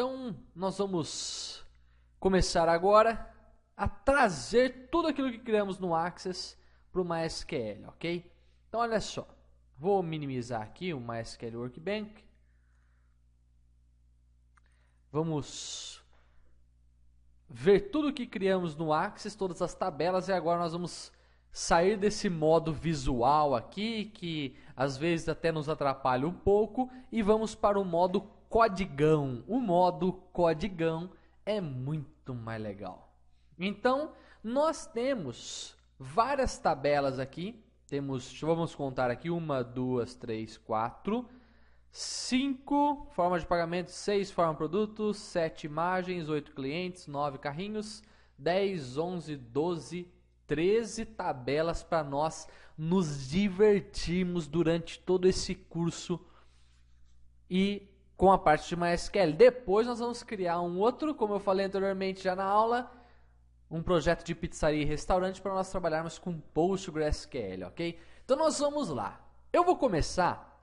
Então, nós vamos começar agora a trazer tudo aquilo que criamos no Access para o MySQL, ok? Então, olha só, vou minimizar aqui o MySQL Workbench. Vamos ver tudo que criamos no Access, todas as tabelas, e agora nós vamos sair desse modo visual aqui, que às vezes até nos atrapalha um pouco, e vamos para o modo codigão. O modo codigão é muito mais legal. Então, nós temos várias tabelas aqui. Vamos contar aqui, 1, 2, 3, 4, 5 formas de pagamento, 6 formas de produtos, 7 imagens, 8 clientes, 9 carrinhos, 10, 11, 12, 13 tabelas para nós nos divertirmos durante todo esse curso e com a parte de MySQL. Depois nós vamos criar um outro, como eu falei anteriormente já na aula, um projeto de pizzaria e restaurante para nós trabalharmos com PostgreSQL, ok? Então nós vamos lá. Eu vou começar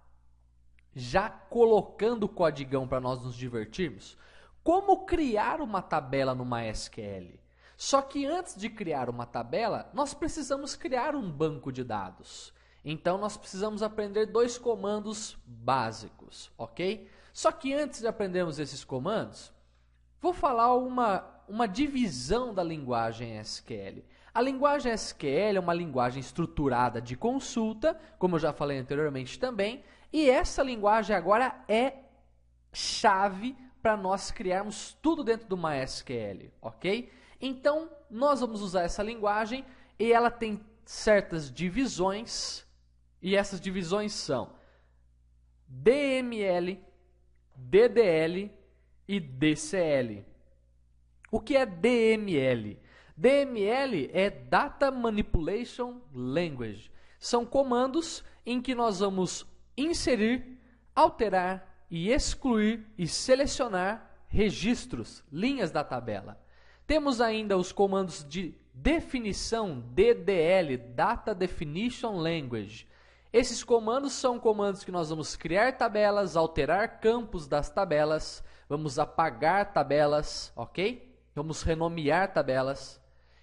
já colocando o codigão para nós nos divertirmos. Como criar uma tabela no MySQL? Só que antes de criar uma tabela, nós precisamos criar um banco de dados. Então nós precisamos aprender 2 comandos básicos, ok? Só que antes de aprendermos esses comandos, vou falar uma divisão da linguagem SQL. A linguagem SQL é uma linguagem estruturada de consulta, como eu já falei anteriormente também, e essa linguagem agora é chave para nós criarmos tudo dentro do MySQL, ok? Então, nós vamos usar essa linguagem e ela tem certas divisões, e essas divisões são DML, DDL e DCL. O que é DML? DML é Data Manipulation Language. São comandos em que nós vamos inserir, alterar e excluir e selecionar registros, linhas da tabela. Temos ainda os comandos de definição, DDL, Data Definition Language. Esses comandos são comandos que nós vamos criar tabelas, alterar campos das tabelas, vamos apagar tabelas, ok? Vamos renomear tabelas.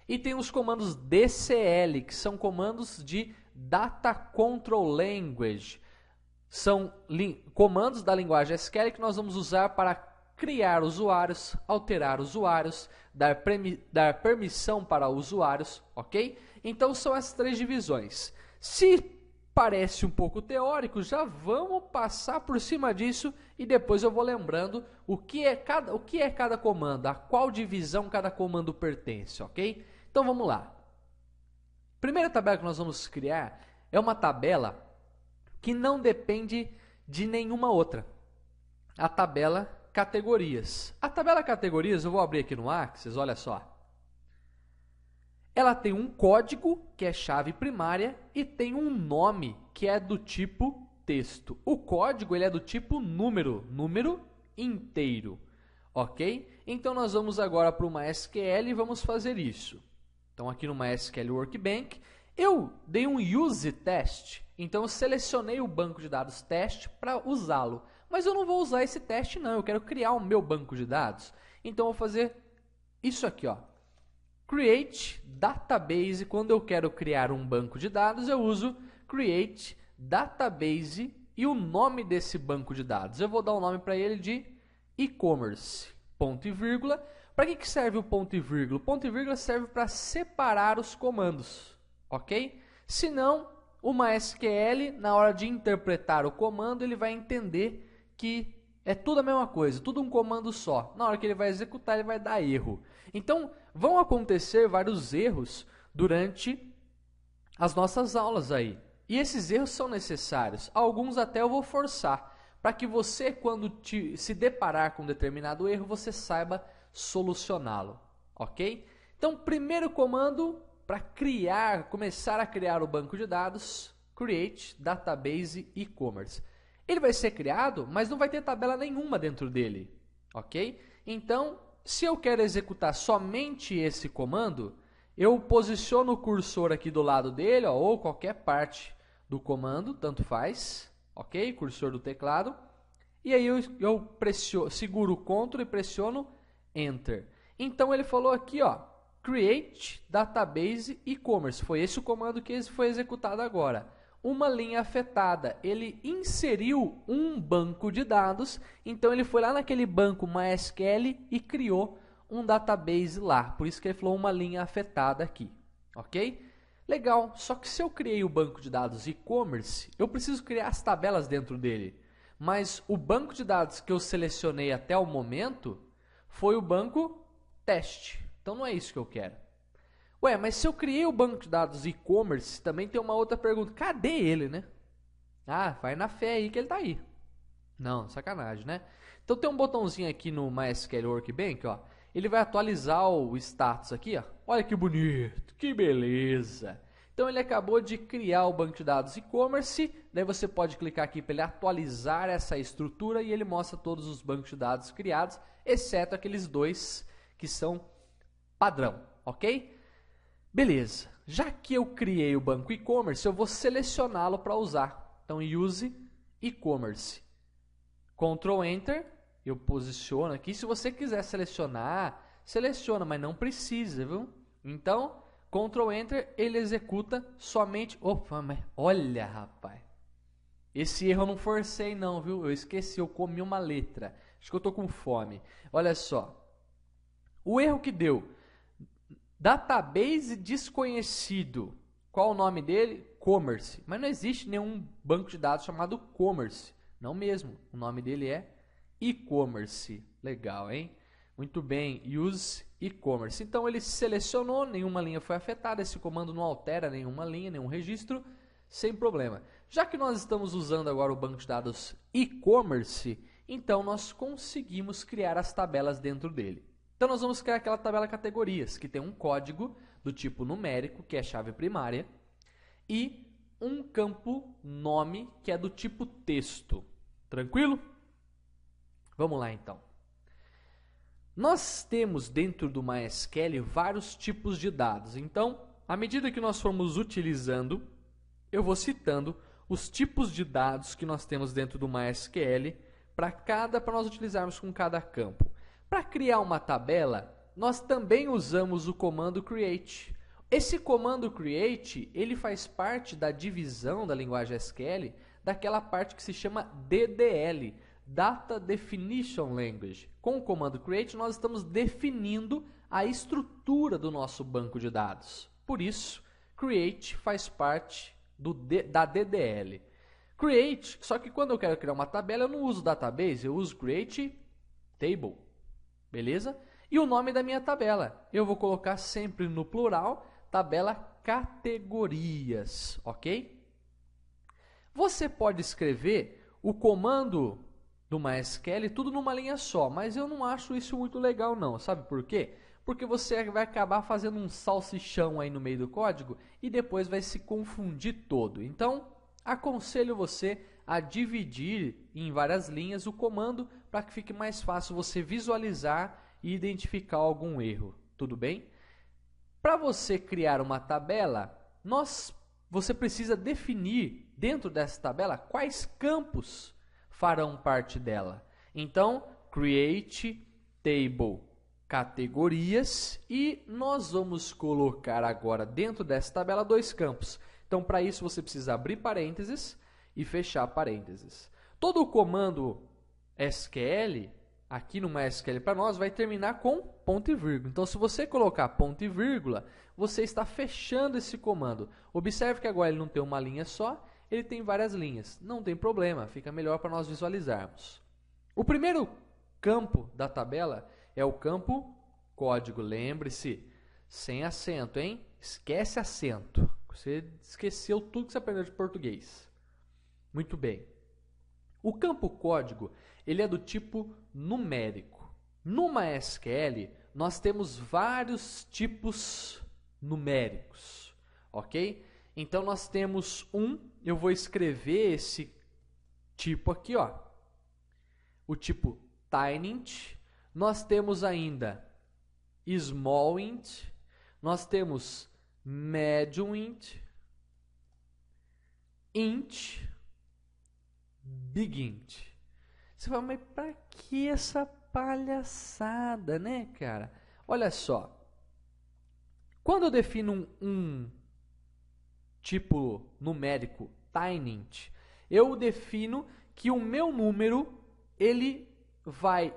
E tem os comandos DCL, que são comandos de Data Control Language. São comandos da linguagem SQL que nós vamos usar para criar usuários, alterar usuários, dar permissão para usuários, ok? Então são essas 3 divisões. Se parece um pouco teórico, já vamos passar por cima disso e depois eu vou lembrando o que é cada comando, a qual divisão cada comando pertence, ok? Então vamos lá. Primeira tabela que nós vamos criar é uma tabela que não depende de nenhuma outra. A tabela categorias. A tabela categorias, eu vou abrir aqui no Access, olha só. Ela tem um código, que é chave primária, e tem um nome, que é do tipo texto. O código ele é do tipo número inteiro, ok? Então nós vamos agora para o MySQL e vamos fazer isso. Então aqui no MySQL Workbench, eu dei um use test, então eu selecionei o banco de dados teste para usá-lo. Mas eu não vou usar esse teste não, eu quero criar o meu banco de dados. Então eu vou fazer isso aqui, ó. Create Database, quando eu quero criar um banco de dados, eu uso Create Database e o nome desse banco de dados. Eu vou dar o nome para ele de e-commerce, ponto e vírgula. Para que serve o ponto e vírgula? O ponto e vírgula serve para separar os comandos, ok? Senão, o MySQL, na hora de interpretar o comando, ele vai entender que é tudo a mesma coisa, tudo um comando só. Na hora que ele vai executar, ele vai dar erro. Então, vão acontecer vários erros durante as nossas aulas aí. E esses erros são necessários. Alguns até eu vou forçar, para que você, quando se deparar com um determinado erro, você saiba solucioná-lo, ok? Então, primeiro comando para começar a criar o banco de dados, Create Database E-commerce. Ele vai ser criado, mas não vai ter tabela nenhuma dentro dele, ok? Então, se eu quero executar somente esse comando, eu posiciono o cursor aqui do lado dele, ó, ou qualquer parte do comando, tanto faz, ok? Cursor do teclado. E aí eu seguro o Ctrl e pressiono Enter. Então ele falou aqui, ó, Create Database E-Commerce. Foi esse o comando que foi executado agora. Uma linha afetada. Ele inseriu um banco de dados. Então ele foi lá naquele banco MySQL e criou um database lá. Por isso que ele falou uma linha afetada aqui. Ok? Legal. Só que se eu criei o banco de dados E-Commerce, eu preciso criar as tabelas dentro dele. Mas o banco de dados que eu selecionei até o momento foi o banco teste. Então não é isso que eu quero. Ué, mas se eu criei o banco de dados E-Commerce, também tem uma outra pergunta. Cadê ele, né? Ah, vai na fé aí que ele tá aí. Não, sacanagem, né? Então tem um botãozinho aqui no MySQL Workbench, ó. Ele vai atualizar o status aqui, ó. Olha que bonito, que beleza. Então ele acabou de criar o banco de dados E-Commerce. Daí você pode clicar aqui para ele atualizar essa estrutura e ele mostra todos os bancos de dados criados, exceto aqueles dois que são padrão, ok? Beleza. Já que eu criei o banco E-Commerce, eu vou selecioná-lo para usar. Então Use E-Commerce. Ctrl Enter. Eu posiciono aqui. Se você quiser selecionar, seleciona, mas não precisa, viu? Então, Ctrl Enter, ele executa somente... Opa, mas olha, rapaz. Esse erro eu não forcei não, viu? Eu esqueci, eu comi uma letra. Acho que eu tô com fome. Olha só. O erro que deu. Database desconhecido. Qual o nome dele? Commerce. Mas não existe nenhum banco de dados chamado Commerce. Não mesmo. O nome dele é E-Commerce. Legal, hein? Muito bem. Use E-Commerce. Então ele selecionou, nenhuma linha foi afetada. Esse comando não altera nenhuma linha, nenhum registro. Sem problema. Já que nós estamos usando agora o banco de dados E-Commerce, então nós conseguimos criar as tabelas dentro dele. Então nós vamos criar aquela tabela categorias, que tem um código do tipo numérico, que é chave primária, e um campo nome, que é do tipo texto. Tranquilo? Vamos lá então. Nós temos dentro do MySQL vários tipos de dados. Então, à medida que nós formos utilizando, eu vou citando os tipos de dados que nós temos dentro do MySQL para nós utilizarmos com cada campo. Para criar uma tabela, nós também usamos o comando create. Esse comando create, ele faz parte da divisão da linguagem SQL, daquela parte que se chama DDL, Data Definition Language. Com o comando create, nós estamos definindo a estrutura do nosso banco de dados. Por isso, create faz parte da DDL. Create, só que quando eu quero criar uma tabela, eu não uso database, eu uso create table. Beleza? E o nome da minha tabela? Eu vou colocar sempre no plural, tabela categorias, ok? Você pode escrever o comando do MySQL tudo numa linha só, mas eu não acho isso muito legal não, sabe por quê? Porque você vai acabar fazendo um salsichão aí no meio do código e depois vai se confundir todo. Então, aconselho você a dividir em várias linhas o comando para que fique mais fácil você visualizar e identificar algum erro. Tudo bem? Para você criar uma tabela, você precisa definir dentro dessa tabela quais campos farão parte dela. Então, create table categorias e nós vamos colocar agora dentro dessa tabela dois campos. Então, para isso você precisa abrir parênteses e fechar parênteses. Todo o comando SQL, aqui no MySQL para nós, vai terminar com ponto e vírgula. Então, se você colocar ponto e vírgula, você está fechando esse comando. Observe que agora ele não tem uma linha só, ele tem várias linhas. Não tem problema, fica melhor para nós visualizarmos. O primeiro campo da tabela é o campo código. Lembre-se, sem acento, hein? Esquece acento. Você esqueceu tudo que você aprendeu de português. Muito bem. O campo código, ele é do tipo numérico. No MySQL, nós temos vários tipos numéricos, ok? Então, nós temos eu vou escrever esse tipo aqui, ó. O tipo tinyInt. Nós temos ainda smallInt. Nós temos mediumInt, int, bigInt. Você fala, mas pra que essa palhaçada, né, cara? Olha só. Quando eu defino um tipo numérico tiny, eu defino que o meu número ele vai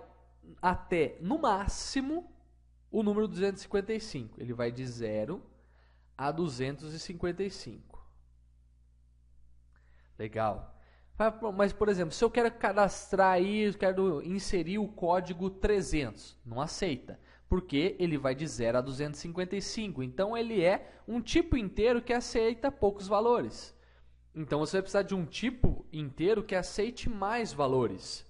até, no máximo, o número 255. Ele vai de 0 a 255. Legal. Mas, por exemplo, se eu quero cadastrar aí, quero inserir o código 300, não aceita, porque ele vai de 0 a 255. Então, ele é um tipo inteiro que aceita poucos valores. Então, você vai precisar de um tipo inteiro que aceite mais valores.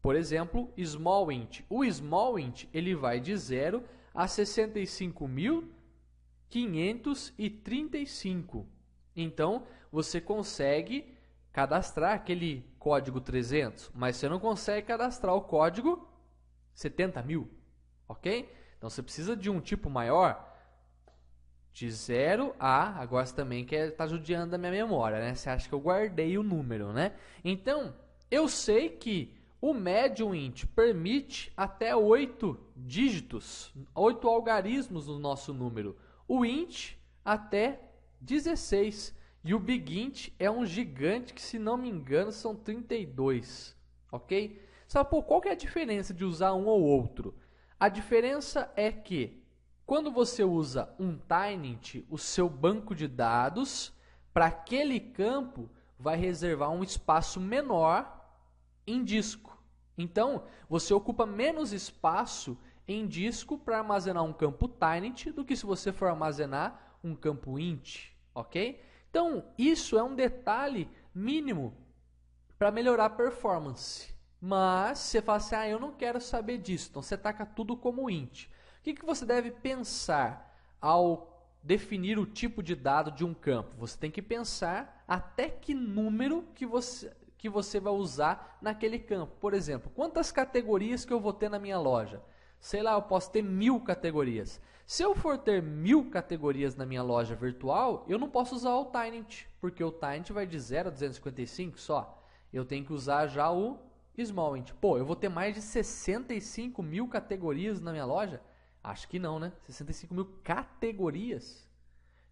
Por exemplo, small int. O small int ele vai de 0 a 65.535. Então, você consegue cadastrar aquele código 300, mas você não consegue cadastrar o código 70.000, ok? Então, você precisa de um tipo maior, de 0 a... Agora você também está judiando da minha memória, né? Você acha que eu guardei o número, né? Então, eu sei que o medium int permite até 8 dígitos, 8 algarismos no nosso número. O int até 16. E o big int é um gigante que, se não me engano, são 32. Ok? Sabe, pô, qual que é a diferença de usar um ou outro? A diferença é que, quando você usa um tiny, o seu banco de dados, para aquele campo, vai reservar um espaço menor em disco. Então, você ocupa menos espaço em disco para armazenar um campo tiny do que se você for armazenar um campo int, ok? Então, isso é um detalhe mínimo para melhorar a performance. Mas, você fala assim, eu não quero saber disso. Então, você taca tudo como int. O que você deve pensar ao definir o tipo de dado de um campo? Você tem que pensar até que número que você vai usar naquele campo. Por exemplo, quantas categorias que eu vou ter na minha loja? Sei lá, eu posso ter 1000 categorias. Se eu for ter 1000 categorias na minha loja virtual, eu não posso usar o tiny, porque o tiny vai de 0 a 255 só. Eu tenho que usar já o small int. Pô, eu vou ter mais de 65.000 categorias na minha loja? Acho que não, né? 65.000 categorias?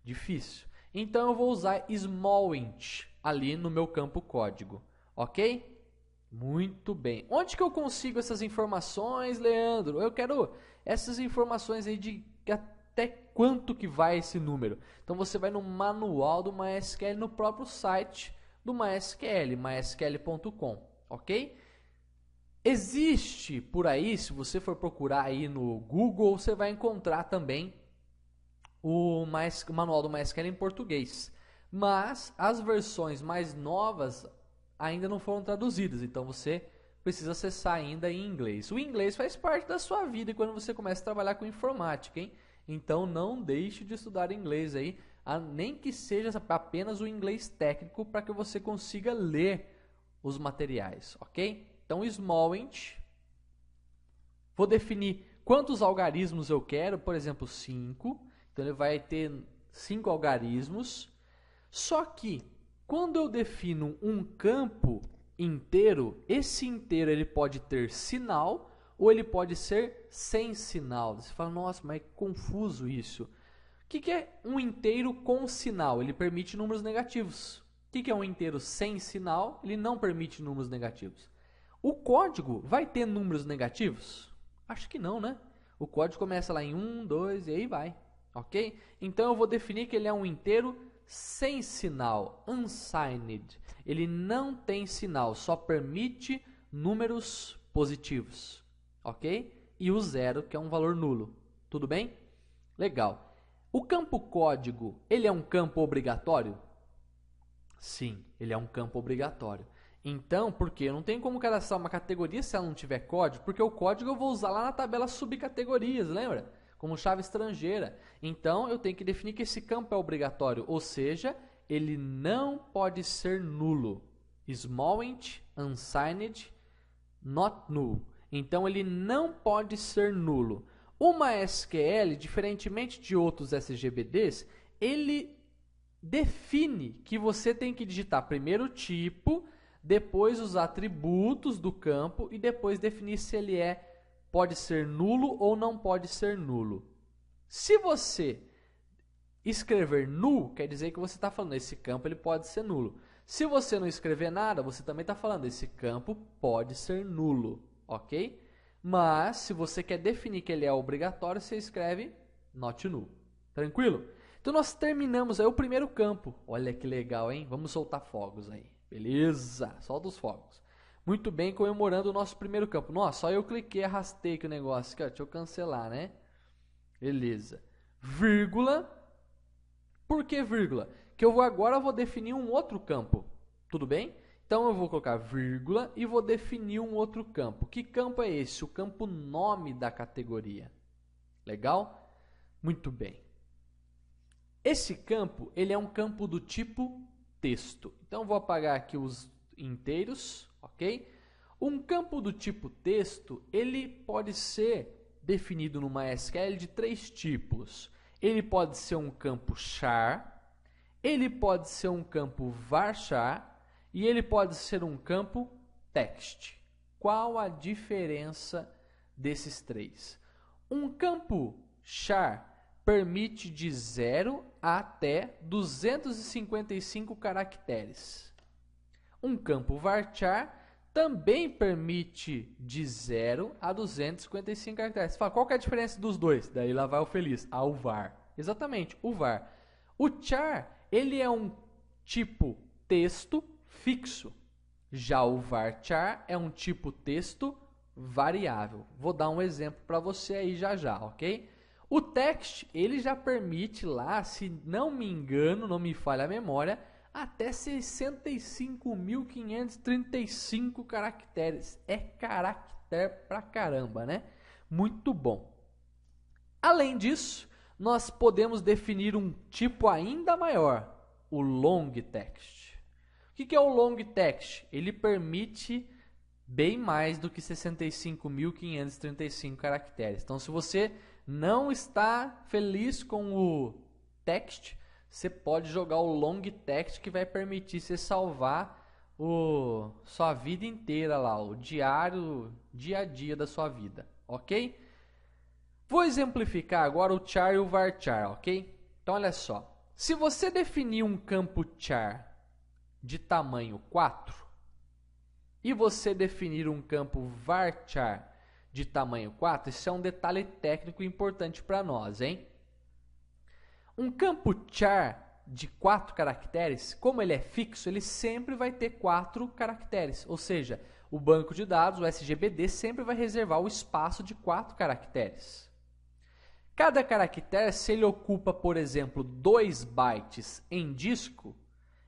Difícil. Então eu vou usar small int ali no meu campo código. Ok? Muito bem. Onde que eu consigo essas informações, Leandro? Eu quero essas informações aí de até quanto que vai esse número. Então você vai no manual do MySQL, no próprio site do MySQL, mysql.com, ok? Existe por aí, se você for procurar aí no Google, você vai encontrar também o manual do MySQL em português. Mas as versões mais novas ainda não foram traduzidas, então você precisa acessar ainda em inglês. O inglês faz parte da sua vida quando você começa a trabalhar com informática, hein? Então não deixe de estudar inglês aí, nem que seja apenas o inglês técnico, para que você consiga ler os materiais, ok? Então, small int, vou definir quantos algarismos eu quero, por exemplo, 5. Então ele vai ter 5 algarismos. Só que quando eu defino um campo inteiro, esse inteiro ele pode ter sinal ou ele pode ser sem sinal. Você fala, nossa, mas é confuso isso. O que é um inteiro com sinal? Ele permite números negativos. O que é um inteiro sem sinal? Ele não permite números negativos. O código vai ter números negativos? Acho que não, né? O código começa lá em 1, 2 e aí vai. Ok? Então eu vou definir que ele é um inteiro sem sinal, unsigned. Ele não tem sinal, só permite números positivos, ok? E o 0, que é um valor nulo. Tudo bem? Legal. O campo código, ele é um campo obrigatório? Sim, ele é um campo obrigatório. Então, por quê? Eu não tenho como cadastrar uma categoria se ela não tiver código, porque o código eu vou usar lá na tabela subcategorias, lembra? Como chave estrangeira. Então, eu tenho que definir que esse campo é obrigatório, ou seja, ele não pode ser nulo. Small int, unsigned, not null. Então, ele não pode ser nulo. O MySQL, diferentemente de outros SGBDs, ele define que você tem que digitar primeiro o tipo, depois os atributos do campo e depois definir se ele pode ser nulo ou não pode ser nulo. Se você escrever null, quer dizer que você está falando esse campo ele pode ser nulo. Se você não escrever nada, você também está falando esse campo pode ser nulo, ok? Mas se você quer definir que ele é obrigatório, você escreve not null. Tranquilo? Então nós terminamos aí o primeiro campo. Olha que legal, hein? Vamos soltar fogos aí. Beleza, solta os fogos. Muito bem, comemorando o nosso primeiro campo. Nossa, só eu cliquei, arrastei aqui o negócio. Aqui, ó, deixa eu cancelar, né? Beleza. Vírgula. Por que vírgula? Que agora eu vou definir um outro campo. Tudo bem? Então eu vou colocar vírgula e vou definir um outro campo. Que campo é esse? O campo nome da categoria. Legal? Muito bem. Esse campo, ele é um campo do tipo texto. Então, eu vou apagar aqui os inteiros, ok? Um campo do tipo texto, ele pode ser definido numa SQL de 3 tipos. Ele pode ser um campo char, ele pode ser um campo varchar e ele pode ser um campo text. Qual a diferença desses 3? Um campo char permite de 0 até 255 caracteres. Um campo varchar também permite de 0 a 255 caracteres. Você fala, qual que é a diferença dos dois? Daí lá vai o feliz. O var. Exatamente, o var. O char, ele é um tipo texto fixo. Já o varchar é um tipo texto variável. Vou dar um exemplo para você aí já, ok? O text, ele já permite lá, se não me engano, não me falha a memória, até 65.535 caracteres. É caractere pra caramba, né? Muito bom. Além disso, nós podemos definir um tipo ainda maior, o long text. O que é o long text? Ele permite bem mais do que 65.535 caracteres. Então, se você não está feliz com o text, você pode jogar o long text, que vai permitir você salvar sua vida inteira lá, o diário, dia a dia da sua vida, ok? Vou exemplificar agora o char e o varchar, ok? Então olha só, se você definir um campo char de tamanho 4 e você definir um campo varchar de tamanho 4, isso é um detalhe técnico importante para nós, hein? Um campo char de 4 caracteres, como ele é fixo, ele sempre vai ter 4 caracteres. Ou seja, o banco de dados, o SGBD, sempre vai reservar o espaço de 4 caracteres. Cada caractere, se ele ocupa, por exemplo, 2 bytes em disco,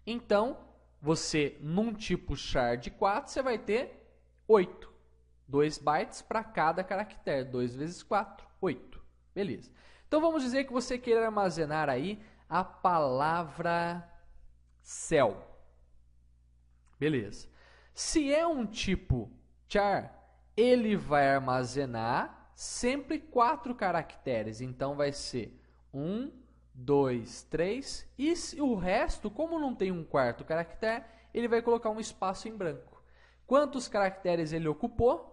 então, você, num tipo char de 4, você vai ter 8. 2 bytes para cada caractere. 2 vezes 4, 8. Beleza. Então, vamos dizer que você queira armazenar aí a palavra céu. Beleza. Se é um tipo char, ele vai armazenar sempre 4 caracteres. Então, vai ser 1, 2, 3. E o resto, como não tem um quarto caractere, ele vai colocar um espaço em branco. Quantos caracteres ele ocupou?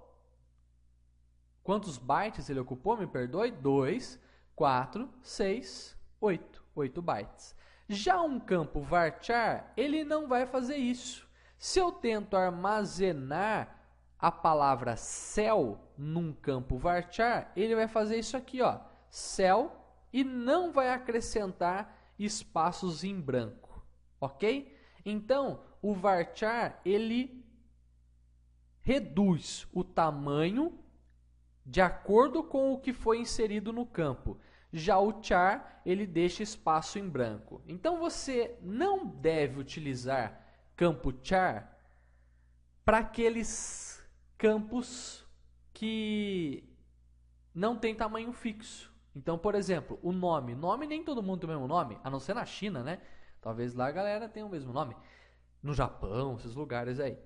Quantos bytes ele ocupou? Me perdoe. 2, 4, 6, 8. 8 bytes. Já um campo varchar, ele não vai fazer isso. Se eu tento armazenar a palavra céu num campo varchar, ele vai fazer isso aqui, ó, céu, e não vai acrescentar espaços em branco, ok? Então, o varchar, ele reduz o tamanho de acordo com o que foi inserido no campo. Já o char, ele deixa espaço em branco. Então, você não deve utilizar campo char para aqueles campos que não tem tamanho fixo. Então, por exemplo, o nome. Nome, nem todo mundo tem o mesmo nome, a não ser na China, né? Talvez lá a galera tenha o mesmo nome. No Japão, esses lugares aí.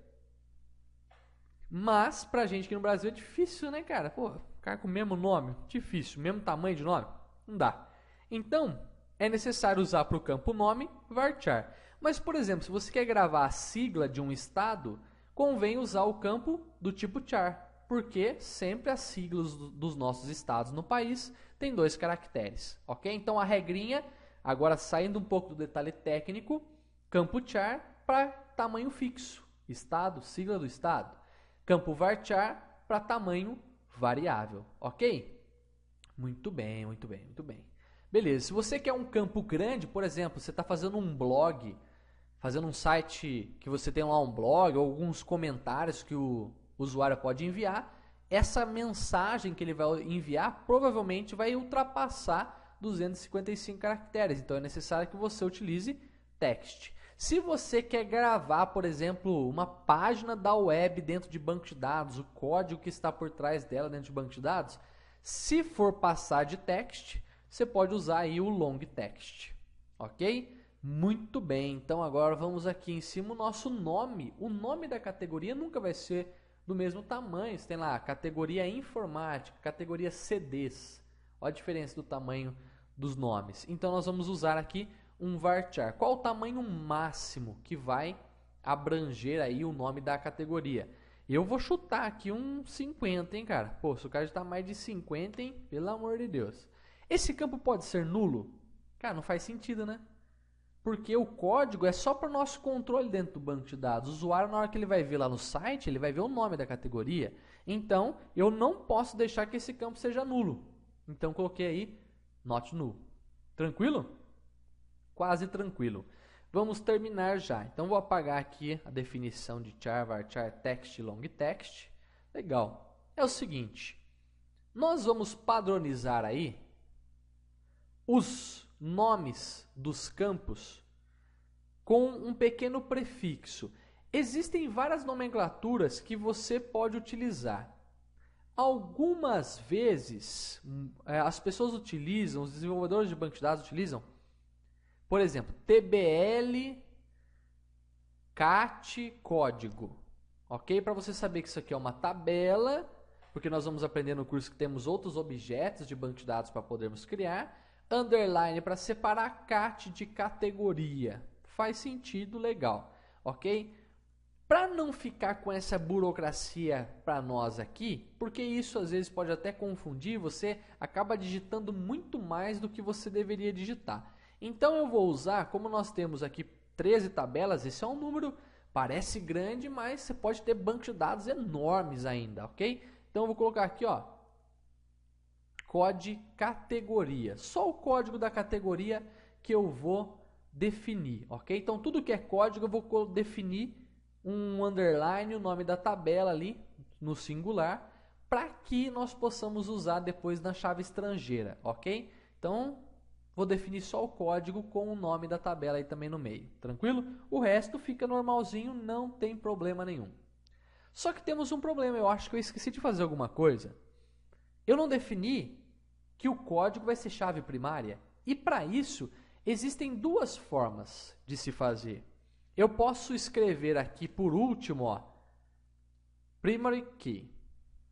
Mas, pra gente aqui no Brasil é difícil, né, cara? Pô, ficar com o mesmo nome, difícil. Mesmo tamanho de nome, não dá. Então, é necessário usar para o campo nome varchar. Mas, por exemplo, se você quer gravar a sigla de um estado, convém usar o campo do tipo char, porque sempre as siglas dos nossos estados no país têm 2 caracteres, ok? Então a regrinha, agora saindo um pouco do detalhe técnico, campo char para tamanho fixo, estado, sigla do estado. Campo varchar para tamanho variável, ok? Muito bem, muito bem, muito bem. Beleza, se você quer um campo grande, por exemplo, você está fazendo um blog, fazendo um site que você tem lá um blog, ou alguns comentários que o usuário pode enviar, essa mensagem que ele vai enviar provavelmente vai ultrapassar 255 caracteres, então é necessário que você utilize text. Se você quer gravar, por exemplo, uma página da web dentro de banco de dados, o código que está por trás dela dentro de banco de dados, se for passar de text, você pode usar aí o long text, ok? Muito bem, então agora vamos aqui em cima o nosso nome. O nome da categoria nunca vai ser do mesmo tamanho. Você tem lá categoria informática, categoria CDs. Olha a diferença do tamanho dos nomes. Então nós vamos usar aqui um varchar. Qual o tamanho máximo que vai abranger aí o nome da categoria? Eu vou chutar aqui um 50, hein, cara? Pô, se o cara já tá mais de 50, hein? Pelo amor de Deus. Esse campo pode ser nulo? Cara, não faz sentido, né? Porque o código é só para o nosso controle dentro do banco de dados. O usuário, na hora que ele vai ver lá no site, ele vai ver o nome da categoria. Então, eu não posso deixar que esse campo seja nulo. Então, coloquei aí not null. Tranquilo? Quase tranquilo. Vamos terminar já. Então, vou apagar aqui a definição de char, varchar, text, long text. Legal. É o seguinte. Nós vamos padronizar aí os nomes dos campos com um pequeno prefixo. Existem várias nomenclaturas que você pode utilizar. Algumas vezes as pessoas utilizam, os desenvolvedores de banco de dados utilizam, por exemplo, TBL, cat, código. Ok? Para você saber que isso aqui é uma tabela, porque nós vamos aprender no curso que temos outros objetos de banco de dados para podermos criar. Underline para separar cat de categoria. Faz sentido, legal. Ok? Para não ficar com essa burocracia para nós aqui, porque isso às vezes pode até confundir, você acaba digitando muito mais do que você deveria digitar. Então eu vou usar, como nós temos aqui 13 tabelas, esse é um número, parece grande, mas você pode ter bancos de dados enormes ainda, ok? Então eu vou colocar aqui, ó, código categoria. Só o código da categoria que eu vou definir, ok? Então tudo que é código eu vou definir um underline, o nome da tabela ali no singular, para que nós possamos usar depois na chave estrangeira, ok? Então vou definir só o código com o nome da tabela aí também no meio, tranquilo? O resto fica normalzinho, não tem problema nenhum. Só que temos um problema, eu acho que eu esqueci de fazer alguma coisa. Eu não defini que o código vai ser chave primária. E para isso, existem duas formas de se fazer. Eu posso escrever aqui por último, ó, primary key.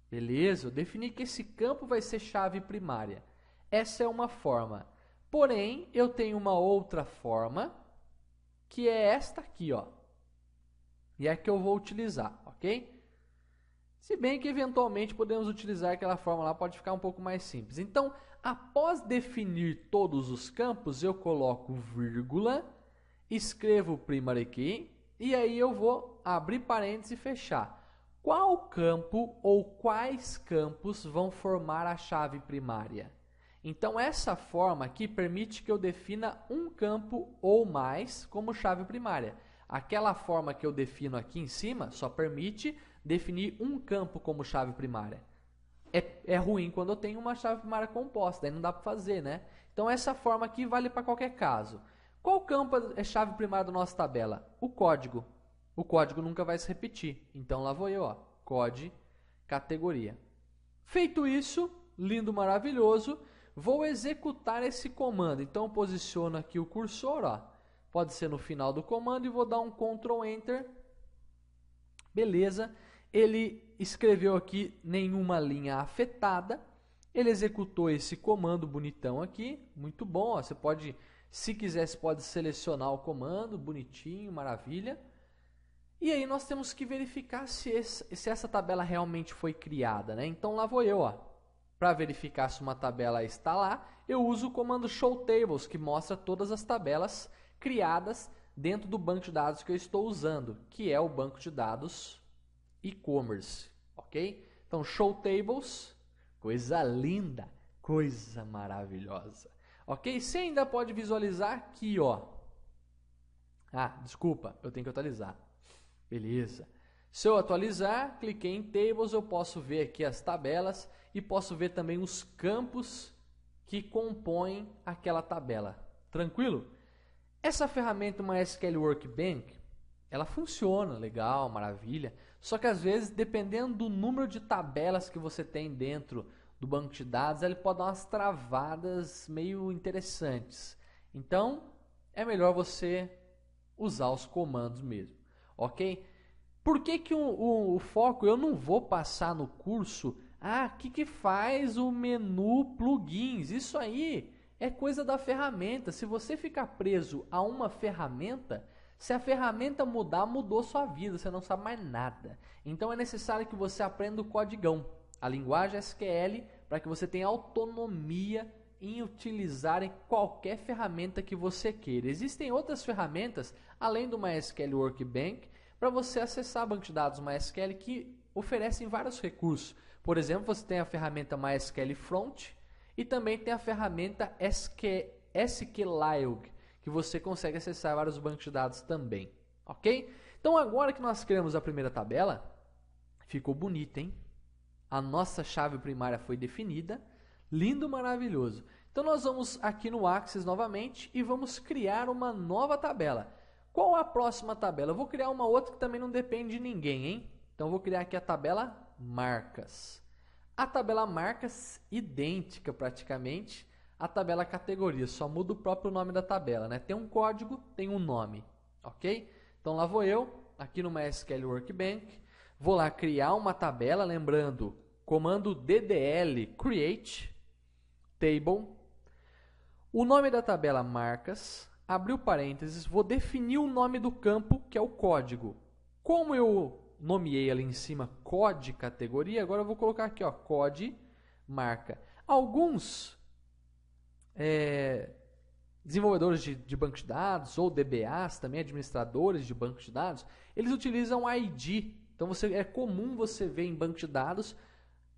Beleza, eu defini que esse campo vai ser chave primária. Essa é uma forma. Porém, eu tenho uma outra forma, que é esta aqui, ó. E é a que eu vou utilizar, ok? Se bem que eventualmente podemos utilizar aquela forma lá, pode ficar um pouco mais simples. Então, após definir todos os campos, eu coloco vírgula, escrevo primary key e aí eu vou abrir parênteses e fechar. Qual campo ou quais campos vão formar a chave primária? Então, essa forma aqui permite que eu defina um campo ou mais como chave primária. Aquela forma que eu defino aqui em cima só permite definir um campo como chave primária. É ruim quando eu tenho uma chave primária composta, aí não dá para fazer, né? Então essa forma aqui vale para qualquer caso. Qual campo é chave primária da nossa tabela? O código. O código nunca vai se repetir. Então lá vou eu, ó, código, categoria. Feito isso, lindo, maravilhoso, vou executar esse comando. Então posiciono aqui o cursor, ó. Pode ser no final do comando e vou dar um Ctrl Enter. Beleza. Ele escreveu aqui nenhuma linha afetada. Ele executou esse comando bonitão aqui. Muito bom. Ó. Você pode, Se quiser, você pode selecionar o comando, bonitinho, maravilha. E aí nós temos que verificar se essa tabela realmente foi criada, né? Então lá vou eu, ó. Para verificar se uma tabela está lá, eu uso o comando showTables, que mostra todas as tabelas criadas dentro do banco de dados que eu estou usando, que é o banco de dados e-commerce, ok? Então showTables, coisa linda, coisa maravilhosa, ok? Você ainda pode visualizar aqui, ó. Ah, desculpa, eu tenho que atualizar. Beleza. Se eu atualizar, cliquei em Tables, eu posso ver aqui as tabelas e posso ver também os campos que compõem aquela tabela. Tranquilo? Essa ferramenta MySQL Workbench, ela funciona legal, maravilha, só que às vezes, dependendo do número de tabelas que você tem dentro do banco de dados, ele pode dar umas travadas meio interessantes. Então, é melhor você usar os comandos mesmo. Ok? Por que o foco, eu não vou passar no curso, o que faz o menu plugins? Isso aí é coisa da ferramenta. Se você ficar preso a uma ferramenta, se a ferramenta mudar, mudou sua vida, você não sabe mais nada. Então é necessário que você aprenda o códigão, a linguagem SQL, para que você tenha autonomia em utilizar em qualquer ferramenta que você queira. Existem outras ferramentas, além do MySQL Workbench, para você acessar banco de dados MySQL que oferecem vários recursos. Por exemplo, você tem a ferramenta MySQL Front e também tem a ferramenta SQLiog, que você consegue acessar vários bancos de dados também. Ok? Então agora que nós criamos a primeira tabela, ficou bonita, hein? A nossa chave primária foi definida. Lindo, maravilhoso. Então nós vamos aqui no Axis novamente e vamos criar uma nova tabela. Qual a próxima tabela? Eu vou criar uma outra que também não depende de ninguém, hein? Então eu vou criar aqui a tabela marcas. A tabela marcas, idêntica praticamente à tabela categoria, só muda o próprio nome da tabela, né? Tem um código, tem um nome, ok? Então lá vou eu, aqui no MySQL Workbench, vou lá criar uma tabela, lembrando, comando DDL create table, o nome da tabela marcas, abriu parênteses, vou definir o nome do campo, que é o código. Como eu nomeei ali em cima code categoria, agora eu vou colocar aqui, ó, code marca. Alguns desenvolvedores de banco de dados ou DBAs, também administradores de banco de dados, eles utilizam ID. Então é comum você ver em banco de dados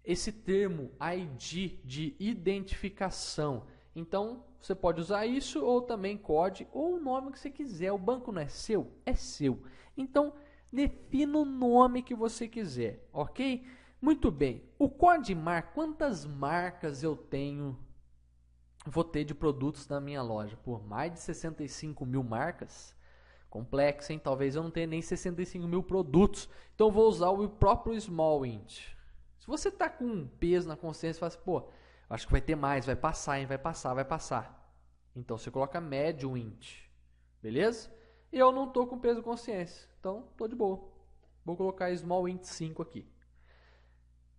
esse termo ID de identificação. Então você pode usar isso ou também COD ou o nome que você quiser. O banco não é seu? É seu. Então defina o nome que você quiser, ok? Muito bem. O COD marca, quantas marcas eu tenho? Vou ter de produtos na minha loja? Por mais de 65 mil marcas? Complexo, hein? Talvez eu não tenha nem 65 mil produtos. Então eu vou usar o próprio small int. Se você está com um peso na consciência, fala assim, pô, acho que vai ter mais, vai passar, hein? Vai passar, vai passar. Então você coloca médio int. Beleza? E eu não estou com peso de consciência. Então estou de boa. Vou colocar small int 5 aqui.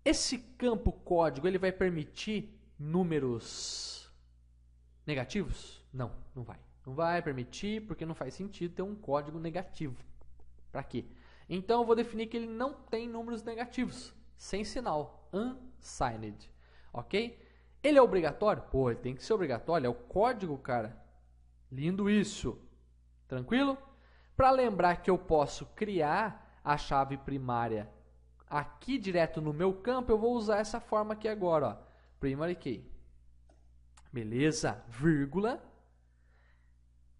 Esse campo código, ele vai permitir números negativos? Não, não vai. Não vai permitir, porque não faz sentido ter um código negativo. Para quê? Então eu vou definir que ele não tem números negativos, sem sinal, unsigned. Ok? Ele é obrigatório? Pô, ele tem que ser obrigatório, é o código, cara. Lindo isso. Tranquilo? Para lembrar que eu posso criar a chave primária aqui direto no meu campo, eu vou usar essa forma aqui agora, ó. Primary key. Beleza? Vírgula.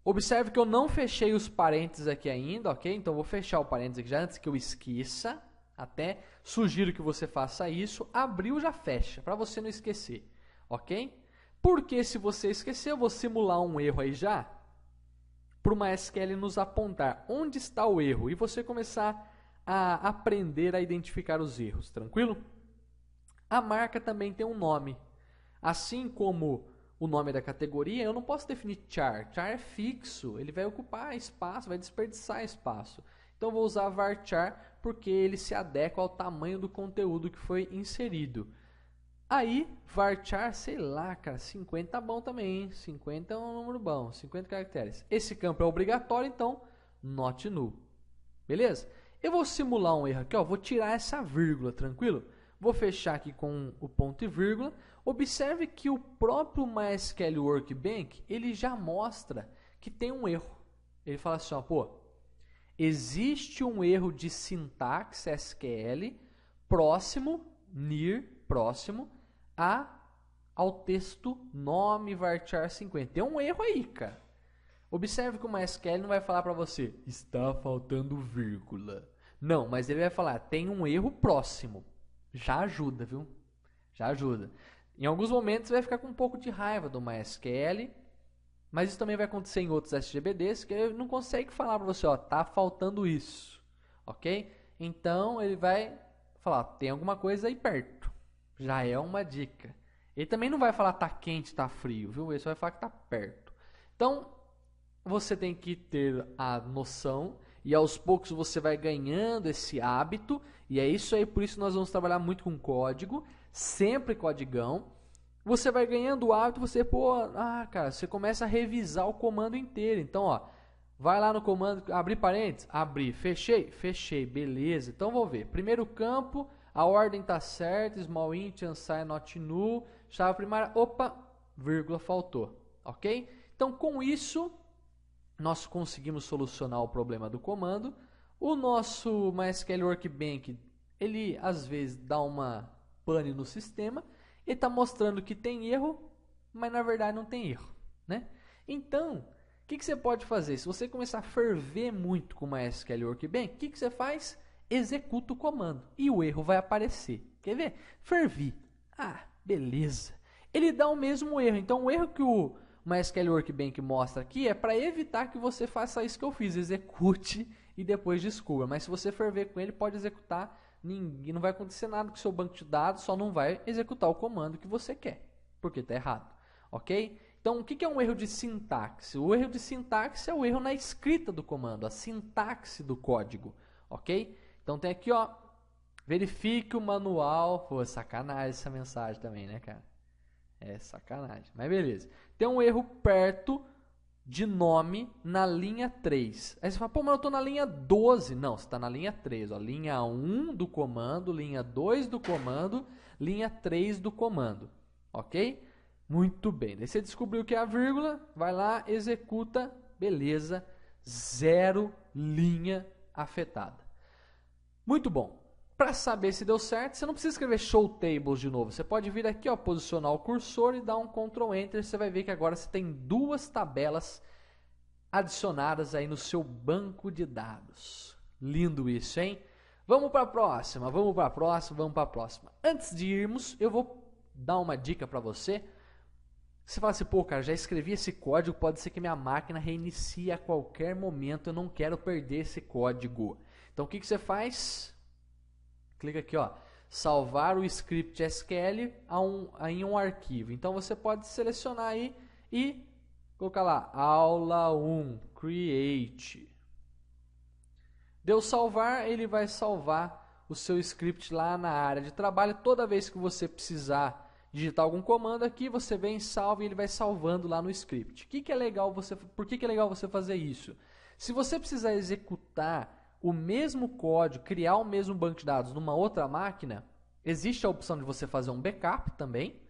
Observe que eu não fechei os parênteses aqui ainda, ok? Então eu vou fechar o parênteses aqui já antes que eu esqueça. Até sugiro que você faça isso. Abriu, já fecha, para você não esquecer, ok? Porque se você esquecer, eu vou simular um erro aí já, para o MySQL nos apontar onde está o erro e você começar a aprender a identificar os erros, tranquilo? A marca também tem um nome. Assim como o nome da categoria, eu não posso definir char. Char é fixo, ele vai ocupar espaço, vai desperdiçar espaço. Então, eu vou usar varchar porque ele se adequa ao tamanho do conteúdo que foi inserido. Aí, varchar, sei lá, cara, 50 tá bom também, hein? 50 é um número bom, 50 caracteres. Esse campo é obrigatório, então, not null. Beleza? Eu vou simular um erro aqui, ó, vou tirar essa vírgula, tranquilo? Vou fechar aqui com o ponto e vírgula. Observe que o próprio MySQL Workbench, ele já mostra que tem um erro. Ele fala assim, ó, pô, existe um erro de sintaxe SQL próximo, near, próximo, ao texto nome varchar 50. Tem um erro aí, cara. Observe que o MySQL não vai falar para você, está faltando vírgula. Não, mas ele vai falar, tem um erro próximo. Já ajuda, viu? Já ajuda. Em alguns momentos você vai ficar com um pouco de raiva do MySQL, mas isso também vai acontecer em outros SGBDs, que ele não consegue falar para você, ó, tá faltando isso, ok? Então ele vai falar, tem alguma coisa aí perto. Já é uma dica. Ele também não vai falar tá quente, tá frio, viu? Ele só vai falar que tá perto. Então, você tem que ter a noção e aos poucos você vai ganhando esse hábito. E é isso aí, por isso nós vamos trabalhar muito com código, sempre codigão. Você vai ganhando o hábito, você, cara, você começa a revisar o comando inteiro. Então, ó, vai lá no comando, abrir parênteses, abrir, fechei, beleza. Então, vou ver. Primeiro campo, a ordem tá certa, small int, unsigned, not null, chave primária, opa, vírgula faltou, ok? Então, com isso, nós conseguimos solucionar o problema do comando. O nosso MySQL Workbench, ele às vezes dá uma pane no sistema. Ele está mostrando que tem erro, mas na verdade não tem erro, né? Então, o que você pode fazer? Se você começar a ferver muito com o MySQL Workbench, o que você faz? Executa o comando e o erro vai aparecer. Quer ver? Fervi. Ah, beleza. Ele dá o mesmo erro. Então, o erro que o MySQL Workbench mostra aqui é para evitar que você faça isso que eu fiz. Execute e depois descubra. Mas se você ferver com ele, pode executar. Não vai acontecer nada com o seu banco de dados, só não vai executar o comando que você quer, porque está errado, ok? Então, o que é um erro de sintaxe? O erro de sintaxe é o erro na escrita do comando, a sintaxe do código, ok? Então, tem aqui, ó, verifique o manual. Pô, sacanagem essa mensagem também, né, cara? É sacanagem, mas beleza. Tem um erro perto de nome na linha 3. Aí você fala, pô, mas eu estou na linha 12. Não, você está na linha 3. Ó. Linha 1 do comando, linha 2 do comando, linha 3 do comando. Ok? Muito bem. Daí você descobriu que é a vírgula, vai lá, executa, beleza, 0 linha afetada. Muito bom. Para saber se deu certo, você não precisa escrever show tables de novo. Você pode vir aqui, ó, posicionar o cursor e dar um Ctrl Enter. Você vai ver que agora você tem duas tabelas adicionadas aí no seu banco de dados. Lindo isso, hein? Vamos para a próxima, vamos para a próxima. Antes de irmos, eu vou dar uma dica para você. Você fala assim, pô, cara, já escrevi esse código, pode ser que minha máquina reinicie a qualquer momento, eu não quero perder esse código. Então, o que você faz? Clica aqui, ó, salvar o script SQL em um arquivo. Então, você pode selecionar aí e colocar lá, aula 1, create. Deu salvar, ele vai salvar o seu script lá na área de trabalho. Toda vez que você precisar digitar algum comando aqui, você vem, salva e ele vai salvando lá no script. Por que é legal você fazer isso? Se você precisar executar o mesmo código, criar o mesmo banco de dados numa outra máquina, existe a opção de você fazer um backup também,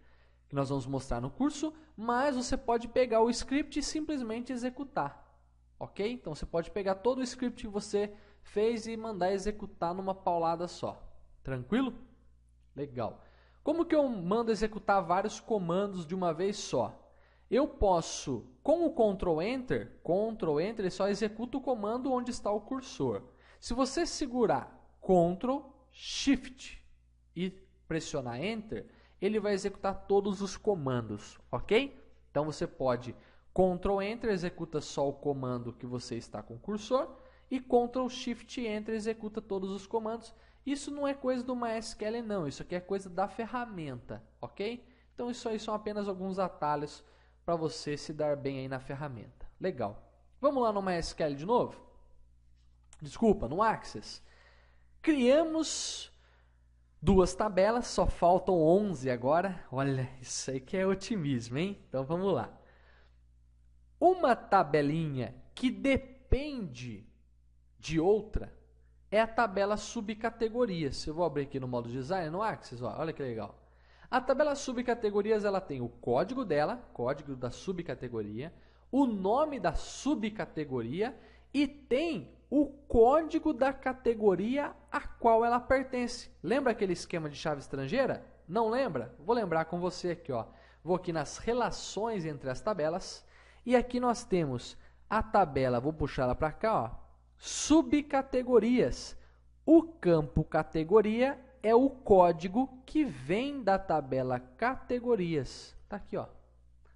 que nós vamos mostrar no curso, mas você pode pegar o script e simplesmente executar, ok? Então você pode pegar todo o script que você fez e mandar executar numa paulada só, tranquilo? Legal. Como que eu mando executar vários comandos de uma vez só? Eu posso, com o Ctrl Enter, ele só executa o comando onde está o cursor. Se você segurar Ctrl, Shift e pressionar Enter, ele vai executar todos os comandos, ok? Então você pode Ctrl Enter, executa só o comando que você está com o cursor, e Ctrl Shift Enter executa todos os comandos. Isso não é coisa do MySQL não, isso aqui é coisa da ferramenta, ok? Então isso aí são apenas alguns atalhos para você se dar bem aí na ferramenta. Legal. Vamos lá no MySQL de novo? Desculpa, no Access. Criamos 2 tabelas, só faltam 11 agora. Olha, isso aí que é otimismo, hein? Então vamos lá. Uma tabelinha que depende de outra é a tabela subcategorias. Eu vou abrir aqui no modo design, no Axis, ó, olha que legal. A tabela subcategorias, ela tem o código dela, código da subcategoria, o nome da subcategoria e tem o código da categoria a qual ela pertence. Lembra aquele esquema de chave estrangeira? Não lembra? Vou lembrar com você aqui, ó. Vou aqui nas relações entre as tabelas e aqui nós temos a tabela, vou puxar ela para cá, ó, subcategorias. O campo categoria é o código que vem da tabela categorias. Tá aqui, ó.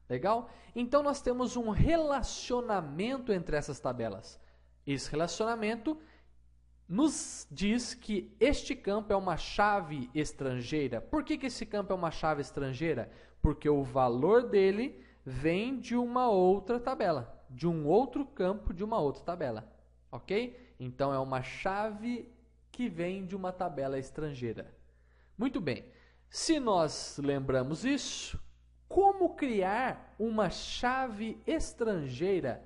Legal? Então nós temos um relacionamento entre essas tabelas. Esse relacionamento nos diz que este campo é uma chave estrangeira. Por que esse campo é uma chave estrangeira? Porque o valor dele vem de uma outra tabela, de um outro campo de uma outra tabela. Ok? Então é uma chave que vem de uma tabela estrangeira. Muito bem. Se nós lembramos isso, como criar uma chave estrangeira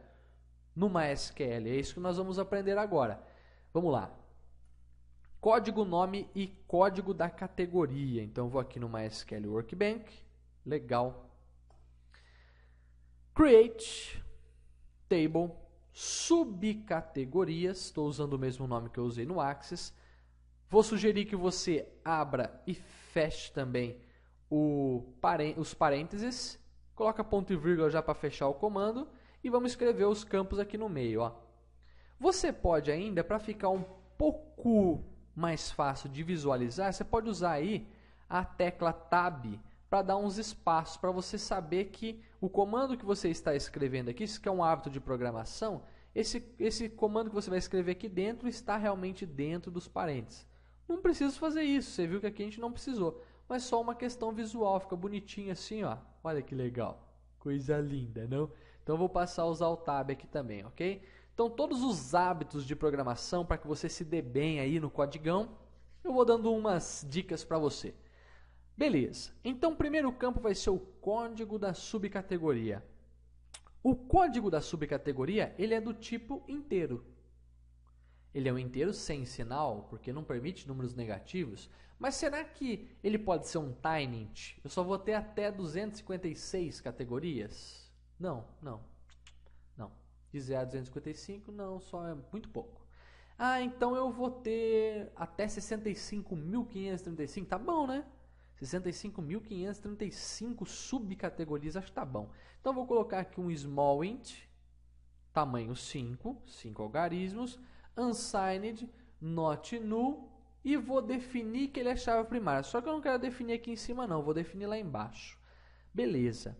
no MySQL? É isso que nós vamos aprender agora. Vamos lá. Código nome e código da categoria. Então, vou aqui no MySQL Workbench. Legal. Create Table Subcategorias. Estou usando o mesmo nome que eu usei no Axis. Vou sugerir que você abra e feche também os parênteses. Coloca ponto e vírgula já para fechar o comando. E vamos escrever os campos aqui no meio. Ó. Você pode ainda, para ficar um pouco mais fácil de visualizar, você pode usar aí a tecla Tab para dar uns espaços, para você saber que o comando que você está escrevendo aqui, isso que é um hábito de programação, esse comando que você vai escrever aqui dentro está realmente dentro dos parênteses. Não preciso fazer isso, você viu que aqui a gente não precisou, mas só uma questão visual, fica bonitinho assim, ó. Olha que legal, coisa linda, não? Então eu vou passar a usar o Tab aqui também, ok? Então todos os hábitos de programação para que você se dê bem aí no codigão, eu vou dando umas dicas para você. Beleza, então o primeiro campo vai ser o código da subcategoria. O código da subcategoria, ele é do tipo inteiro. Ele é um inteiro sem sinal, porque não permite números negativos. Mas será que ele pode ser um tiny int? Eu só vou ter até 256 categorias? Não. De 0 a 255, não, só é muito pouco. Ah, então eu vou ter até 65.535, tá bom, né? 65.535 subcategorias, acho que tá bom. Então eu vou colocar aqui um small int, tamanho 5 algarismos, unsigned, not null, e vou definir que ele é chave primária. Só que eu não quero definir aqui em cima não, vou definir lá embaixo. Beleza.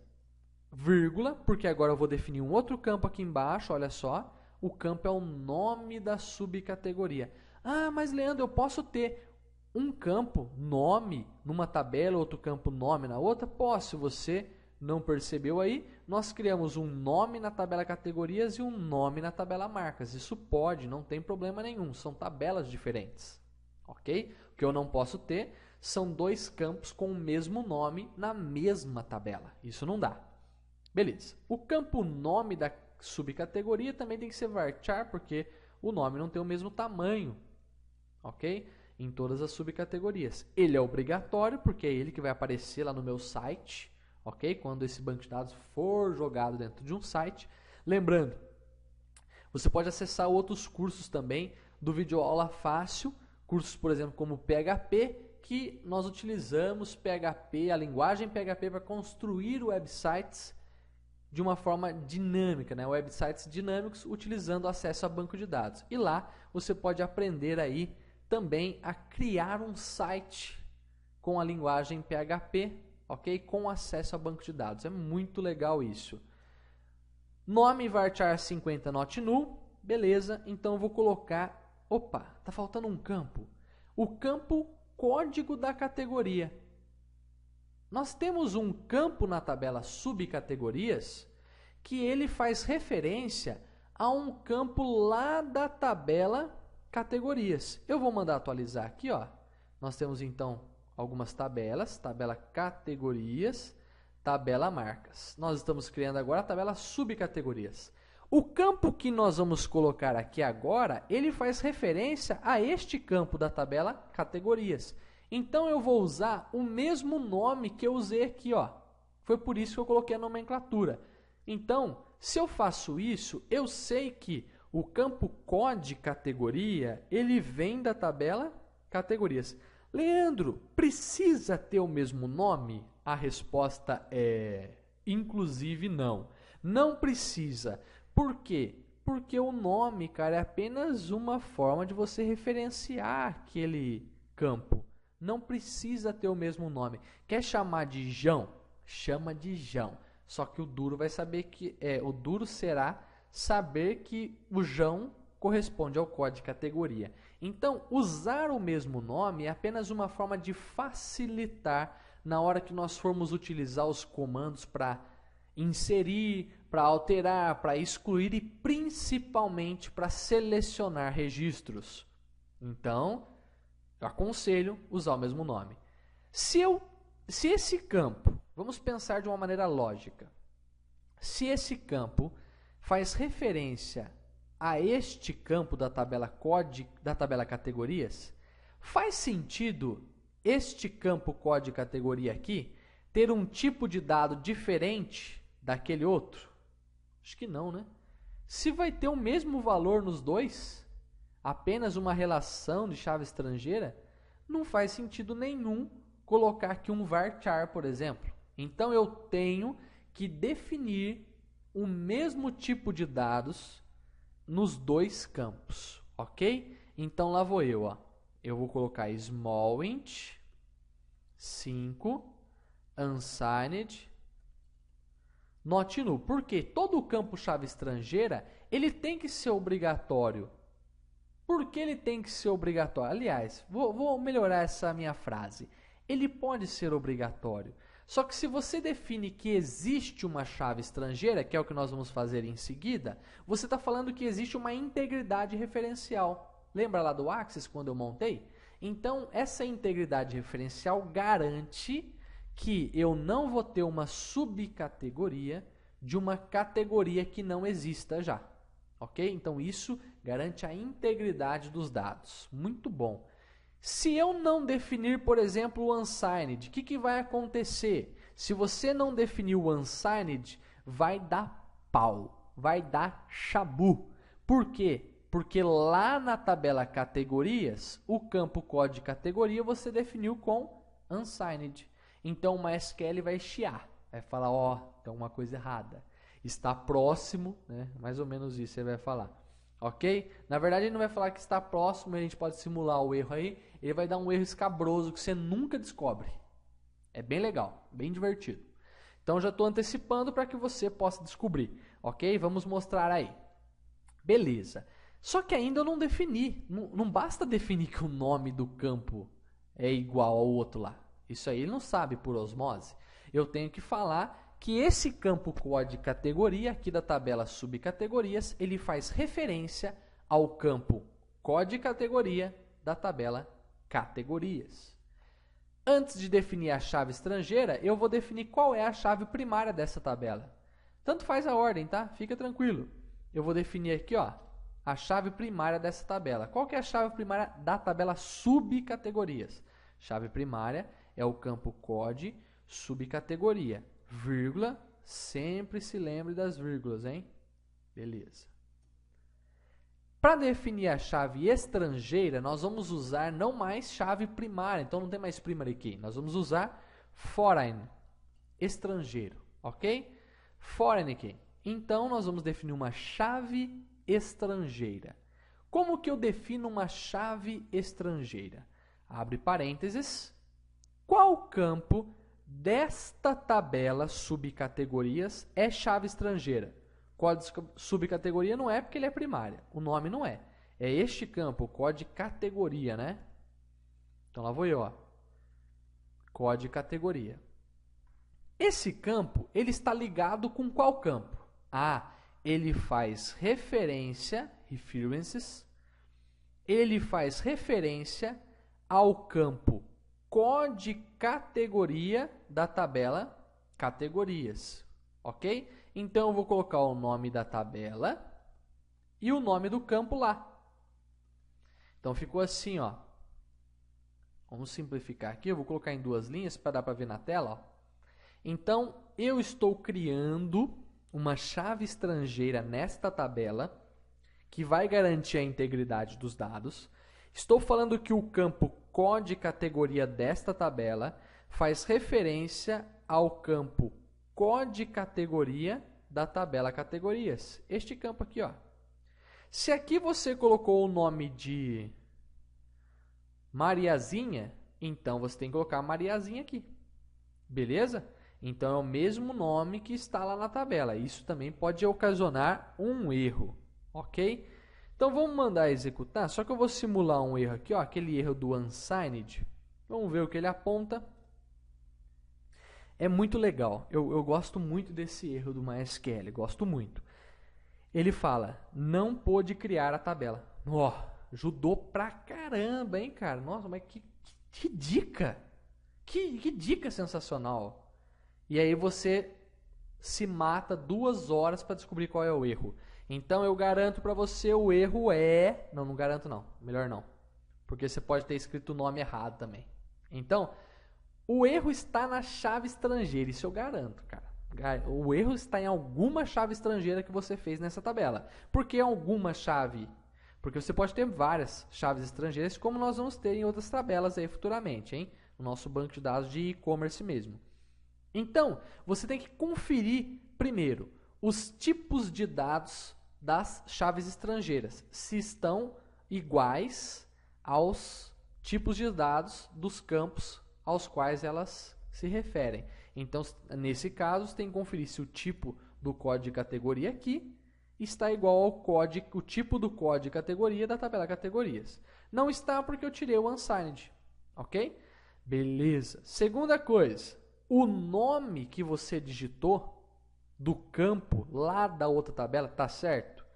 Vírgula, porque agora eu vou definir um outro campo aqui embaixo, olha só. O campo é o nome da subcategoria. Ah, mas Leandro, eu posso ter um campo nome numa tabela, outro campo nome na outra? Posso, se você não percebeu aí, nós criamos um nome na tabela categorias e um nome na tabela marcas. Isso pode, não tem problema nenhum, são tabelas diferentes. Ok? O que eu não posso ter são dois campos com o mesmo nome na mesma tabela. Isso não dá. Beleza. O campo nome da subcategoria também tem que ser varchar, porque o nome não tem o mesmo tamanho, ok? Em todas as subcategorias. Ele é obrigatório, porque é ele que vai aparecer lá no meu site, ok? Quando esse banco de dados for jogado dentro de um site. Lembrando, você pode acessar outros cursos também do Videoaula Fácil, cursos, por exemplo, como PHP, que nós utilizamos PHP, a linguagem PHP para construir websites de uma forma dinâmica, né? Websites dinâmicos utilizando acesso a banco de dados. E lá você pode aprender aí também a criar um site com a linguagem PHP, ok? Com acesso a banco de dados. É muito legal isso. Nome varchar 50 not null, beleza? Então eu vou colocar, opa, tá faltando um campo. O campo código da categoria. Nós temos um campo na tabela subcategorias que ele faz referência a um campo lá da tabela categorias. Eu vou mandar atualizar aqui, ó. Nós temos então algumas tabelas, tabela categorias, tabela marcas. Nós estamos criando agora a tabela subcategorias. O campo que nós vamos colocar aqui agora, ele faz referência a este campo da tabela categorias. Então, eu vou usar o mesmo nome que eu usei aqui, ó. Foi por isso que eu coloquei a nomenclatura. Então, se eu faço isso, eu sei que o campo code categoria, ele vem da tabela categorias. Leandro, precisa ter o mesmo nome? A resposta é inclusive não. Não precisa. Por quê? Porque o nome, cara, é apenas uma forma de você referenciar aquele campo. Não precisa ter o mesmo nome. Quer chamar de João? Chama de João. Só que o duro vai saber que o duro será saber que o João corresponde ao código de categoria. Então, usar o mesmo nome é apenas uma forma de facilitar na hora que nós formos utilizar os comandos para inserir, para alterar, para excluir e principalmente para selecionar registros. Então, eu aconselho usar o mesmo nome. Se esse campo, vamos pensar de uma maneira lógica, se esse campo faz referência a este campo da tabela categorias, faz sentido este campo código categoria aqui ter um tipo de dado diferente daquele outro? Acho que não, né? Se vai ter o mesmo valor nos dois, apenas uma relação de chave estrangeira, não faz sentido nenhum colocar aqui um varchar, por exemplo. Então, eu tenho que definir o mesmo tipo de dados nos dois campos, ok? Então, lá vou eu, ó. Eu vou colocar small int 5 unsigned not null. Por quê? Todo campo chave estrangeira, ele tem que ser obrigatório. Por que ele tem que ser obrigatório? Aliás, vou melhorar essa minha frase. Ele pode ser obrigatório. Só que se você define que existe uma chave estrangeira, que é o que nós vamos fazer em seguida, você está falando que existe uma integridade referencial. Lembra lá do Axis, quando eu montei? Então, essa integridade referencial garante que eu não vou ter uma subcategoria de uma categoria que não exista já. Ok? Então, isso garante a integridade dos dados. Muito bom. Se eu não definir, por exemplo, o unsigned, o que vai acontecer? Se você não definir o unsigned, vai dar pau, vai dar chabu. Por quê? Porque lá na tabela categorias, o campo código categoria você definiu com unsigned. Então o MySQL vai chiar, vai falar, ó, tem uma coisa errada. Está próximo, né? Mais ou menos isso ele vai falar. Ok? Na verdade ele não vai falar que está próximo, a gente pode simular o erro aí, ele vai dar um erro escabroso que você nunca descobre. É bem legal, bem divertido. Então já estou antecipando para que você possa descobrir. Ok? Vamos mostrar aí. Beleza. Só que ainda eu não defini. Não basta definir que o nome do campo é igual ao outro lá. Isso aí ele não sabe por osmose. Eu tenho que falar que esse campo código categoria, aqui da tabela subcategorias, ele faz referência ao campo código categoria da tabela categorias. Antes de definir a chave estrangeira, eu vou definir qual é a chave primária dessa tabela. Tanto faz a ordem, tá? Fica tranquilo. Eu vou definir aqui, ó, a chave primária dessa tabela. Qual que é a chave primária da tabela subcategorias? Chave primária é o campo code subcategoria. Vírgula, sempre se lembre das vírgulas, hein? Beleza. Para definir a chave estrangeira, nós vamos usar não mais chave primária, então não tem mais primary key. Nós vamos usar foreign, estrangeiro, ok? Foreign key. Então, nós vamos definir uma chave estrangeira. Como que eu defino uma chave estrangeira? Abre parênteses. Qual campo desta tabela subcategorias é chave estrangeira? Código subcategoria não é porque ele é primária. O nome não é. É este campo, código categoria, né? Então lá vou eu, ó. Código categoria. Esse campo, ele está ligado com qual campo? Ah, ele faz referência, references, ele faz referência ao campo código-categoria da tabela categorias, ok? Então, eu vou colocar o nome da tabela e o nome do campo lá. Então, ficou assim, ó. Vamos simplificar aqui, eu vou colocar em 2 linhas para dar para ver na tela, ó. Então, eu estou criando uma chave estrangeira nesta tabela que vai garantir a integridade dos dados. Estou falando que o campo código-categoria desta tabela faz referência ao campo código-categoria da tabela categorias. Este campo aqui, ó. Se aqui você colocou o nome de Mariazinha, então você tem que colocar Mariazinha aqui. Beleza? Então é o mesmo nome que está lá na tabela. Isso também pode ocasionar um erro, ok? Então vamos mandar executar, só que eu vou simular um erro aqui, ó, aquele erro do unsigned. Vamos ver o que ele aponta. É muito legal, eu gosto muito desse erro do MySQL, gosto muito. Ele fala, não pôde criar a tabela. Ó, ajudou pra caramba, hein, cara? Nossa, mas que dica! Que dica sensacional! E aí você se mata 2 horas para descobrir qual é o erro. Então eu garanto para você, o erro é... Não garanto não, melhor não. Porque você pode ter escrito o nome errado também. Então, o erro está na chave estrangeira, isso eu garanto, cara. O erro está em alguma chave estrangeira que você fez nessa tabela. Por que alguma chave? Porque você pode ter várias chaves estrangeiras, como nós vamos ter em outras tabelas aí futuramente, hein? No nosso banco de dados de e-commerce mesmo. Então, você tem que conferir, primeiro, os tipos de dados das chaves estrangeiras, se estão iguais aos tipos de dados dos campos aos quais elas se referem. Então, nesse caso, você tem que conferir se o tipo do código de categoria aqui está igual ao o tipo do código de categoria da tabela categorias. Não está porque eu tirei o unsigned, ok? Beleza. Segunda coisa, o nome que você digitou do campo lá da outra tabela, tá certo?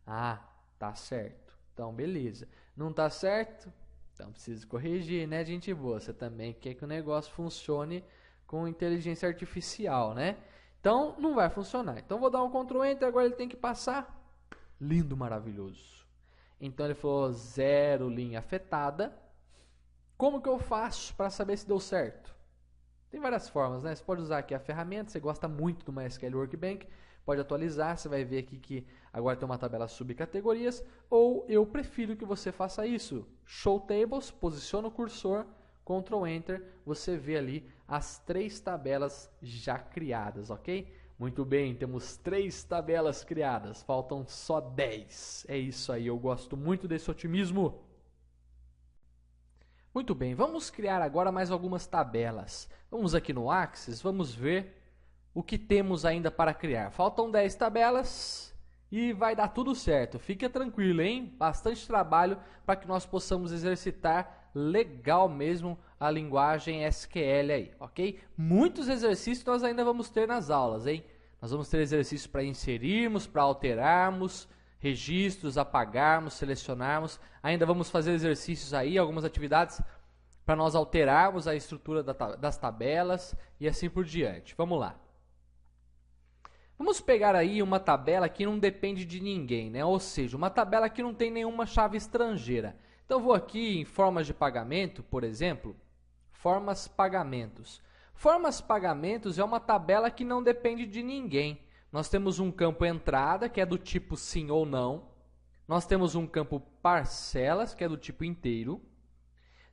Ah, tá certo. Então, beleza. Não tá certo? Então, precisa corrigir, né, gente boa? Você também quer que o negócio funcione com inteligência artificial, né? Então, não vai funcionar. Então, vou dar um Ctrl Enter, agora ele tem que passar. Lindo, maravilhoso. Então, ele falou 0 linha afetada. Como que eu faço para saber se deu certo? Tem várias formas, né? Você pode usar aqui a ferramenta, você gosta muito do MySQL Workbench, pode atualizar, você vai ver aqui que agora tem uma tabela subcategorias, ou eu prefiro que você faça isso. Show Tables, posiciona o cursor, Ctrl Enter, você vê ali as 3 tabelas já criadas, ok? Muito bem, temos 3 tabelas criadas, faltam só 10. É isso aí, eu gosto muito desse otimismo. Muito bem, vamos criar agora mais algumas tabelas. Vamos aqui no Axis, vamos ver o que temos ainda para criar. Faltam 10 tabelas e vai dar tudo certo. Fica tranquilo, hein? Bastante trabalho para que nós possamos exercitar legal mesmo a linguagem SQL aí, ok? Muitos exercícios nós ainda vamos ter nas aulas, hein? Nós vamos ter exercícios para inserirmos, para alterarmos, registros, apagarmos, selecionarmos. Ainda vamos fazer exercícios aí, algumas atividades para nós alterarmos a estrutura das tabelas e assim por diante. Vamos lá. Vamos pegar aí uma tabela que não depende de ninguém, né? Ou seja, uma tabela que não tem nenhuma chave estrangeira. Então, eu vou aqui em formas de pagamento, por exemplo, formas pagamentos. Formas pagamentos é uma tabela que não depende de ninguém. Nós temos um campo entrada, que é do tipo sim ou não. Nós temos um campo parcelas, que é do tipo inteiro.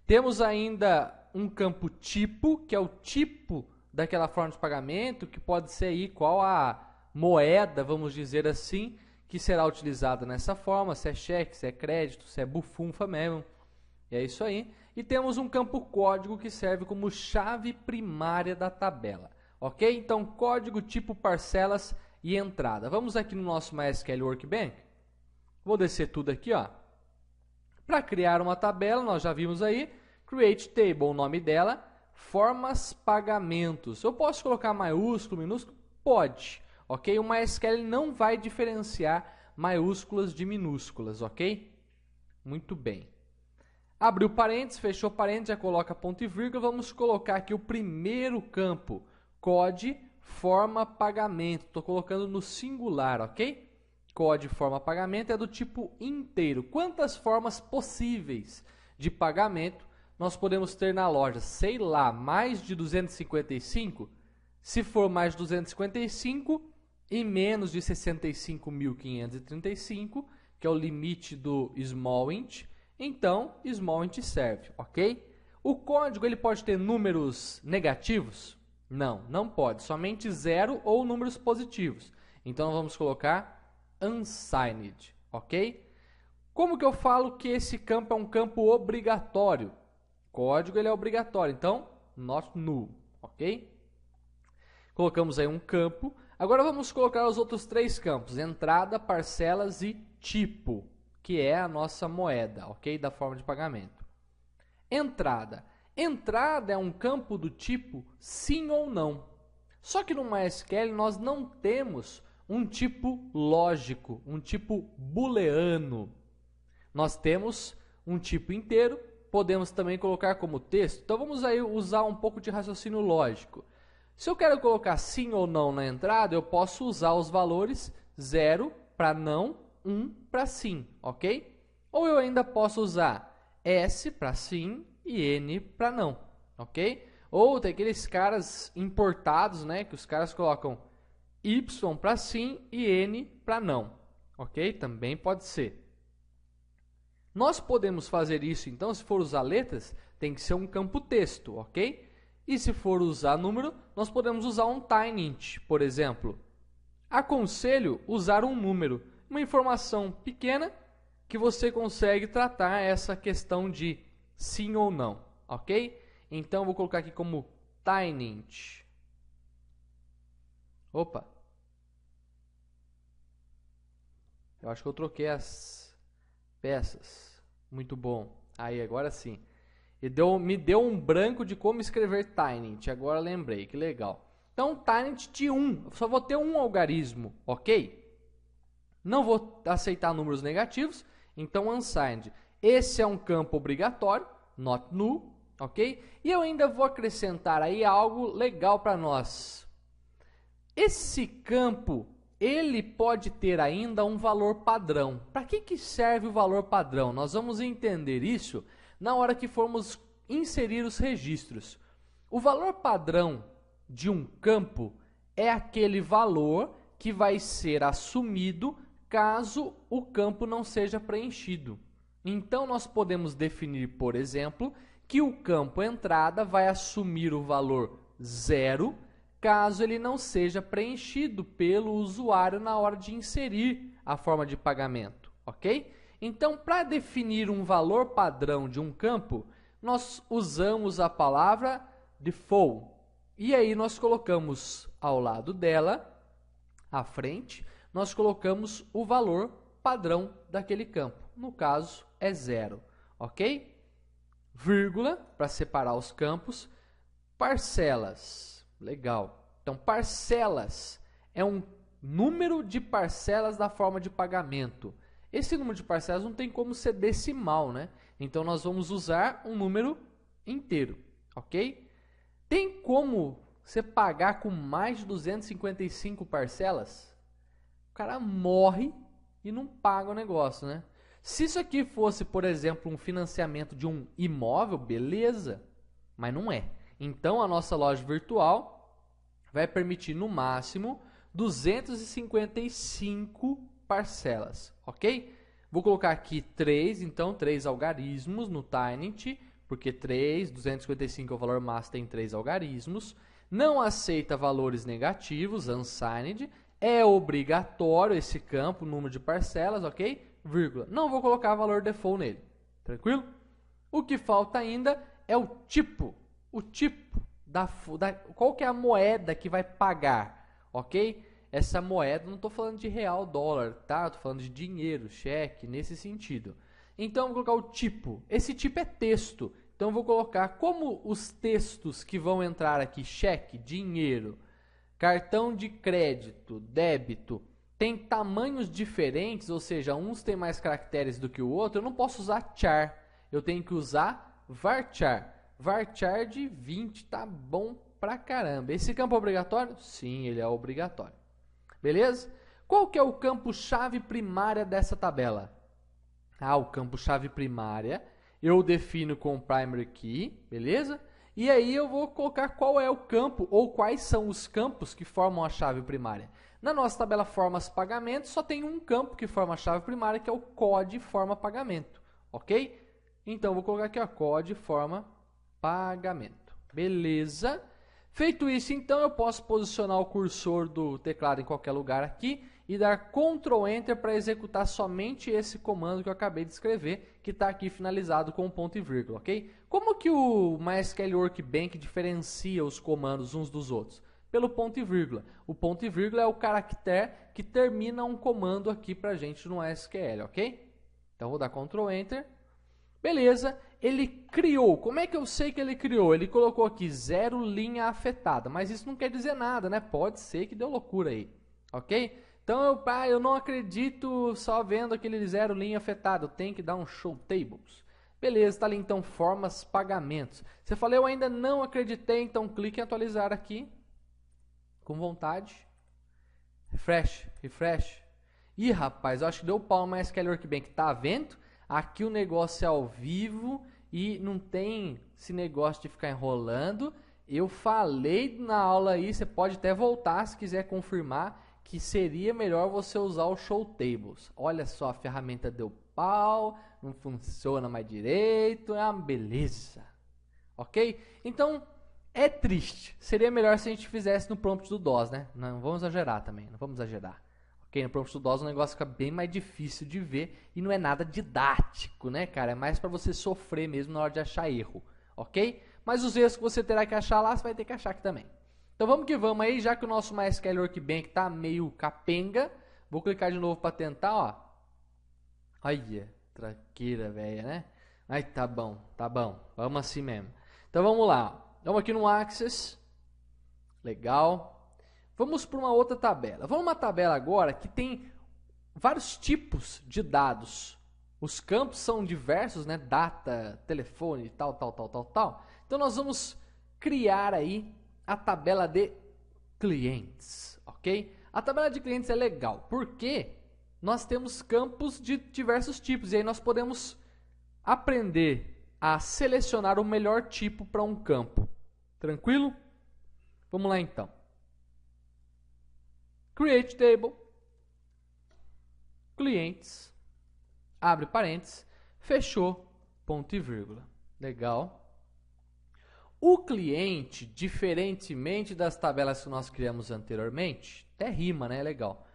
Temos ainda um campo tipo, que é o tipo daquela forma de pagamento, que pode ser igual a moeda, vamos dizer assim, que será utilizada nessa forma, se é cheque, se é crédito, se é bufunfa mesmo. E é isso aí. E temos um campo código que serve como chave primária da tabela. Ok? Então, código, tipo, parcelas e entrada. Vamos aqui no nosso MySQL Workbench. Vou descer tudo aqui, ó. Para criar uma tabela, nós já vimos aí, Create Table, o nome dela, formas pagamentos. Eu posso colocar maiúsculo, minúsculo? Pode. Ok? O MySQL não vai diferenciar maiúsculas de minúsculas, ok? Muito bem. Abriu parênteses, fechou parênteses, já coloca ponto e vírgula. Vamos colocar aqui o primeiro campo, COD, forma pagamento. Estou colocando no singular, ok? COD, forma pagamento é do tipo inteiro. Quantas formas possíveis de pagamento nós podemos ter na loja? Sei lá, mais de 255? Se for mais de 255 e menos de 65.535, que é o limite do small int, então small int serve, ok? O código ele pode ter números negativos? Não, não pode, somente 0 ou números positivos. Então vamos colocar unsigned, ok? Como que eu falo que esse campo é um campo obrigatório? Código ele é obrigatório, então not null, ok? Colocamos aí um campo. Agora vamos colocar os outros três campos, entrada, parcelas e tipo, que é a nossa moeda, ok? Da forma de pagamento. Entrada. Entrada é um campo do tipo sim ou não. Só que no MySQL nós não temos um tipo lógico, um tipo booleano. Nós temos um tipo inteiro, podemos também colocar como texto. Então vamos aí usar um pouco de raciocínio lógico. Se eu quero colocar sim ou não na entrada, eu posso usar os valores 0 para não, 1 para sim, ok? Ou eu ainda posso usar S para sim e N para não, ok? Ou tem aqueles caras importados, né, que os caras colocam Y para sim e N para não, ok? Também pode ser. Nós podemos fazer isso, então, se for usar letras, tem que ser um campo texto, ok? E se for usar número, nós podemos usar um tinyInt, por exemplo. Aconselho usar um número, uma informação pequena que você consegue tratar essa questão de sim ou não, ok? Então, vou colocar aqui como tinyInt. Opa! Eu acho que eu troquei as peças. Muito bom. Aí, agora sim. E me deu um branco de como escrever tinyInt. Agora lembrei, que legal. Então, tinyInt de 1. Só vou ter um algarismo, ok? Não vou aceitar números negativos. Então, unsigned. Esse é um campo obrigatório, not null, ok? E eu ainda vou acrescentar aí algo legal para nós. Esse campo, ele pode ter ainda um valor padrão. Para que serve o valor padrão? Nós vamos entender isso na hora que formos inserir os registros. O valor padrão de um campo é aquele valor que vai ser assumido caso o campo não seja preenchido. Então, nós podemos definir, por exemplo, que o campo entrada vai assumir o valor 0 caso ele não seja preenchido pelo usuário na hora de inserir a forma de pagamento, ok? Então, para definir um valor padrão de um campo, nós usamos a palavra default. E aí nós colocamos ao lado dela, à frente, nós colocamos o valor padrão daquele campo. No caso, é 0, ok? Vírgula, para separar os campos. Parcelas, legal. Então, parcelas é um número de parcelas da forma de pagamento. Esse número de parcelas não tem como ser decimal, né? Então, nós vamos usar um número inteiro, ok? Tem como você pagar com mais de 255 parcelas? O cara morre e não paga o negócio, né? Se isso aqui fosse, por exemplo, um financiamento de um imóvel, beleza, mas não é. Então, a nossa loja virtual vai permitir, no máximo, 255 parcelas, ok? Vou colocar aqui 3, então 3 algarismos no tinyInt, porque 255 é o valor máximo, tem 3 algarismos. Não aceita valores negativos, unsigned. É obrigatório esse campo, número de parcelas, ok? Vírgula. Não vou colocar valor default nele, tranquilo? O que falta ainda é o tipo. O tipo qual que é a moeda que vai pagar, ok? Essa moeda, não estou falando de real, dólar, tá? Estou falando de dinheiro, cheque, nesse sentido. Então, vou colocar o tipo. Esse tipo é texto. Então, vou colocar como os textos que vão entrar aqui, cheque, dinheiro, cartão de crédito, débito, tem tamanhos diferentes, ou seja, uns têm mais caracteres do que o outro, eu não posso usar char. eu tenho que usar varchar. Varchar de 20 tá bom pra caramba. Esse campo é obrigatório? Sim, ele é obrigatório. Beleza? Qual que é o campo-chave primária dessa tabela? O campo-chave primária eu defino com o primary key, beleza? E aí eu vou colocar qual é o campo ou quais são os campos que formam a chave primária. Na nossa tabela formas pagamento, só tem um campo que forma a chave primária, que é o code forma pagamento, ok? Então, eu vou colocar aqui, ó, code forma pagamento. Beleza? Feito isso, então, eu posso posicionar o cursor do teclado em qualquer lugar aqui e dar Ctrl Enter para executar somente esse comando que eu acabei de escrever, que está aqui finalizado com um ponto e vírgula, ok? Como que o MySQL Workbench diferencia os comandos uns dos outros? Pelo ponto e vírgula. O ponto e vírgula é o caractere que termina um comando aqui para a gente no MySQL, ok? Então, vou dar Ctrl Enter. Beleza, ele criou. Como é que eu sei que ele criou? Ele colocou aqui 0 linha afetada, mas isso não quer dizer nada, né? Pode ser que deu loucura aí, ok? Então, eu não acredito só vendo aquele 0 linha afetada, eu tenho que dar um show tables. Beleza, está ali então formas pagamentos. Você falou, eu ainda não acreditei, então clique em atualizar aqui, com vontade. Refresh, refresh. Ih, rapaz, eu acho que deu pau no MySQL Workbench, tá vendo? Aqui o negócio é ao vivo e não tem esse negócio de ficar enrolando. Eu falei na aula aí, você pode até voltar se quiser confirmar, que seria melhor você usar o Show Tables. Olha só, a ferramenta deu pau, não funciona mais direito, é uma beleza. Ok? Então, é triste. Seria melhor se a gente fizesse no prompt do DOS, né? Não vamos exagerar também, não vamos exagerar. Ok, no prompt do DOS o negócio fica bem mais difícil de ver e não é nada didático, né, cara? É mais para você sofrer mesmo na hora de achar erro, ok? Mas os erros que você terá que achar lá, você vai ter que achar aqui também. Então vamos que vamos aí, já que o nosso MySQL Workbench tá meio capenga, vou clicar de novo para tentar, ó. Olha, traqueira velha, né? Ai, tá bom, vamos assim mesmo. Então vamos lá, vamos aqui no Access, legal. Vamos para uma outra tabela. Vamos uma tabela agora que tem vários tipos de dados. Os campos são diversos, né? Data, telefone, tal. Então nós vamos criar aí a tabela de clientes, ok? A tabela de clientes é legal porque nós temos campos de diversos tipos e aí nós podemos aprender a selecionar o melhor tipo para um campo. Tranquilo? Vamos lá então. Create Table, clientes, abre parênteses, fechou, ponto e vírgula. Legal. O cliente, diferentemente das tabelas que nós criamos anteriormente, até rima, né? Legal.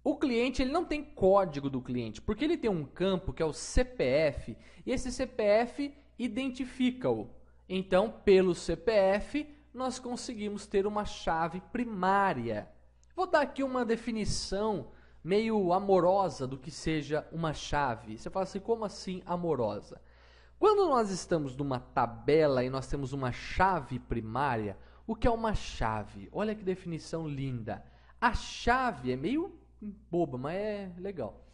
O cliente ele não tem código do cliente, porque ele tem um campo que é o CPF, e esse CPF identifica-o. Então, pelo CPF, nós conseguimos ter uma chave primária. Vou dar aqui uma definição meio amorosa do que seja uma chave. Você fala assim, como assim amorosa? Quando nós estamos numa tabela e nós temos uma chave primária, o que é uma chave? Olha que definição linda. A chave é meio boba, mas é legal.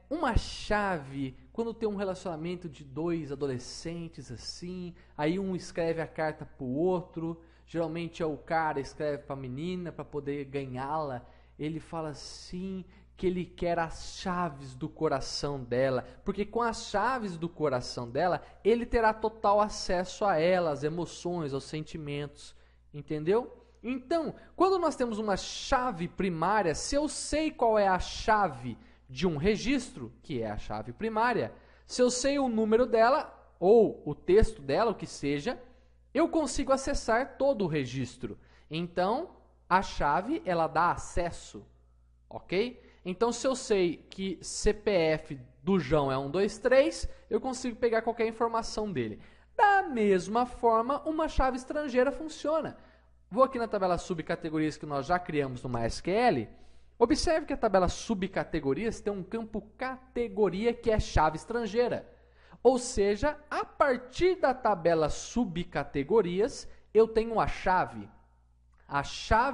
Uma chave, quando tem um relacionamento de dois adolescentes assim, aí um escreve a carta para o outro, geralmente é o cara escreve para a menina para poder ganhá-la, ele fala assim que ele quer as chaves do coração dela, porque com as chaves do coração dela, ele terá total acesso a ela, às emoções, aos sentimentos, entendeu? Então, quando nós temos uma chave primária, se eu sei qual é a chave de um registro, que é a chave primária, se eu sei o número dela, ou o texto dela, o que seja, eu consigo acessar todo o registro. Então, a chave, ela dá acesso, ok? Então, se eu sei que CPF do João é 123, eu consigo pegar qualquer informação dele. Da mesma forma, uma chave estrangeira funciona. Vou aqui na tabela subcategorias que nós já criamos no MySQL. Observe que a tabela subcategorias tem um campo categoria que é chave estrangeira. Ou seja, a partir da tabela subcategorias, eu tenho a chave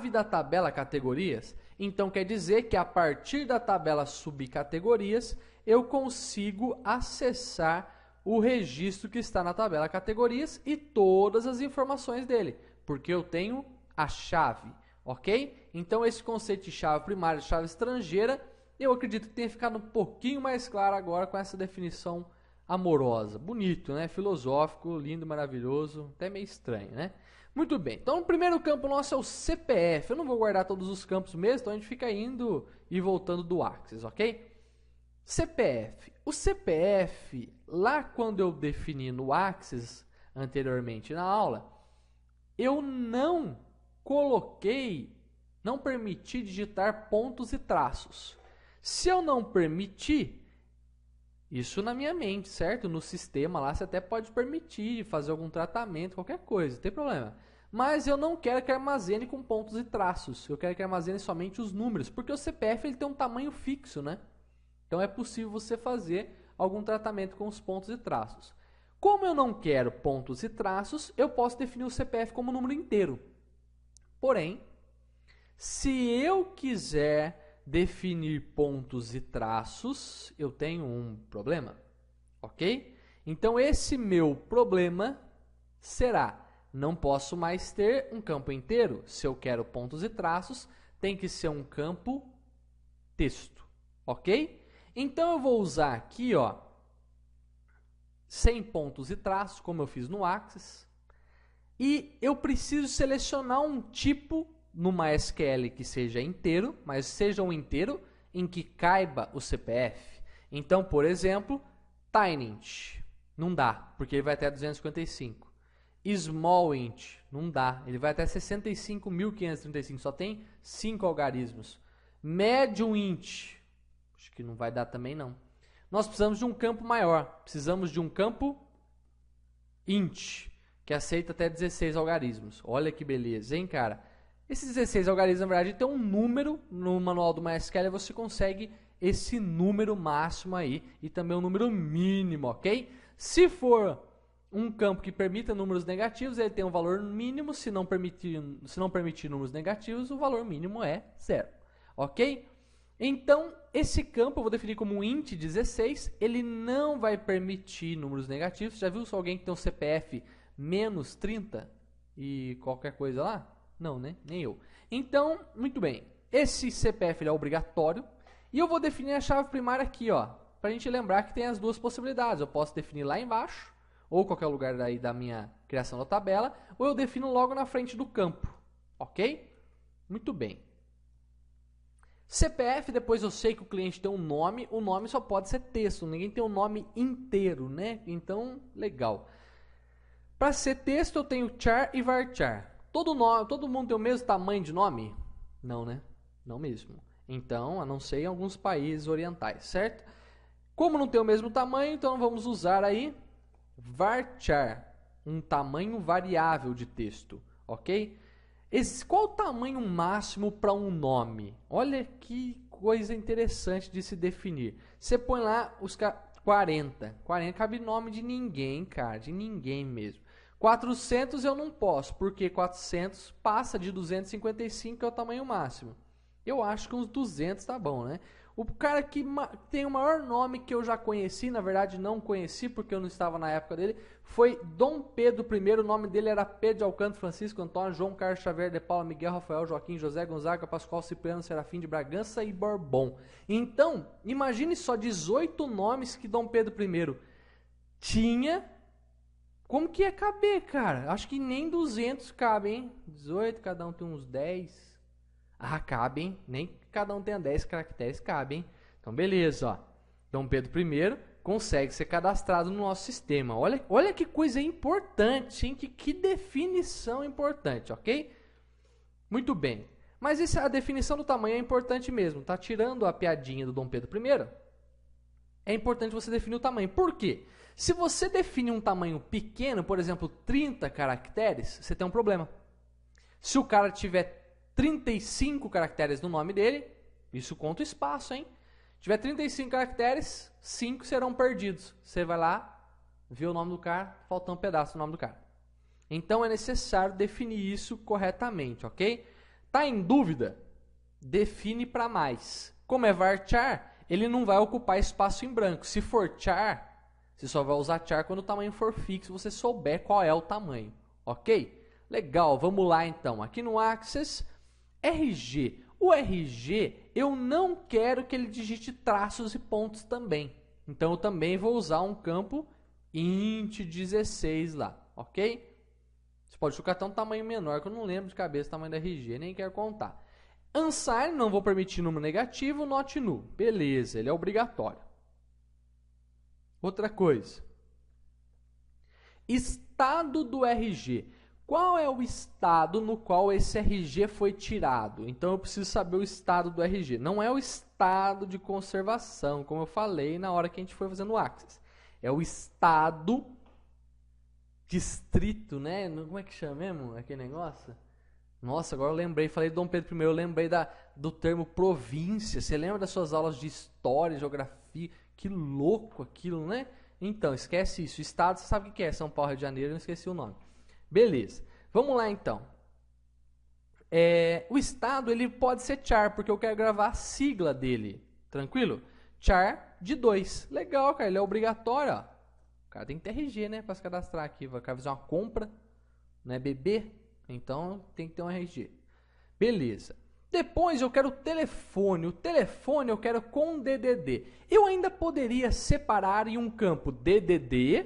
da tabela categorias. Então, quer dizer que a partir da tabela subcategorias, eu consigo acessar o registro que está na tabela categorias e todas as informações dele, porque eu tenho a chave, ok? Então esse conceito de chave primária e chave estrangeira, eu acredito que tenha ficado um pouquinho mais claro agora com essa definição amorosa. Bonito, né? Filosófico, lindo, maravilhoso, até meio estranho, né? Muito bem, então o primeiro campo nosso é o CPF. Eu não vou guardar todos os campos mesmo, então a gente fica indo e voltando do Axis, ok? CPF. O CPF, lá quando eu defini no Axis, anteriormente na aula, eu não permiti digitar pontos e traços. Se eu não permitir, isso na minha mente, certo? No sistema lá você até pode permitir fazer algum tratamento, qualquer coisa, não tem problema. Mas eu não quero que armazene com pontos e traços. Eu quero que armazene somente os números, porque o CPF ele tem um tamanho fixo, né? Então é possível você fazer algum tratamento com os pontos e traços. Como eu não quero pontos e traços, eu posso definir o CPF como número inteiro. Porém, se eu quiser definir pontos e traços, eu tenho um problema, ok? Então esse meu problema será, não posso mais ter um campo inteiro. Se eu quero pontos e traços, tem que ser um campo texto, ok? Então eu vou usar aqui, ó, sem pontos e traços, como eu fiz no Axis, e eu preciso selecionar um tipo no MySQL que seja inteiro, mas seja um inteiro em que caiba o CPF. Então, por exemplo, tinyInt, não dá, porque ele vai até 255. SmallInt, não dá, ele vai até 65.535, só tem 5 algarismos. MediumInt, acho que não vai dar também não. Nós precisamos de um campo maior, precisamos de um campo int, que aceita até 16 algarismos. Olha que beleza, hein, cara? Esses 16 algarismos, na verdade, tem um número no manual do MySQL, você consegue esse número máximo aí e também um número mínimo, ok? Se for um campo que permita números negativos, ele tem um valor mínimo, se não permitir números negativos, o valor mínimo é 0, ok? Então, esse campo eu vou definir como um int 16, ele não vai permitir números negativos. Já viu se alguém que tem um CPF menos 30 e qualquer coisa lá? Não, né? Nem eu. Então, muito bem. Esse CPF ele é obrigatório. E eu vou definir a chave primária aqui, ó, para a gente lembrar que tem as duas possibilidades. Eu posso definir lá embaixo, ou qualquer lugar daí da minha criação da tabela, ou eu defino logo na frente do campo, ok? Muito bem. CPF, depois eu sei que o cliente tem um nome, o nome só pode ser texto, ninguém tem um nome inteiro, né? Então, legal. Para ser texto, eu tenho char e varchar. Todo mundo tem o mesmo tamanho de nome? Não, né? Não mesmo. Então, a não ser em alguns países orientais, certo? Como não tem o mesmo tamanho, então vamos usar aí varchar, um tamanho variável de texto, ok? Qual o tamanho máximo para um nome? Olha que coisa interessante de se definir. Você põe lá os 40. 40 cabe nome de ninguém, cara, de ninguém mesmo. 400 eu não posso, porque 400 passa de 255, que é o tamanho máximo. Eu acho que uns 200 tá bom, né? O cara que tem o maior nome que eu já conheci, na verdade não conheci porque eu não estava na época dele, foi Dom Pedro I. O nome dele era Pedro de Alcântara, Francisco Antônio, João Carlos Xavier de Paula, Miguel, Rafael, Joaquim, José, Gonzaga, Pascoal, Cipriano, Serafim de Bragança e Bourbon. Então, imagine só 18 nomes que Dom Pedro I tinha. Como que ia caber, cara? Acho que nem 200 cabe, hein? 18, cada um tem uns 10. Ah, cabe, hein? Nem cada um tenha 10 caracteres, cabe, hein? Então, beleza, ó. Dom Pedro I consegue ser cadastrado no nosso sistema. Olha que coisa importante, hein? Que definição importante, ok? Muito bem. Mas a definição do tamanho é importante mesmo, tá? Tirando a piadinha do Dom Pedro I, é importante você definir o tamanho. Por quê? Se você define um tamanho pequeno, por exemplo, 30 caracteres, você tem um problema. Se o cara tiver 35 caracteres no nome dele, isso conta o espaço, hein? Se tiver 35 caracteres, 5 serão perdidos. Você vai lá, vê o nome do cara, falta um pedaço do nome do cara. Então é necessário definir isso corretamente, ok? Tá em dúvida? Define para mais. Como é varchar, ele não vai ocupar espaço em branco. Se for char, você só vai usar char quando o tamanho for fixo, você souber qual é o tamanho, ok? Legal, vamos lá então. Aqui no Access, RG. O RG, eu não quero que ele digite traços e pontos também. Então, eu também vou usar um campo int16 lá, ok? Você pode colocar até um tamanho menor, que eu não lembro de cabeça o tamanho da RG, nem quero contar. Unsigned, não vou permitir número negativo, not null. Beleza, ele é obrigatório. Outra coisa. Estado do RG. Qual é o estado no qual esse RG foi tirado? Então eu preciso saber o estado do RG. Não é o estado de conservação, como eu falei na hora que a gente foi fazendo o Access. É o estado distrito, né? Como é que chama mesmo aquele negócio? Nossa, agora eu lembrei, falei de Dom Pedro I, eu lembrei do termo província. Você lembra das suas aulas de história, geografia? Que louco aquilo, né? Então, esquece isso. Estado, você sabe o que é? São Paulo, Rio de Janeiro, eu não esqueci o nome. Beleza, vamos lá então. O estado ele pode ser char, porque eu quero gravar a sigla dele. Tranquilo? Char de 2. Legal, cara, ele é obrigatório. Ó. O cara tem que ter RG, né, para se cadastrar aqui. Vai fazer uma compra, né, bebê. Então tem que ter um RG. Beleza. Depois eu quero o telefone. O telefone eu quero com DDD. Eu ainda poderia separar em um campo DDD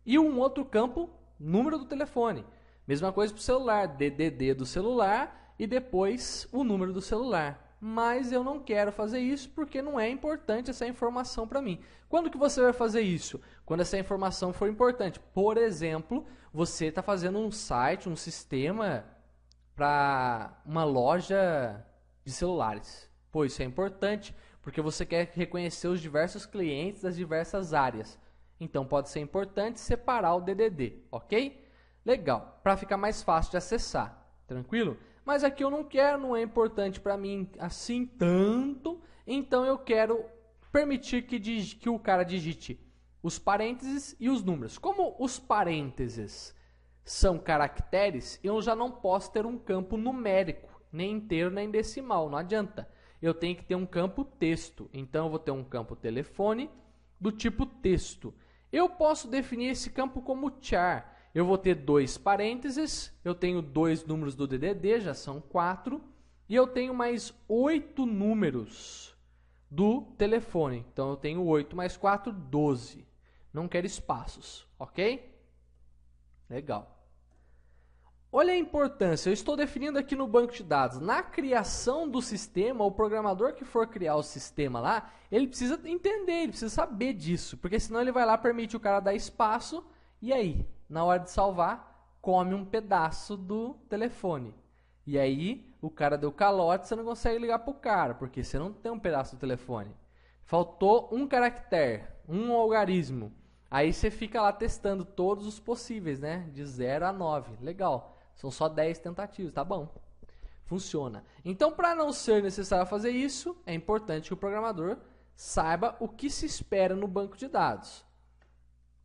e um outro campo número do telefone. Mesma coisa para o celular. DDD do celular e depois o número do celular. Mas eu não quero fazer isso porque não é importante essa informação para mim. Quando que você vai fazer isso? Quando essa informação for importante. Por exemplo, você está fazendo um site, um sistema para uma loja de celulares. Pô, isso é importante porque você quer reconhecer os diversos clientes das diversas áreas. Então pode ser importante separar o DDD, ok? Legal, para ficar mais fácil de acessar, tranquilo? Mas aqui eu não quero, não é importante para mim assim tanto, então eu quero permitir que o cara digite os parênteses e os números. Como os parênteses são caracteres, eu já não posso ter um campo numérico, nem inteiro nem decimal, não adianta. Eu tenho que ter um campo texto, então eu vou ter um campo telefone do tipo texto. Eu posso definir esse campo como char. Eu vou ter 2 parênteses, eu tenho 2 números do DDD, já são 4, e eu tenho mais 8 números do telefone. Então eu tenho 8 mais 4, 12. Não quero espaços, ok? Legal. Olha a importância, eu estou definindo aqui no banco de dados. Na criação do sistema, o programador que for criar o sistema lá, ele precisa entender, ele precisa saber disso, porque senão ele vai lá, permite o cara dar espaço, e aí, na hora de salvar, come um pedaço do telefone. E aí, o cara deu calote, você não consegue ligar pro cara, porque você não tem um pedaço do telefone. Faltou um caractere, um algarismo. Aí você fica lá testando todos os possíveis, né? De 0 a 9. Legal. São só 10 tentativas, tá bom. Funciona. Então, para não ser necessário fazer isso, é importante que o programador saiba o que se espera no banco de dados.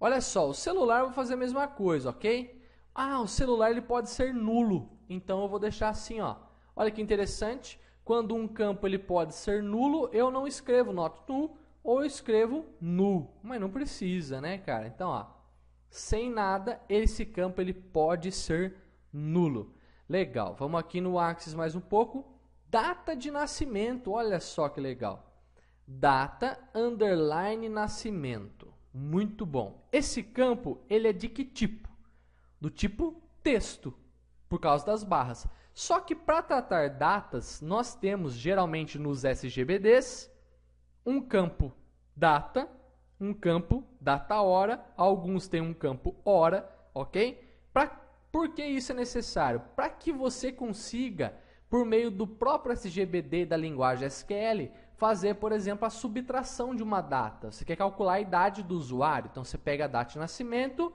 Olha só, o celular eu vou fazer a mesma coisa, ok? Ah, o celular ele pode ser nulo. Então, eu vou deixar assim, ó. Olha que interessante. Quando um campo ele pode ser nulo, eu não escrevo not null, ou eu escrevo null. Mas não precisa, né, cara? Então, ó, sem nada, esse campo ele pode ser nulo. Legal, vamos aqui no Access mais um pouco. Data de nascimento, olha só que legal. Data, underline, nascimento. Muito bom. Esse campo, ele é de que tipo? Do tipo texto, por causa das barras. Só que para tratar datas, nós temos geralmente nos SGBDs um campo data, um campo data-hora, alguns têm um campo hora, ok? Por que isso é necessário? Para que você consiga, por meio do próprio SGBD da linguagem SQL, fazer, por exemplo, a subtração de uma data. Você quer calcular a idade do usuário, então você pega a data de nascimento,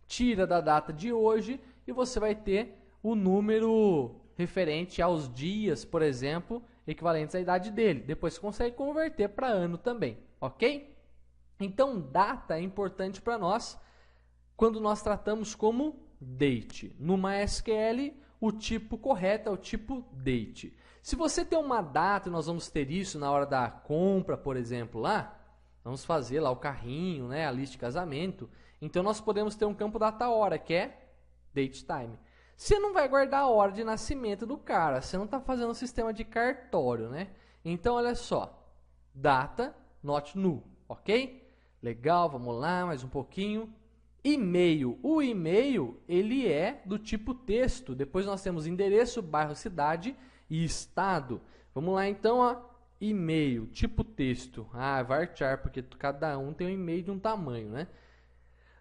tira da data de hoje e você vai ter o número referente aos dias, por exemplo, equivalentes à idade dele. Depois você consegue converter para ano também, ok? Então, data é importante para nós quando nós tratamos como date. No MySQL, o tipo correto é o tipo date. Se você tem uma data, nós vamos ter isso na hora da compra, por exemplo, lá, vamos fazer lá o carrinho, né, a lista de casamento, então nós podemos ter um campo data-hora, que é date time. Você não vai guardar a hora de nascimento do cara, você não está fazendo um sistema de cartório, né? Então, olha só, data, not null, ok? Legal, vamos lá, mais um pouquinho. E-mail, o e-mail, ele é do tipo texto, depois nós temos endereço, bairro, cidade e estado. Vamos lá então, ó, e-mail, tipo texto, varchar, porque cada um tem um e-mail de um tamanho, né?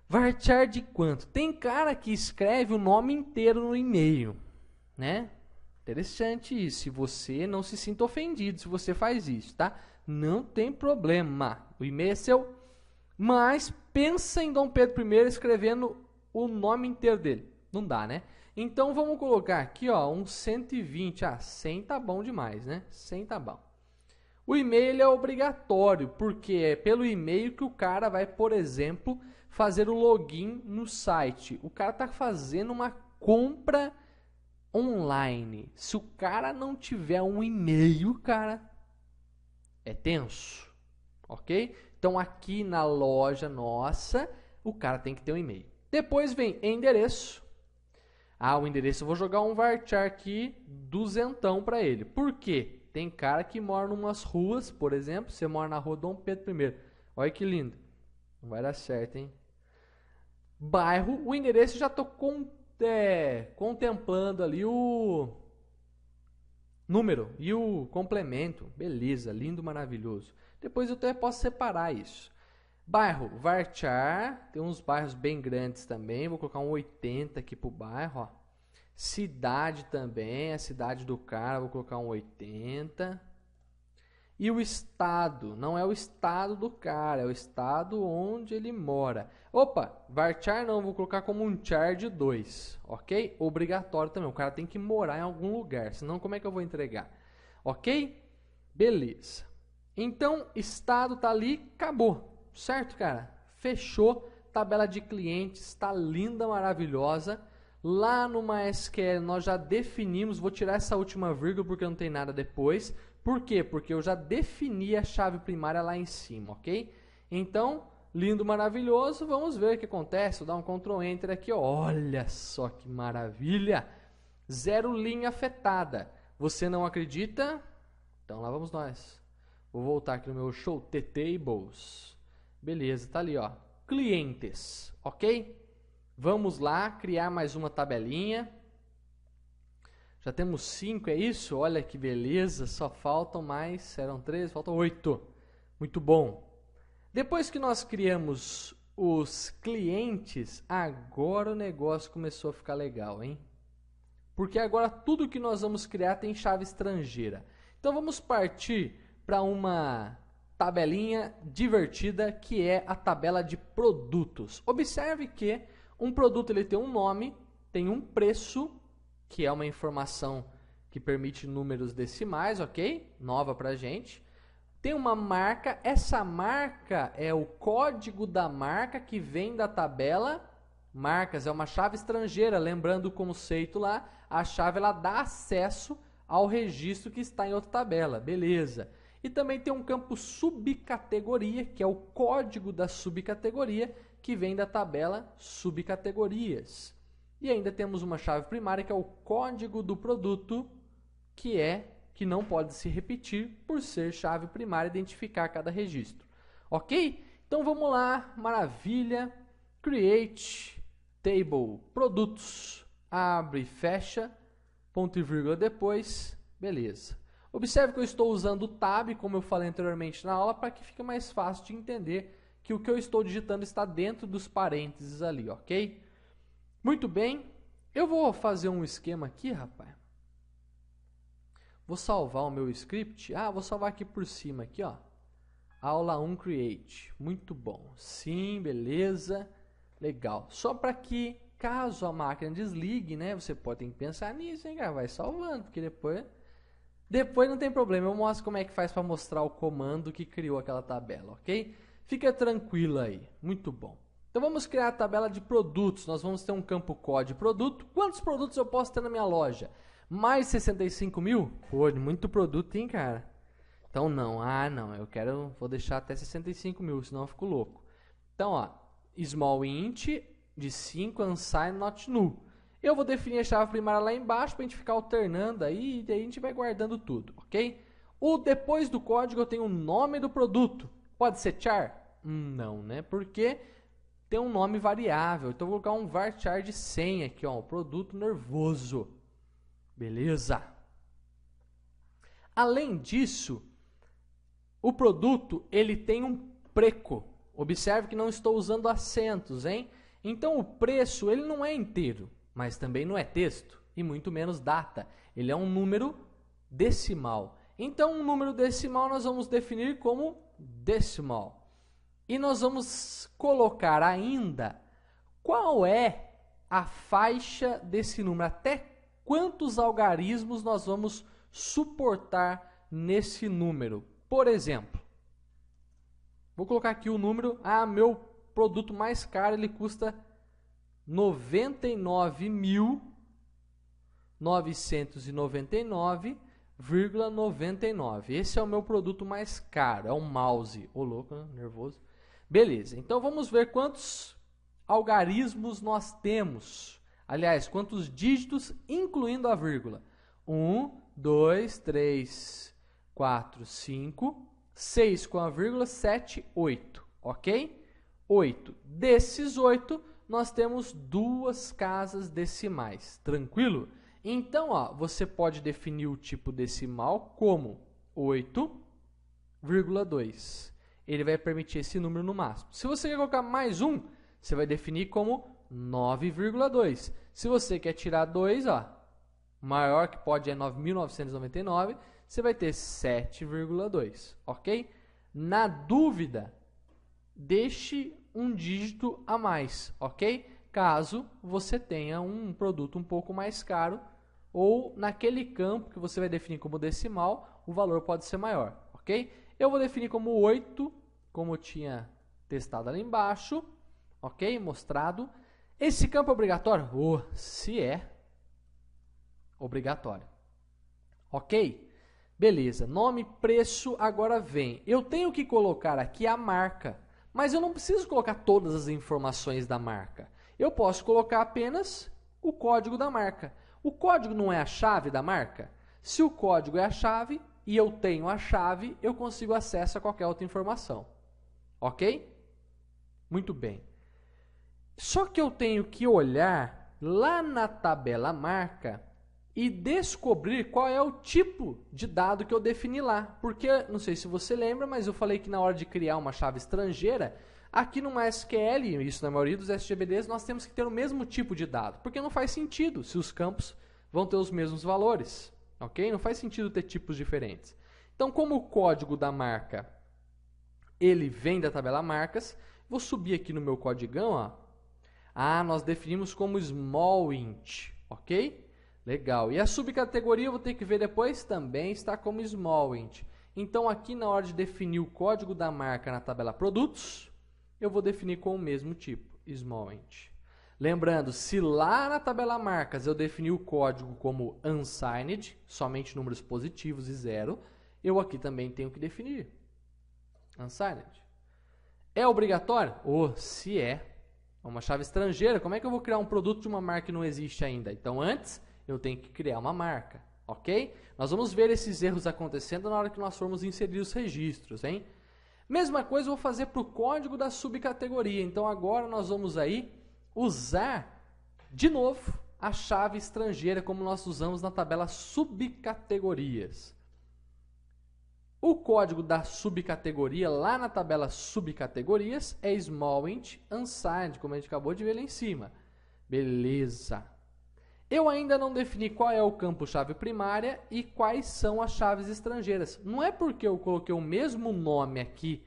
Varchar de quanto? Tem cara que escreve o nome inteiro no e-mail, né? Interessante isso. Se você não se sinta ofendido se você faz isso, tá? Não tem problema. O e-mail é seu, mas pensa em Dom Pedro I escrevendo o nome inteiro dele. Não dá, né? Então vamos colocar aqui, ó, um 120. 100 tá bom demais, né? 100 tá bom. O e-mail é obrigatório, porque é pelo e-mail que o cara vai, por exemplo, fazer o login no site. O cara está fazendo uma compra online. Se o cara não tiver um e-mail, cara, é tenso, ok? Então aqui na loja nossa, o cara tem que ter um e-mail. Depois vem endereço. O endereço eu vou jogar um varchar aqui, 200 para ele. Por quê? Tem cara que mora em umas ruas, por exemplo, você mora na rua Dom Pedro I. Olha que lindo. Não vai dar certo, hein? Bairro, o endereço já estou contemplando ali o número e o complemento. Beleza, lindo, maravilhoso. Depois eu até posso separar isso. Bairro, varchar, tem uns bairros bem grandes também, vou colocar um 80 aqui pro bairro, ó. Cidade também, a cidade do cara, vou colocar um 80. E o estado, não é o estado do cara, é o estado onde ele mora. Opa, varchar não, vou colocar como um char de 2, ok? Obrigatório também, o cara tem que morar em algum lugar, senão como é que eu vou entregar? Ok? Beleza. Então, estado tá ali, acabou, certo, cara? Fechou, tabela de clientes, está linda, maravilhosa. Lá no MySQL nós já definimos, vou tirar essa última vírgula porque não tem nada depois. Por quê? Porque eu já defini a chave primária lá em cima, ok? Então, lindo, maravilhoso, vamos ver o que acontece. Vou dar um Ctrl Enter aqui, ó. Olha só que maravilha! 0 linha afetada. Você não acredita? Então lá vamos nós. Vou voltar aqui no meu Show The Tables. Beleza, tá ali, ó. Clientes, ok? Vamos lá, criar mais uma tabelinha. Já temos 5, é isso? Olha que beleza, só faltam mais, eram 3, faltam 8. Muito bom. Depois que nós criamos os clientes, agora o negócio começou a ficar legal, hein? Porque agora tudo que nós vamos criar tem chave estrangeira. Então vamos partir para uma tabelinha divertida que é a tabela de produtos. Observe que um produto ele tem um nome, tem um preço, que é uma informação que permite números decimais, ok? Nova pra gente. Tem uma marca, essa marca é o código da marca que vem da tabela. Marcas é uma chave estrangeira, lembrando o conceito lá, a chave ela dá acesso ao registro que está em outra tabela, beleza. E também tem um campo subcategoria, que é o código da subcategoria, que vem da tabela subcategorias. E ainda temos uma chave primária, que é o código do produto, que não pode se repetir por ser chave primária identificar cada registro. Ok? Então vamos lá, maravilha. Create table produtos. Abre e fecha. Ponto e vírgula depois. Beleza. Observe que eu estou usando o tab, como eu falei anteriormente na aula, para que fique mais fácil de entender que o que eu estou digitando está dentro dos parênteses ali, ok? Muito bem, eu vou fazer um esquema aqui, rapaz. Vou salvar o meu script. Vou salvar aqui por cima, aqui, ó. Aula 1 Create. Muito bom. Sim, beleza. Legal. Só para que, caso a máquina desligue, né? Você pode ter que pensar nisso, hein, cara? Vai salvando, porque depois não tem problema. Eu mostro como é que faz para mostrar o comando que criou aquela tabela, ok? Fica tranquilo aí. Muito bom. Então vamos criar a tabela de produtos. Nós vamos ter um campo código produto. Quantos produtos eu posso ter na minha loja? Mais 65 mil? Pô, muito produto, hein, cara? Então não, não, vou deixar até 65 mil, senão eu fico louco. Então, ó, small int de 5 unsigned not null. Eu vou definir a chave primária lá embaixo para a gente ficar alternando aí, e daí a gente vai guardando tudo, ok? Depois do código eu tenho o nome do produto. Pode ser char? Não, né? Porque tem um nome variável. Então eu vou colocar um varchar de 100 aqui, ó, o produto nervoso. Beleza? Além disso, o produto ele tem um preço. Observe que não estou usando acentos, hein? Então o preço ele não é inteiro, mas também não é texto e muito menos data. Ele é um número decimal. Então um número decimal nós vamos definir como decimal. E nós vamos colocar ainda qual é a faixa desse número, até quantos algarismos nós vamos suportar nesse número. Por exemplo, vou colocar aqui o número, meu produto mais caro ele custa 99.999,99. Esse é o meu produto mais caro, é um mouse. Ô louco, né? Nervoso. Beleza, então vamos ver quantos algarismos nós temos. Aliás, quantos dígitos, incluindo a vírgula. 1, 2, 3, 4, 5, 6 com a vírgula, 7, 8. Ok? 8. Desses 8, nós temos 2 casas decimais. Tranquilo? Então, ó, você pode definir o tipo decimal como 8,2. Ele vai permitir esse número no máximo. Se você quer colocar mais um, você vai definir como 9,2. Se você quer tirar 2, ó, maior que pode é 9.999, você vai ter 7,2, ok? Na dúvida, deixe um dígito a mais, ok? Caso você tenha um produto um pouco mais caro ou naquele campo que você vai definir como decimal, o valor pode ser maior, ok? Eu vou definir como 8, como eu tinha testado ali embaixo, ok? Mostrado. Esse campo é obrigatório? Se é obrigatório. Ok? Beleza. Nome, preço, agora vem. Eu tenho que colocar aqui a marca, mas eu não preciso colocar todas as informações da marca. Eu posso colocar apenas o código da marca. O código não é a chave da marca? Se o código é a chave e eu tenho a chave, eu consigo acesso a qualquer outra informação. Ok? Muito bem. Só que eu tenho que olhar lá na tabela marca e descobrir qual é o tipo de dado que eu defini lá. Porque, não sei se você lembra, mas eu falei que na hora de criar uma chave estrangeira, aqui no MySQL, isso na maioria dos SGBDs, nós temos que ter o mesmo tipo de dado. Porque não faz sentido se os campos vão ter os mesmos valores. Ok? Não faz sentido ter tipos diferentes. Então, como o código da marca ele vem da tabela marcas, vou subir aqui no meu codigão, ó. Nós definimos como small int, ok? Legal. E a subcategoria eu vou ter que ver depois, também está como small int. Então aqui na hora de definir o código da marca na tabela produtos, eu vou definir com o mesmo tipo, small int. Lembrando, se lá na tabela marcas eu definir o código como unsigned, somente números positivos e 0, eu aqui também tenho que definir unsigned. É obrigatório? Se é. É uma chave estrangeira. Como é que eu vou criar um produto de uma marca que não existe ainda? Então, antes, eu tenho que criar uma marca. Ok? Nós vamos ver esses erros acontecendo na hora que nós formos inserir os registros, hein? Mesma coisa eu vou fazer para o código da subcategoria. Então, agora nós vamos aí usar, de novo, a chave estrangeira como nós usamos na tabela subcategorias. O código da subcategoria lá na tabela subcategorias é small int unsigned, como a gente acabou de ver lá em cima. Beleza. Eu ainda não defini qual é o campo chave primária e quais são as chaves estrangeiras. Não é porque eu coloquei o mesmo nome aqui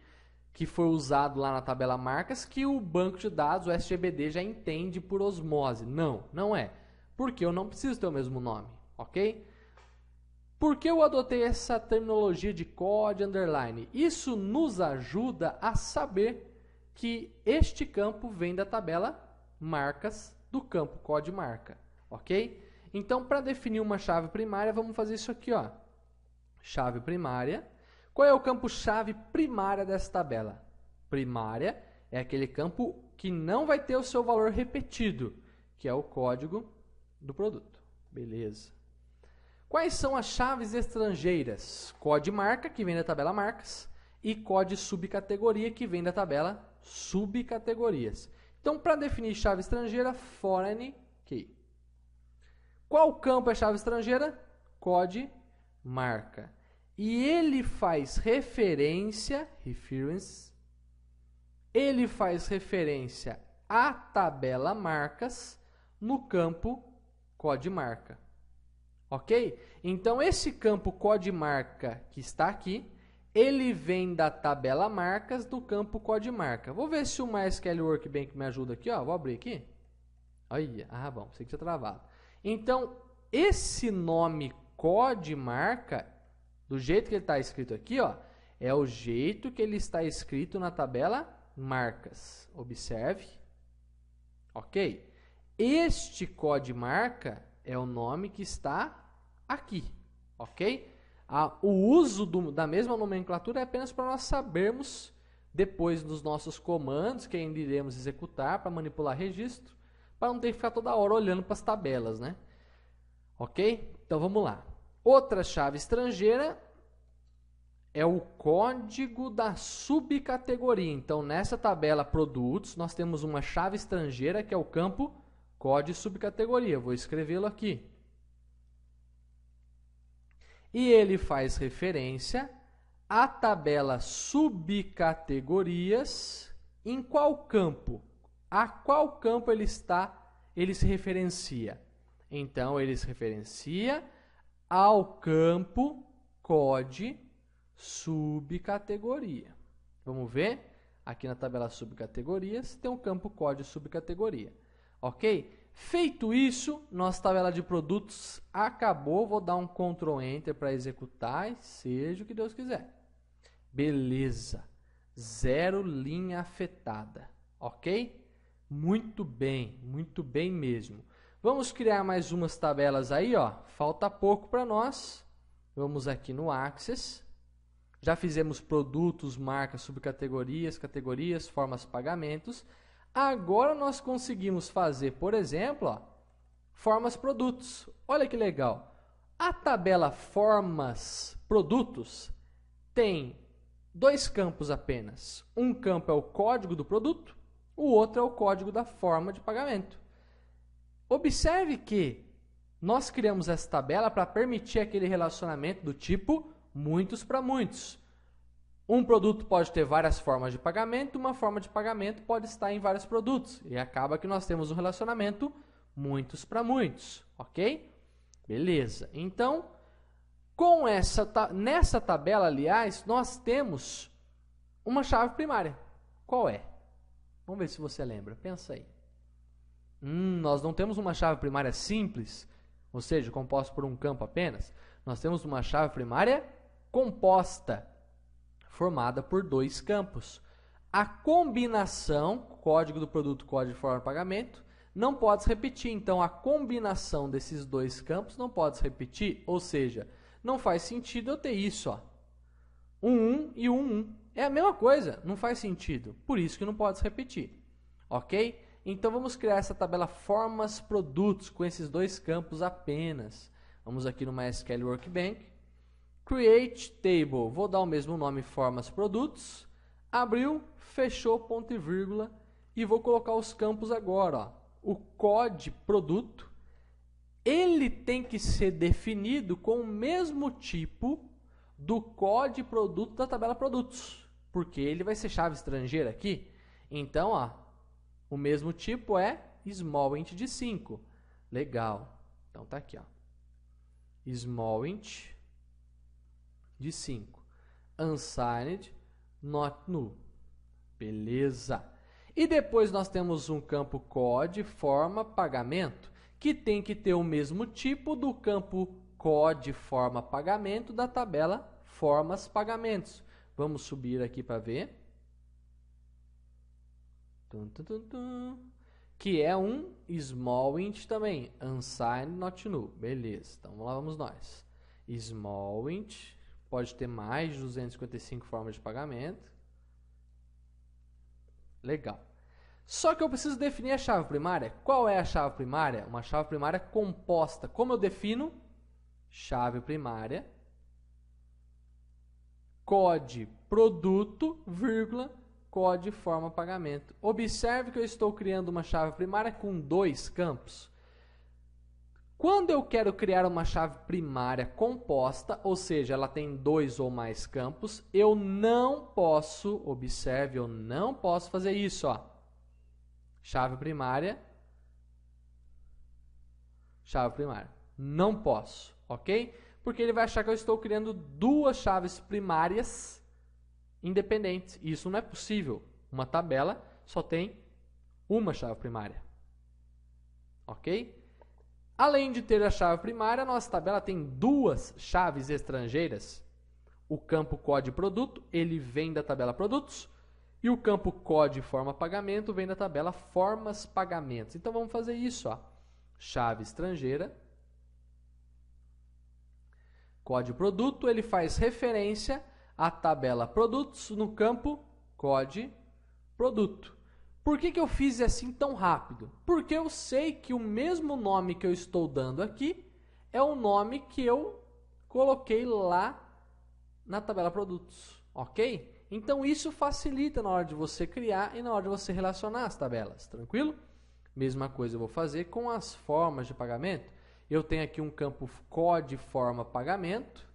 que foi usado lá na tabela marcas que o banco de dados, o SGBD, já entende por osmose. Não, não é. Porque eu não preciso ter o mesmo nome, ok? Por que eu adotei essa terminologia de code underline? Isso nos ajuda a saber que este campo vem da tabela marcas do campo COD-marca, ok? Então, para definir uma chave primária, vamos fazer isso aqui, ó. Chave primária. Qual é o campo-chave primária dessa tabela? Primária é aquele campo que não vai ter o seu valor repetido, que é o código do produto. Beleza. Quais são as chaves estrangeiras? COD-marca, que vem da tabela marcas, e COD-subcategoria, que vem da tabela subcategorias. Então, para definir chave estrangeira, foreign key. Qual campo é chave estrangeira? COD-marca. E ele faz referência, ele faz referência à tabela marcas no campo COD-marca. Ok? Então, esse campo COD-marca que está aqui, ele vem da tabela marcas do campo COD-marca. Vou ver se o MySQL Workbench me ajuda aqui. Ó. Vou abrir aqui. Aí, bom, sei que tinha travado. Então, esse nome COD-marca, do jeito que ele está escrito aqui, ó, é o jeito que ele está escrito na tabela marcas. Observe. Ok? Este COD-marca é o nome que está aqui. Ok? O uso da mesma nomenclatura é apenas para nós sabermos, depois dos nossos comandos, que ainda iremos executar para manipular registro, para não ter que ficar toda hora olhando para as tabelas, né? Ok? Então, vamos lá. Outra chave estrangeira é o código da subcategoria. Então, nessa tabela produtos, nós temos uma chave estrangeira que é o campo código subcategoria. Vou escrevê-lo aqui. E ele faz referência à tabela subcategorias. Em qual campo? A qual campo ele se referencia? Então, ele se referencia ao campo COD subcategoria. Vamos ver? Aqui na tabela subcategorias tem um campo COD subcategoria. Ok? Feito isso, nossa tabela de produtos acabou. Vou dar um Ctrl Enter para executar e seja o que Deus quiser. Beleza. 0 linha afetada. Ok? Muito bem mesmo. Vamos criar mais umas tabelas aí, ó. Falta pouco para nós. Vamos aqui no Access. Já fizemos produtos, marcas, subcategorias, categorias, formas, pagamentos. Agora nós conseguimos fazer, por exemplo, ó, formas produtos. Olha que legal. A tabela formas produtos tem dois campos apenas. Um campo é o código do produto, o outro é o código da forma de pagamento. Observe que nós criamos essa tabela para permitir aquele relacionamento do tipo muitos para muitos. Um produto pode ter várias formas de pagamento, uma forma de pagamento pode estar em vários produtos. E acaba que nós temos um relacionamento muitos para muitos, ok? Beleza. Então, nessa tabela, aliás, nós temos uma chave primária. Qual é? Vamos ver se você lembra. Pensa aí. Nós não temos uma chave primária simples, ou seja, composta por um campo apenas. Nós temos uma chave primária composta, formada por dois campos. A combinação, código do produto, código de forma de pagamento, não pode se repetir. Então, a combinação desses dois campos não pode se repetir, ou seja, não faz sentido eu ter isso, ó. 1 e 1. É a mesma coisa, não faz sentido. Por isso que não pode se repetir. Ok? Então, vamos criar essa tabela formas produtos com esses dois campos apenas. Vamos aqui no MySQL Workbench. Create Table, vou dar o mesmo nome, formas produtos, abriu, fechou, ponto e vírgula, e vou colocar os campos agora. Ó. O COD produto, ele tem que ser definido com o mesmo tipo do COD produto da tabela produtos, porque ele vai ser chave estrangeira aqui. Então, ó, o mesmo tipo é small int de 5. Legal. Então, tá aqui, ó. Small int de 5. Unsigned, not null. Beleza. E depois nós temos um campo COD, forma, pagamento, que tem que ter o mesmo tipo do campo COD, forma, pagamento da tabela formas, pagamentos. Vamos subir aqui para ver. Que é um small int também, unsigned not null. Beleza, então lá vamos nós. Small int, pode ter mais de 255 formas de pagamento. Legal. Só que eu preciso definir a chave primária. Qual é a chave primária? Uma chave primária composta. Como eu defino? Chave primária, code produto, vírgula, code forma pagamento. Observe que eu estou criando uma chave primária com 2 campos. Quando eu quero criar uma chave primária composta, ou seja, ela tem 2 ou mais campos, eu não posso, observe, eu não posso fazer isso, ó. Chave primária, não posso, ok? Porque ele vai achar que eu estou criando 2 chaves primárias independentes. Isso não é possível. Uma tabela só tem uma chave primária, ok? Além de ter a chave primária, a nossa tabela tem 2 chaves estrangeiras. O campo code produto, ele vem da tabela produtos, e o campo code forma pagamento vem da tabela formas pagamentos. Então vamos fazer isso, ó. Chave estrangeira, code produto, ele faz referência à tabela produtos no campo code produto. Por que eu fiz assim tão rápido? Porque eu sei que o mesmo nome que eu estou dando aqui é o nome que eu coloquei lá na tabela produtos, ok? Então isso facilita na hora de você criar e na hora de você relacionar as tabelas, tranquilo? Mesma coisa eu vou fazer com as formas de pagamento. Eu tenho aqui um campo code forma pagamento,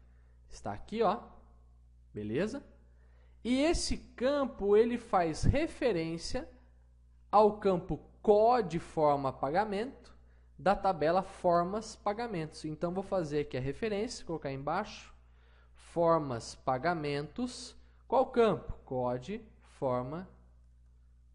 está aqui, ó, beleza? E esse campo ele faz referência ao campo code forma pagamento da tabela formas pagamentos. Então vou fazer aqui a referência, colocar embaixo, formas pagamentos. Qual campo? Code forma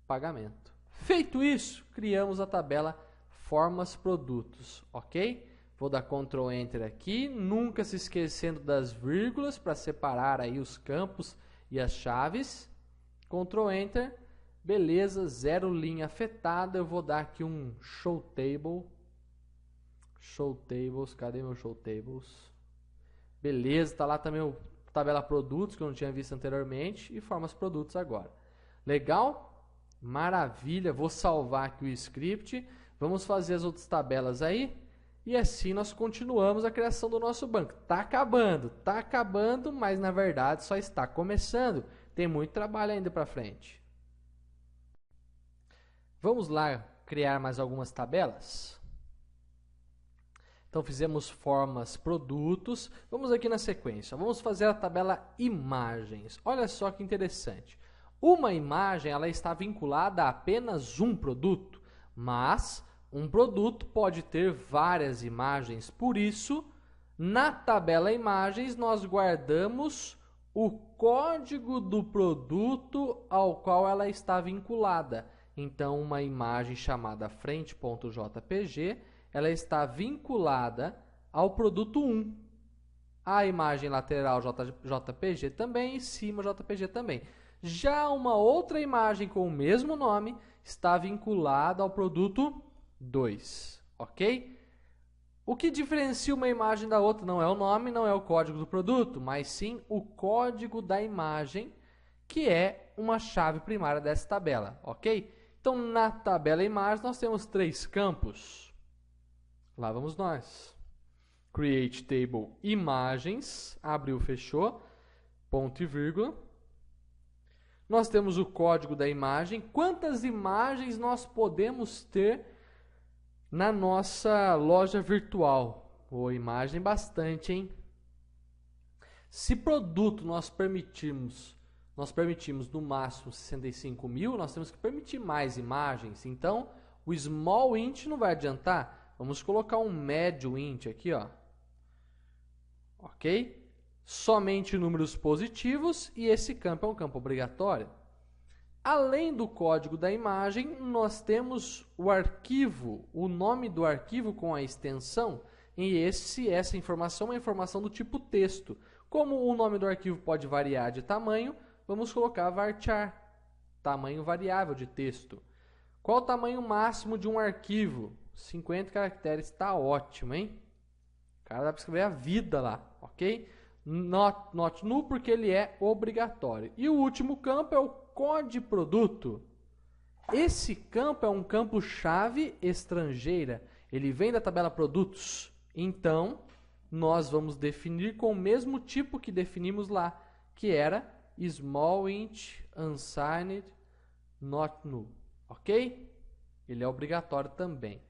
pagamento. Feito isso, criamos a tabela formas produtos, ok? Vou dar Ctrl Enter aqui, nunca se esquecendo das vírgulas para separar aí os campos e as chaves. Ctrl Enter, beleza, 0 linha afetada. Eu vou dar aqui um show table. Show tables, cadê meu show tables? Beleza, tá lá também o tabela produtos que eu não tinha visto anteriormente e formas produtos agora. Legal? Maravilha, vou salvar aqui o script. Vamos fazer as outras tabelas aí. E assim nós continuamos a criação do nosso banco. Tá acabando, mas na verdade só está começando. Tem muito trabalho ainda para frente. Vamos lá criar mais algumas tabelas? Então fizemos formas produtos. Vamos aqui na sequência. Vamos fazer a tabela imagens. Olha só que interessante. Uma imagem ela está vinculada a apenas um produto, mas um produto pode ter várias imagens. Por isso, na tabela imagens, nós guardamos o código do produto ao qual ela está vinculada. Então, uma imagem chamada frente.jpg, ela está vinculada ao produto 1. A imagem lateral JPG também, em cima JPG também. Já uma outra imagem com o mesmo nome está vinculada ao produto 2, ok? O que diferencia uma imagem da outra não é o nome, não é o código do produto, mas sim o código da imagem, que é uma chave primária dessa tabela, ok? Então, na tabela imagem, nós temos 3 campos. Lá vamos nós. Create Table Imagens, abriu, fechou, ponto e vírgula. Nós temos o código da imagem. Quantas imagens nós podemos ter na nossa loja virtual? Imagem bastante, hein? Se produto nós permitimos no máximo 65 mil, nós temos que permitir mais imagens. Então, o small int não vai adiantar. Vamos colocar um médio int aqui, ó. Ok? Somente números positivos e esse campo é um campo obrigatório. Além do código da imagem, nós temos o arquivo, o nome do arquivo com a extensão, e essa informação é uma informação do tipo texto. Como o nome do arquivo pode variar de tamanho, vamos colocar varchar, tamanho variável de texto. Qual o tamanho máximo de um arquivo? 50 caracteres, está ótimo, hein? Cara, dá para escrever a vida lá, ok? Not null porque ele é obrigatório. E o último campo é o code produto. Esse campo é um campo-chave estrangeira. Ele vem da tabela produtos. Então, nós vamos definir com o mesmo tipo que definimos lá, que era small int unsigned not null. Ok? Ele é obrigatório também.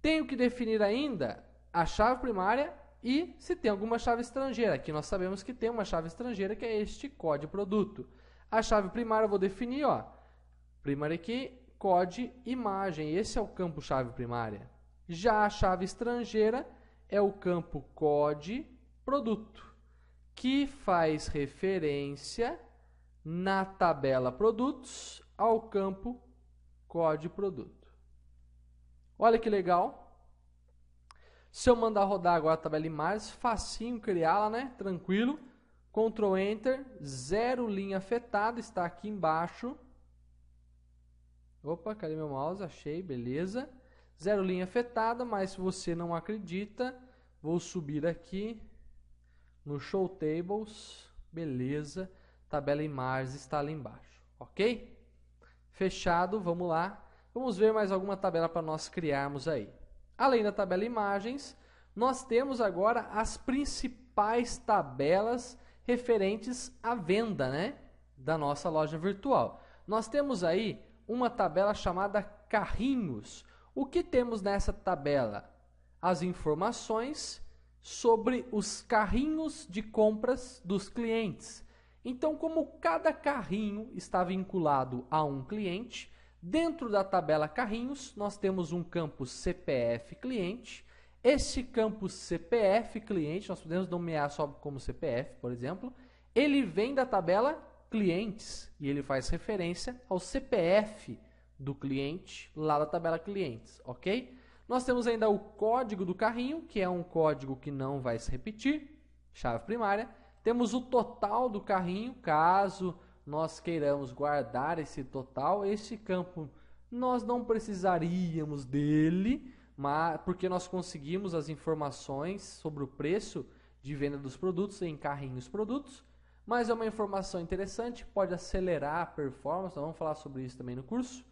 Tenho que definir ainda a chave primária e se tem alguma chave estrangeira. Aqui nós sabemos que tem uma chave estrangeira que é este code produto. A chave primária eu vou definir, ó, primária aqui, code imagem. Esse é o campo chave primária. Já a chave estrangeira é o campo code produto, que faz referência na tabela produtos ao campo code produto. Olha que legal. Se eu mandar rodar agora a tabela imagens, facinho criá-la, né? Tranquilo. Ctrl Enter, 0 linha afetada, está aqui embaixo. Opa, cadê meu mouse? Achei, beleza. 0 linha afetada, mas se você não acredita, vou subir aqui no Show Tables, beleza. Tabela imagens está ali embaixo, ok? Fechado, vamos lá. Vamos ver mais alguma tabela para nós criarmos aí. Além da tabela imagens, nós temos agora as principais tabelas referentes à venda, né, da nossa loja virtual. Nós temos aí uma tabela chamada carrinhos. O que temos nessa tabela? As informações sobre os carrinhos de compras dos clientes. Então, como cada carrinho está vinculado a um cliente, dentro da tabela carrinhos, nós temos um campo CPF cliente. Esse campo CPF cliente, nós podemos nomear só como CPF, por exemplo, ele vem da tabela clientes e ele faz referência ao CPF do cliente lá da tabela clientes, ok? Nós temos ainda o código do carrinho, que é um código que não vai se repetir, chave primária. Temos o total do carrinho, caso nós queiramos guardar esse total. Esse campo nós não precisaríamos dele, mas porque nós conseguimos as informações sobre o preço de venda dos produtos em carrinhos produtos, mas é uma informação interessante, pode acelerar a performance, nós vamos falar sobre isso também no curso.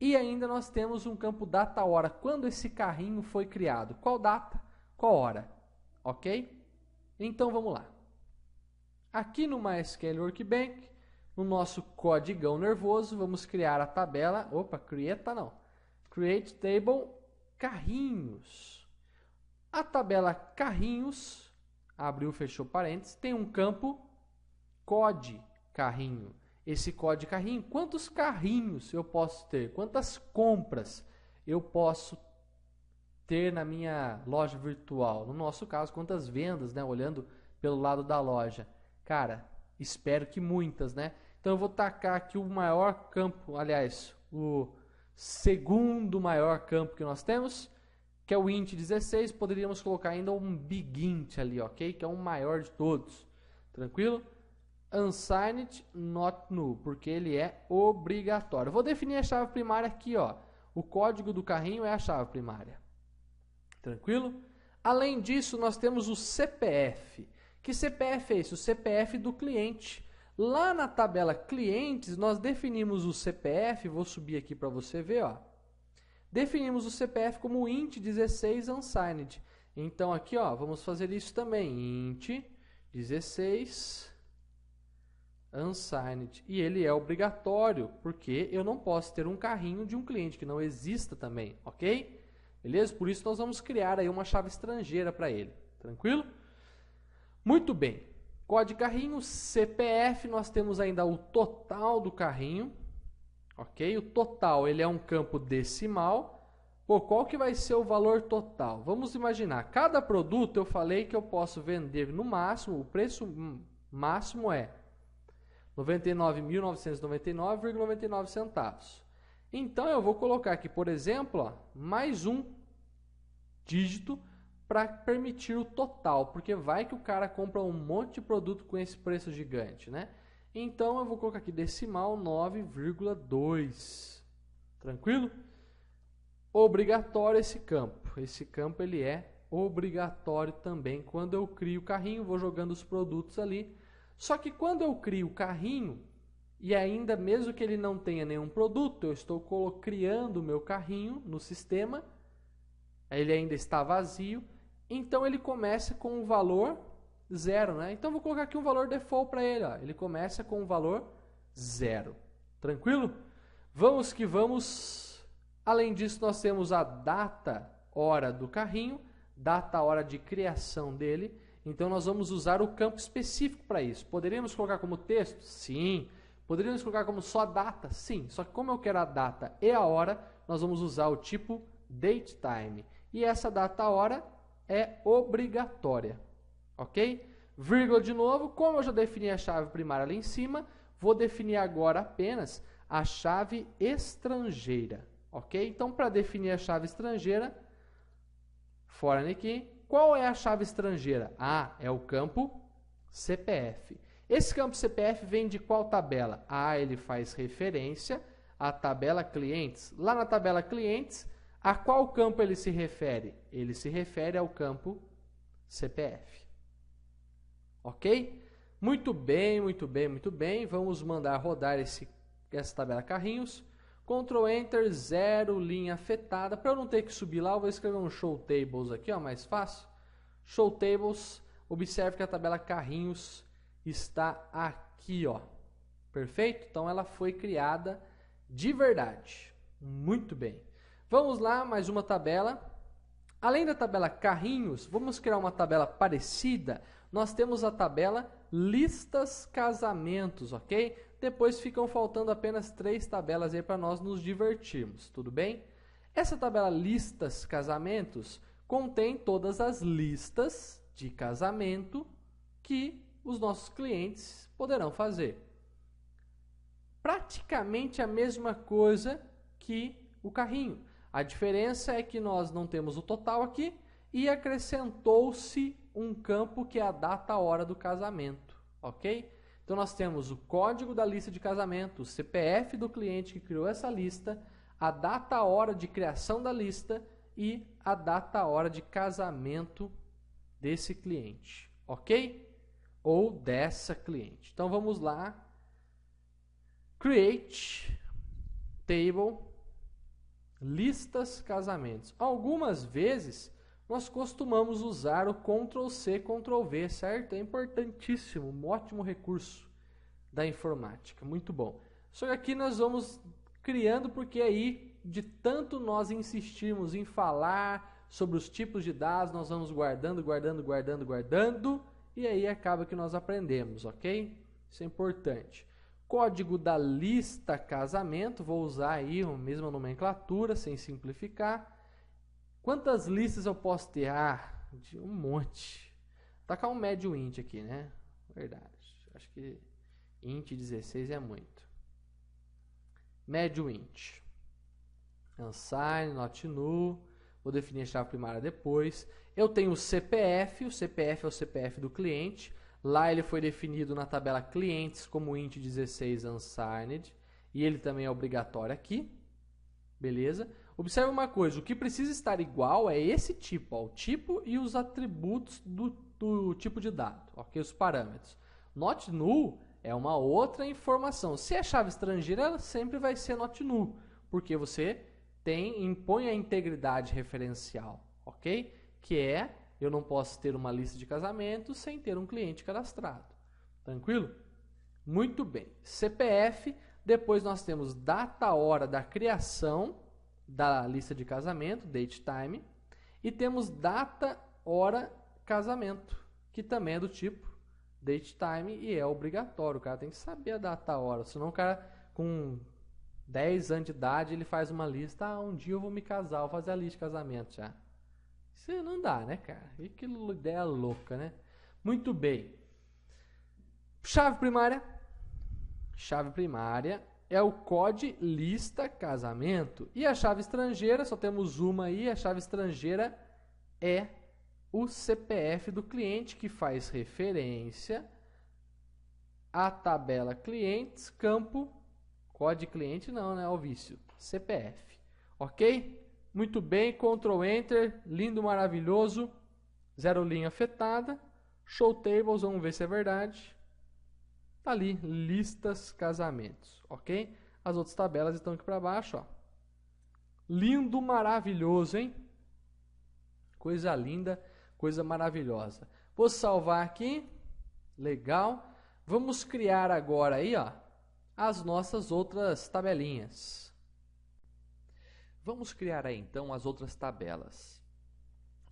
E ainda nós temos um campo data hora, quando esse carrinho foi criado, qual data, qual hora, ok? Então vamos lá. Aqui no MySQL Workbench, no nosso codigão nervoso, vamos criar a tabela, create table carrinhos. A tabela carrinhos, abriu, fechou parênteses, tem um campo code carrinho. Esse code carrinho, quantos carrinhos eu posso ter? Quantas compras eu posso ter na minha loja virtual? No nosso caso, quantas vendas, né? Olhando pelo lado da loja. Cara, espero que muitas, né? Então eu vou tacar aqui o maior campo, aliás, o segundo maior campo que nós temos, que é o int 16. Poderíamos colocar ainda um big int ali, ok? Que é o maior de todos. Tranquilo? Unsigned not null, porque ele é obrigatório. Vou definir a chave primária aqui, ó. O código do carrinho é a chave primária. Tranquilo? Além disso, nós temos o CPF. Que CPF é esse? O CPF do cliente. Lá na tabela clientes, nós definimos o CPF, vou subir aqui para você ver, ó. Definimos o CPF como int 16 unsigned. Então aqui, ó, vamos fazer isso também. Int 16 unsigned. E ele é obrigatório, porque eu não posso ter um carrinho de um cliente que não exista também, ok? Beleza? Por isso nós vamos criar aí uma chave estrangeira para ele. Tranquilo? Muito bem. Código carrinho, CPF, nós temos ainda o total do carrinho. Ok? O total, ele é um campo decimal. Pô, qual que vai ser o valor total? Vamos imaginar, cada produto eu falei que eu posso vender no máximo, o preço máximo é 99.999,99 centavos. Então eu vou colocar aqui, por exemplo, ó, mais um dígito para permitir o total, porque vai que o cara compra um monte de produto com esse preço gigante, né? Então eu vou colocar aqui decimal 9,2. Tranquilo? Obrigatório esse campo. Esse campo ele é obrigatório também. Quando eu crio o carrinho, vou jogando os produtos ali. Só que quando eu crio o carrinho, e ainda mesmo que ele não tenha nenhum produto, eu estou criando o meu carrinho no sistema, ele ainda está vazio, então ele começa com um valor 0, né? Então vou colocar aqui um valor default para ele, ó. Ele começa com um valor 0. Tranquilo? Vamos que vamos. Além disso, nós temos a data, hora do carrinho, data, hora de criação dele. Então nós vamos usar o campo específico para isso. Poderíamos colocar como texto? Sim. Poderíamos colocar como só data? Sim. Só que como eu quero a data e a hora, nós vamos usar o tipo datetime. E essa data, hora é obrigatória. Ok? Vírgula de novo. Como eu já defini a chave primária ali em cima, vou definir agora apenas a chave estrangeira. Ok? Então, para definir a chave estrangeira, foreign aqui. Qual é a chave estrangeira? Ah, é o campo CPF. Esse campo CPF vem de qual tabela? Ah, ele faz referência à tabela clientes. Lá na tabela clientes, a qual campo ele se refere? Ele se refere ao campo CPF. Ok? Muito bem, muito bem, muito bem. Vamos mandar rodar essa tabela carrinhos. Ctrl Enter, 0, linha afetada. Para eu não ter que subir lá, eu vou escrever um show tables aqui, ó, mais fácil. Show tables. Observe que a tabela carrinhos está aqui, ó. Perfeito? Então ela foi criada de verdade. Muito bem. Vamos lá, mais uma tabela. Além da tabela carrinhos, vamos criar uma tabela parecida. Nós temos a tabela listas casamentos, ok? Depois ficam faltando apenas 3 tabelas aí para nós nos divertirmos, tudo bem? Essa tabela listas casamentos contém todas as listas de casamento que os nossos clientes poderão fazer. Praticamente a mesma coisa que o carrinho. A diferença é que nós não temos o total aqui e acrescentou-se um campo que é a data, a hora do casamento, ok? Então nós temos o código da lista de casamento, o CPF do cliente que criou essa lista, a data, a hora de criação da lista e a data, a hora de casamento desse cliente, ok? Ou dessa cliente. Então vamos lá. Create table listas casamentos. Algumas vezes nós costumamos usar o Ctrl C, Ctrl V, certo? É importantíssimo, um ótimo recurso da informática, muito bom. Só que aqui nós vamos criando porque aí, de tanto nós insistirmos em falar sobre os tipos de dados, nós vamos guardando, e aí acaba que nós aprendemos, ok? Isso é importante. Código da lista casamento, vou usar aí a mesma nomenclatura, sem simplificar. Quantas listas eu posso ter? Ah, de um monte. Tacar um médio int aqui, né? Verdade. Acho que int 16 é muito. Médio int. Unsigned, not null. Vou definir a chave primária depois. Eu tenho o CPF é o CPF do cliente. Lá ele foi definido na tabela clientes como int 16 unsigned. E ele também é obrigatório aqui. Beleza? Observe uma coisa, o que precisa estar igual é esse tipo, ó, o tipo e os atributos do tipo de dado, ok? Os parâmetros. Not null é uma outra informação. Se é chave estrangeira, ela sempre vai ser not null, porque você impõe a integridade referencial, ok? Que é, eu não posso ter uma lista de casamentos sem ter um cliente cadastrado. Tranquilo? Muito bem. CPF, depois nós temos data, hora da criação da lista de casamento, date time, e temos data, hora, casamento, que também é do tipo date time e é obrigatório. O cara tem que saber a data, a hora, senão o cara com 10 anos de idade ele faz uma lista, um dia eu vou me casar, vou fazer a lista de casamento já. Isso não dá, né, cara? E que ideia louca, né? Muito bem. Chave primária. Chave primária é o code lista casamento. E a chave estrangeira, só temos uma aí, a chave estrangeira é o CPF do cliente, que faz referência à tabela clientes, campo, código cliente não, né, ao vício. CPF. Ok? Muito bem, Ctrl Enter, lindo, maravilhoso. Zero linha afetada. Show tables, vamos ver se é verdade. Tá ali, listas, casamentos, ok? As outras tabelas estão aqui para baixo, ó. Lindo, maravilhoso, hein? Coisa linda, coisa maravilhosa. Vou salvar aqui. Legal. Vamos criar agora aí, ó, as nossas outras tabelinhas. Vamos criar aí então as outras tabelas.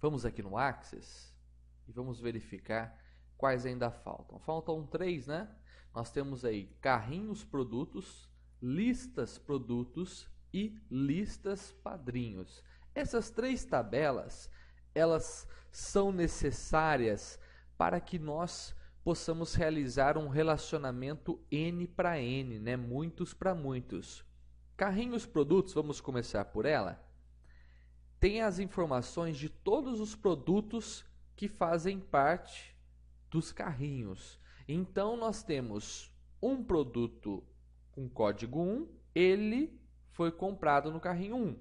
Vamos aqui no Access e vamos verificar quais ainda faltam. Faltam 3, né? Nós temos aí carrinhos produtos, listas produtos e listas padrinhos. Essas 3 tabelas, elas são necessárias para que nós possamos realizar um relacionamento N para N, né? Muitos para muitos. Carrinhos produtos, vamos começar por ela. Tem as informações de todos os produtos que fazem parte dos carrinhos. Então, nós temos um produto com código 1, ele foi comprado no carrinho 1.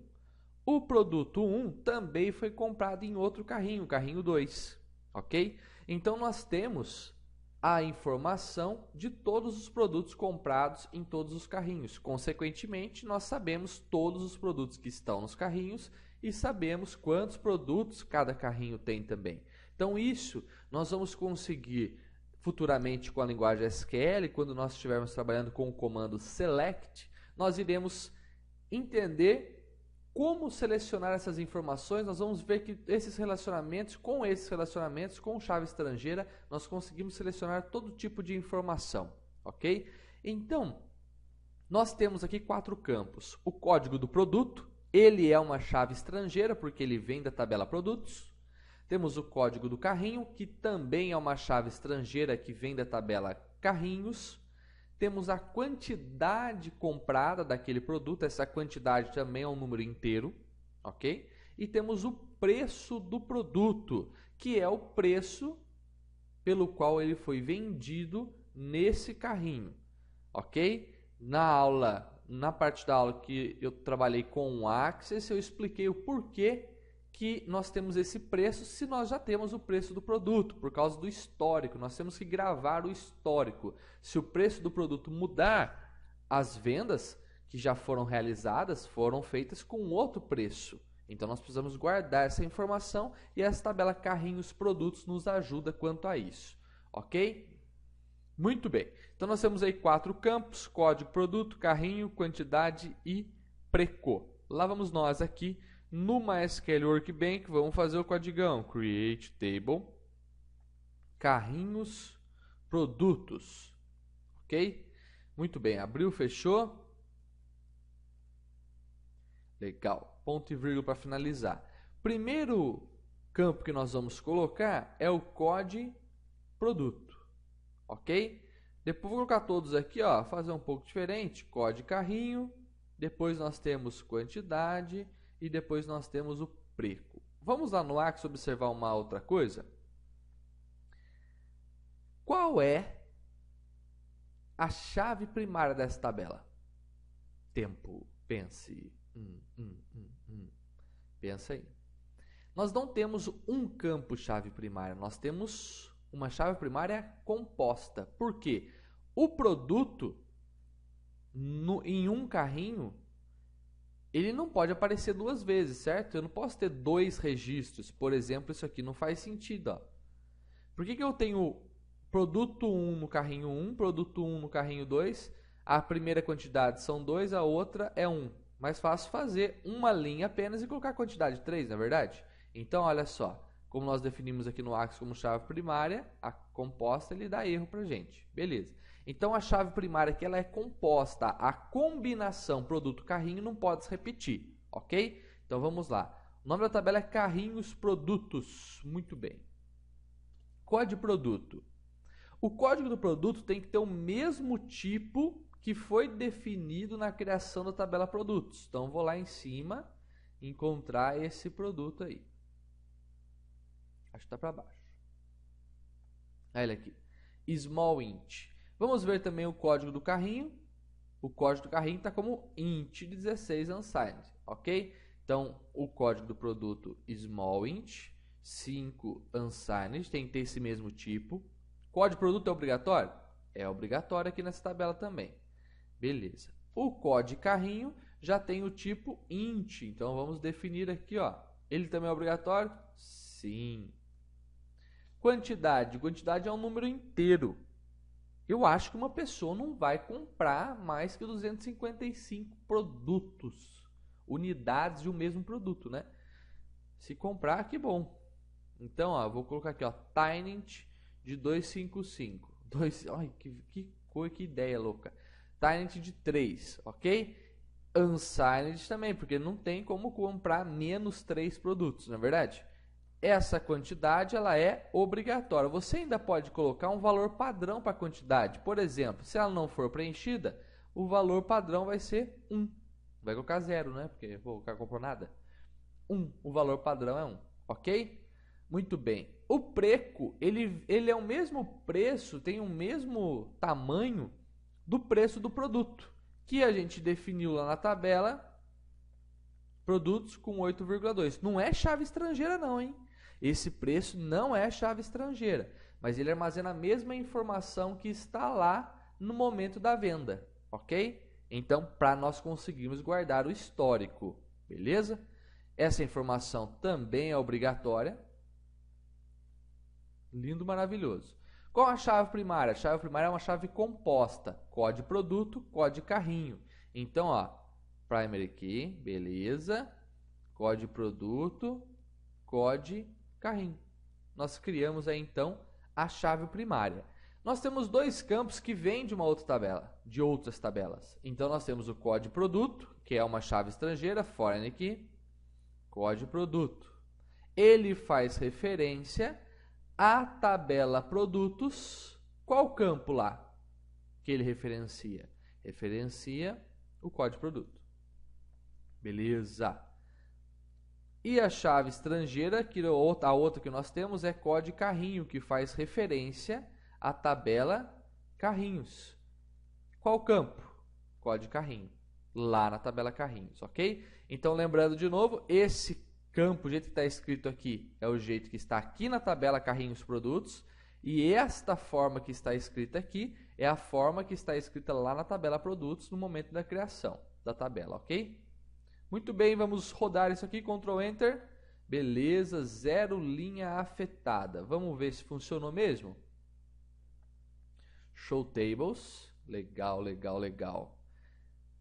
O produto 1 também foi comprado em outro carrinho, carrinho 2, ok? Então, nós temos a informação de todos os produtos comprados em todos os carrinhos. Consequentemente, nós sabemos todos os produtos que estão nos carrinhos e sabemos quantos produtos cada carrinho tem também. Então, isso nós vamos conseguir futuramente com a linguagem SQL, quando nós estivermos trabalhando com o comando select, nós iremos entender como selecionar essas informações. Nós vamos ver que esses relacionamentos, com chave estrangeira, nós conseguimos selecionar todo tipo de informação, ok? Então, nós temos aqui 4 campos. O código do produto, ele é uma chave estrangeira, porque ele vem da tabela produtos. Temos o código do carrinho, que também é uma chave estrangeira que vem da tabela carrinhos. Temos a quantidade comprada daquele produto, essa quantidade também é um número inteiro, ok? E temos o preço do produto, que é o preço pelo qual ele foi vendido nesse carrinho, ok? Na parte da aula que eu trabalhei com o Access, eu expliquei o porquê que nós temos esse preço se nós já temos o preço do produto, por causa do histórico. Nós temos que gravar o histórico. Se o preço do produto mudar, as vendas que já foram realizadas foram feitas com outro preço. Então nós precisamos guardar essa informação e essa tabela carrinhos produtos nos ajuda quanto a isso, ok? Muito bem. Então nós temos aí 4 campos: código, produto, carrinho, quantidade e preco. Lá vamos nós aqui no MySQL Workbench, vamos fazer o codigão create table carrinhos produtos, ok? Muito bem, abriu, fechou. Legal, ponto e vírgula para finalizar. Primeiro campo que nós vamos colocar é o código produto, ok? Depois vou colocar todos aqui, ó, fazer um pouco diferente, código carrinho, depois nós temos quantidade e depois nós temos o preco. Vamos lá no Access observar uma outra coisa. Qual é a chave primária dessa tabela? Tempo, pense. Pensa aí. Nós não temos um campo chave primária, nós temos uma chave primária composta. Por quê? O produto em um carrinho, ele não pode aparecer 2 vezes, certo? Eu não posso ter 2 registros. Por exemplo, isso aqui não faz sentido, ó. Por que eu tenho produto 1 no carrinho 1, produto 1 no carrinho 2? A primeira quantidade são 2, a outra é 1. Mais fácil fazer uma linha apenas e colocar a quantidade 3, não é verdade? Então, olha só. Como nós definimos aqui no Access como chave primária, a composta ele dá erro para a gente. Beleza. Então, a chave primária que ela é composta, a combinação produto-carrinho não pode se repetir, ok? Então, vamos lá. O nome da tabela é carrinhos produtos. Muito bem. Código produto. O código do produto tem que ter o mesmo tipo que foi definido na criação da tabela produtos. Então, vou lá em cima encontrar esse produto aí. Acho que está para baixo. Olha ele aqui. Small int. Vamos ver também o código do carrinho. o código do carrinho está como int 16 unsigned, ok? Então, o código do produto small int, 5 unsigned, tem que ter esse mesmo tipo. Código do produto é obrigatório? É obrigatório aqui nessa tabela também. Beleza. O código carrinho já tem o tipo int, então vamos definir aqui, ó. Ele também é obrigatório? Sim. Quantidade. Quantidade é um número inteiro. Eu acho que uma pessoa não vai comprar mais que 255 produtos, unidades de um mesmo produto, né? Se comprar, que bom. Então, ó, vou colocar aqui, ó, Tynint de 255. Ai, que ideia louca. Tynint de 3, ok? Unsigned também, porque não tem como comprar menos 3 produtos, não é verdade? Essa quantidade ela é obrigatória. Você ainda pode colocar um valor padrão para a quantidade. Por exemplo, se ela não for preenchida, o valor padrão vai ser 1. Vai colocar 0, né? Porque vou colocar comprou nada. 1. O valor padrão é 1, ok? Muito bem. O preço, ele é o mesmo preço, tem o mesmo tamanho do preço do produto, que a gente definiu lá na tabela, produtos com 8,2. Não é chave estrangeira não, hein? Esse preço não é chave estrangeira, mas ele armazena a mesma informação que está lá no momento da venda, ok? Então, para nós conseguirmos guardar o histórico, beleza? Essa informação também é obrigatória. Lindo, maravilhoso. Qual a chave primária? A chave primária é uma chave composta, código produto, código carrinho. Então, ó, primary key, beleza, código produto, código carrinho. Nós criamos aí então a chave primária. Nós temos dois campos que vêm de uma outra tabela, de outras tabelas. Então nós temos o código produto, que é uma chave estrangeira, foreign key, código produto. Ele faz referência à tabela produtos. Qual campo lá que ele referencia? Referencia o código produto. Beleza. E a chave estrangeira, que a outra que nós temos é código carrinho, que faz referência à tabela carrinhos. Qual campo? Código carrinho, lá na tabela carrinhos, ok? Então, lembrando de novo, esse campo, o jeito que está escrito aqui, é o jeito que está aqui na tabela carrinhos produtos, e esta forma que está escrita aqui é a forma que está escrita lá na tabela produtos no momento da criação da tabela, ok? Muito bem, vamos rodar isso aqui, Ctrl Enter. Beleza, 0 linha afetada. Vamos ver se funcionou mesmo. Show Tables. Legal, legal, legal.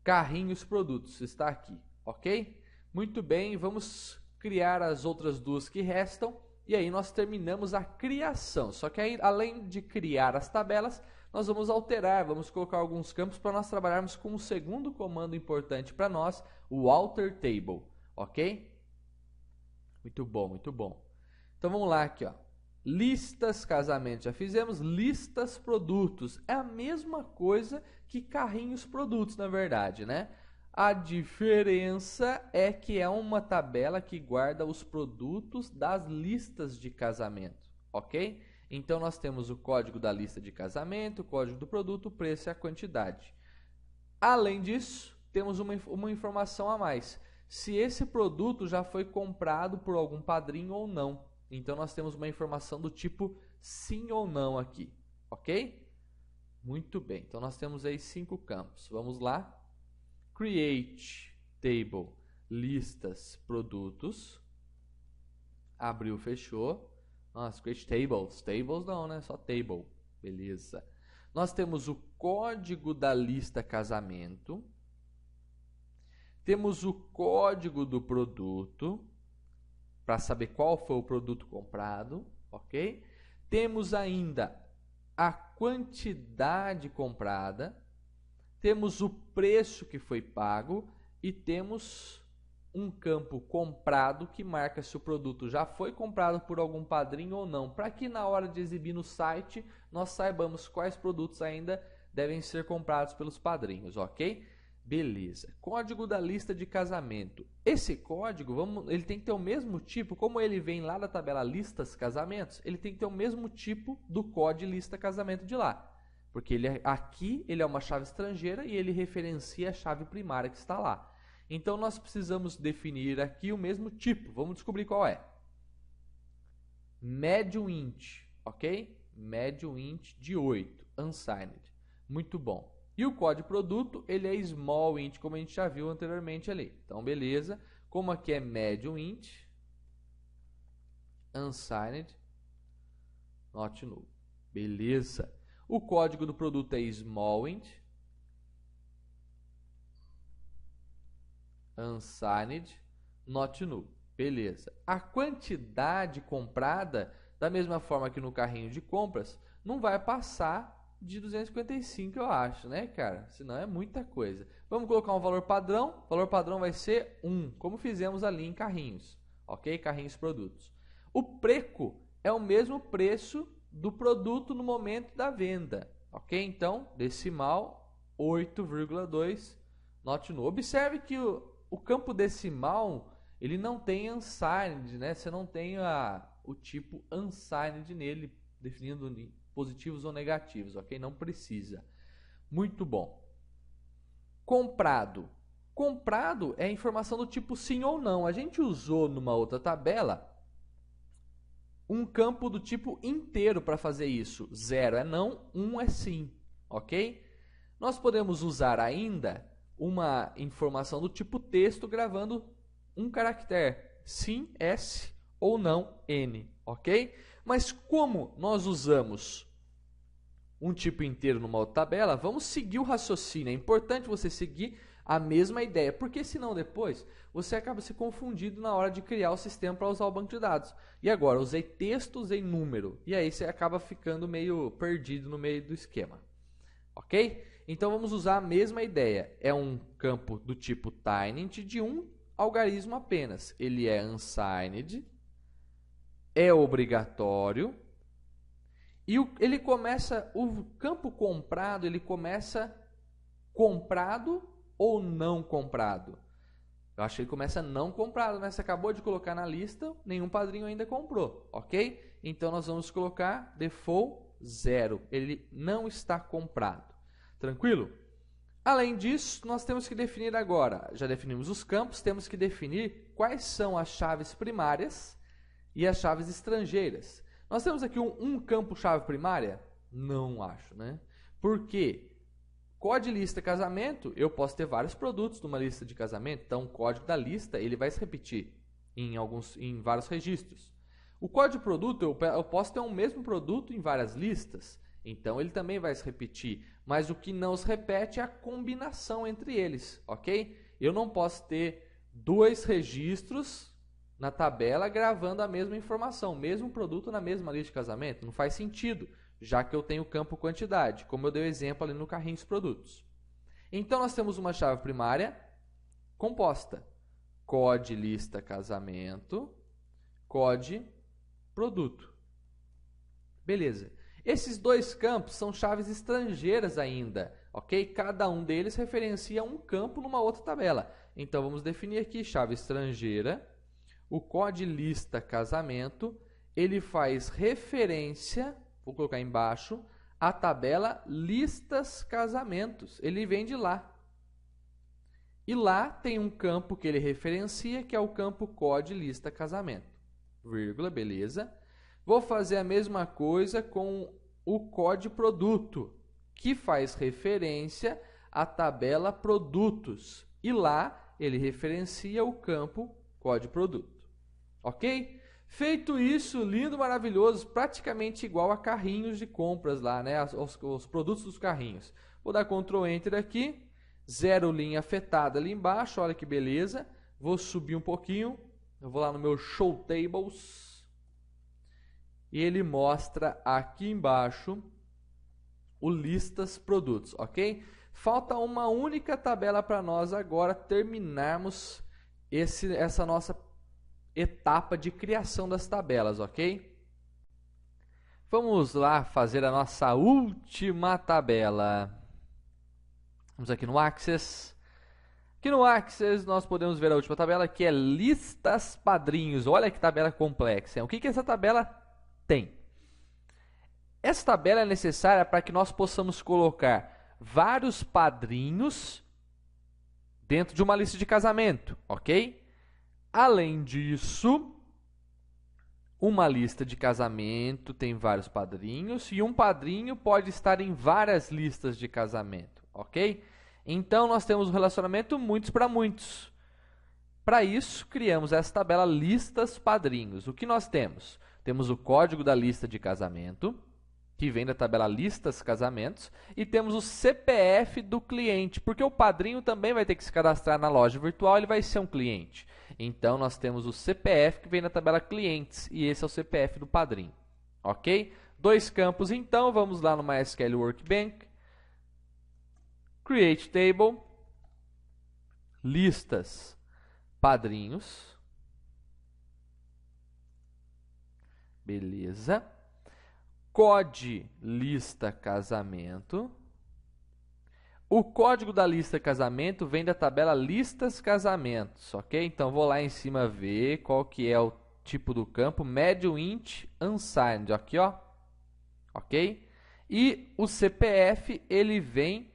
Carrinhos produtos, está aqui, ok? Muito bem, vamos criar as outras duas que restam. E aí nós terminamos a criação. Só que aí, além de criar as tabelas, nós vamos alterar, vamos colocar alguns campos para nós trabalharmos com o segundo comando importante para nós, o alter table, ok? Muito bom, muito bom. Então vamos lá aqui, ó. Listas casamento, já fizemos. Listas produtos, é a mesma coisa que carrinhos produtos, na verdade, né? A diferença é que é uma tabela que guarda os produtos das listas de casamento, ok? Então, nós temos o código da lista de casamento, o código do produto, o preço e a quantidade. Além disso, temos uma informação a mais. Se esse produto já foi comprado por algum padrinho ou não. Então, nós temos uma informação do tipo sim ou não aqui, ok? Muito bem, então nós temos aí 5 campos. Vamos lá. Create Table, listas, produtos. Abriu, fechou. Nossa, create tables. Tables não, né? Só table. Beleza. Nós temos o código da lista casamento. Temos o código do produto, para saber qual foi o produto comprado, ok? Temos ainda a quantidade comprada. Temos o preço que foi pago. E temos um campo comprado que marca se o produto já foi comprado por algum padrinho ou não, para que na hora de exibir no site nós saibamos quais produtos ainda devem ser comprados pelos padrinhos, ok? Beleza. Código da lista de casamento. Esse código, ele tem que ter o mesmo tipo, como ele vem lá da tabela listas casamentos, ele tem que ter o mesmo tipo do código lista casamento de lá. porque aqui ele é uma chave estrangeira e ele referencia a chave primária que está lá. Então, nós precisamos definir aqui o mesmo tipo. Vamos descobrir qual é. Médio int, ok? Médio int de 8, unsigned. Muito bom. E o código produto, ele é small int, como a gente já viu anteriormente ali. Então, beleza. Como aqui é médio int, unsigned, not null. Beleza. O código do produto é small int, unsigned, not null. Beleza. A quantidade comprada, da mesma forma que no carrinho de compras, não vai passar de 255, eu acho, né, cara? Senão é muita coisa. Vamos colocar um valor padrão. O valor padrão vai ser 1, como fizemos ali em carrinhos, ok? Carrinhos produtos. O preço é o mesmo preço do produto no momento da venda, ok? Então, decimal 8,2, not null. Observe que o campo decimal, ele não tem unsigned, né? Você não tem o tipo unsigned nele, definindo positivos ou negativos, ok? Não precisa. Muito bom. Comprado. Comprado é a informação do tipo sim ou não. A gente usou numa outra tabela um campo do tipo inteiro para fazer isso. 0 é não, 1 é sim, ok? Nós podemos usar ainda uma informação do tipo texto gravando um caractere, sim, S, ou não, N, ok? Mas como nós usamos um tipo inteiro numa outra tabela, vamos seguir o raciocínio. É importante você seguir a mesma ideia, porque senão depois você acaba se confundindo na hora de criar o sistema para usar o banco de dados. E agora, usei texto, usei número, e aí você acaba ficando meio perdido no meio do esquema, ok? Então vamos usar a mesma ideia. É um campo do tipo tinyInt de um algarismo apenas. Ele é unsigned, é obrigatório, e ele começa, o campo comprado, ele começa comprado ou não comprado. Eu acho que ele começa não comprado, né? Você acabou de colocar na lista, nenhum padrinho ainda comprou, ok? Então nós vamos colocar default 0, ele não está comprado. Tranquilo? Além disso, nós temos que definir agora, já definimos os campos, temos que definir quais são as chaves primárias e as chaves estrangeiras. Nós temos aqui um campo chave primária? Não acho, né? Por quê? Código lista casamento, eu posso ter vários produtos numa lista de casamento, então o código da lista ele vai se repetir em vários registros. O código produto, eu posso ter um mesmo produto em várias listas, então ele também vai se repetir, mas o que não se repete é a combinação entre eles, ok? Eu não posso ter dois registros na tabela gravando a mesma informação, mesmo produto na mesma lista de casamento, não faz sentido, já que eu tenho o campo quantidade, como eu dei o exemplo ali no carrinho dos produtos. Então nós temos uma chave primária composta, code lista casamento, code produto. Beleza. Esses dois campos são chaves estrangeiras ainda, ok? Cada um deles referencia um campo numa outra tabela. Então vamos definir aqui chave estrangeira. O code lista casamento, ele faz referência, vou colocar embaixo, à tabela listas casamentos. Ele vem de lá. E lá tem um campo que ele referencia, que é o campo code lista casamento. Vírgula, beleza. Vou fazer a mesma coisa com o código produto, que faz referência à tabela produtos. E lá ele referencia o campo código produto. Ok? Feito isso, lindo, maravilhoso, praticamente igual a carrinhos de compras lá, né? Os produtos dos carrinhos. Vou dar Ctrl Enter aqui, 0 linha afetada ali embaixo, olha que beleza. Vou subir um pouquinho, eu vou lá no meu Show Tables. E ele mostra aqui embaixo o listas produtos, ok? Falta uma única tabela para nós agora terminarmos essa nossa etapa de criação das tabelas, ok? Vamos lá fazer a nossa última tabela. Vamos aqui no Access. Aqui no Access nós podemos ver a última tabela, que é listas padrinhos. Olha que tabela complexa. O que essa tabela tem? Essa tabela é necessária para que nós possamos colocar vários padrinhos dentro de uma lista de casamento, ok? Além disso, uma lista de casamento tem vários padrinhos e um padrinho pode estar em várias listas de casamento, ok? Então, nós temos um relacionamento muitos para muitos. Para isso, criamos essa tabela listas padrinhos. O que nós temos? Temos o código da lista de casamento, que vem da tabela listas casamentos, e temos o CPF do cliente, porque o padrinho também vai ter que se cadastrar na loja virtual, ele vai ser um cliente. Então, nós temos o CPF que vem na tabela clientes, e esse é o CPF do padrinho. Ok? 2 campos, então, vamos lá no MySQL Workbench, Create Table, listas padrinhos, beleza, COD lista casamento, o código da lista casamento vem da tabela listas casamentos, ok? Então, vou lá em cima ver qual que é o tipo do campo, médio int unsigned, aqui ó, ok? E o CPF, ele vem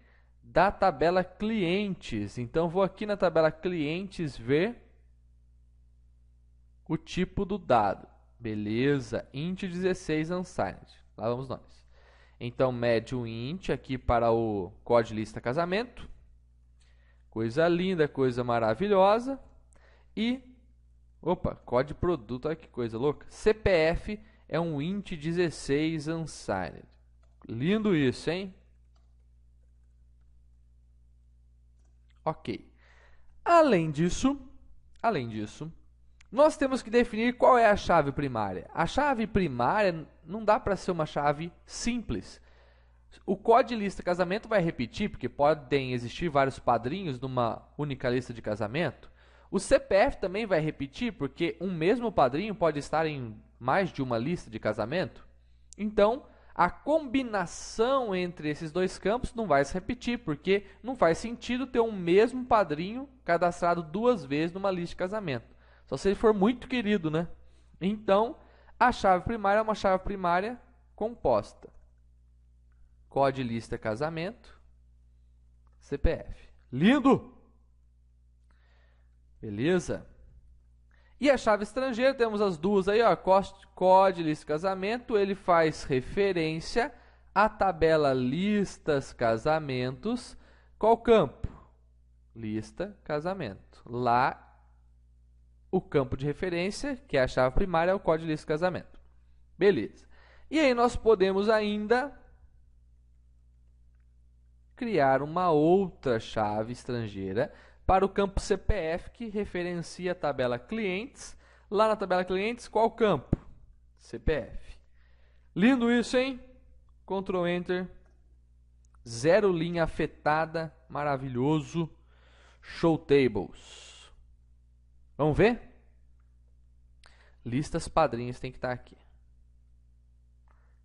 da tabela clientes. Então, vou aqui na tabela clientes ver o tipo do dado. Beleza, int 16 unsigned. Lá vamos nós. Então, médio int aqui para o código lista casamento. Coisa linda, coisa maravilhosa. E, opa, código produto, olha que coisa louca. CPF é um int 16 unsigned. Lindo isso, hein? Ok. Além disso, nós temos que definir qual é a chave primária. A chave primária não dá para ser uma chave simples. O código de lista casamento vai repetir, porque podem existir vários padrinhos numa única lista de casamento. O CPF também vai repetir, porque um mesmo padrinho pode estar em mais de uma lista de casamento. Então, a combinação entre esses 2 campos não vai se repetir, porque não faz sentido ter um mesmo padrinho cadastrado 2 vezes numa lista de casamento. Só se ele for muito querido, né? Então, a chave primária é uma chave primária composta. Código lista casamento, CPF. Lindo! Beleza? E a chave estrangeira, temos as duas aí, ó, código lista casamento, ele faz referência à tabela listas casamentos. Qual campo? Lista casamento. Lá, o campo de referência, que é a chave primária, é o código lista casamento. Beleza. E aí nós podemos ainda criar uma outra chave estrangeira para o campo CPF, que referencia a tabela clientes. Lá na tabela clientes, qual campo? CPF. Lindo isso, hein? Ctrl Enter. 0 linha afetada. Maravilhoso. Show Tables. Vamos ver? Listas padrinhos tem que estar aqui.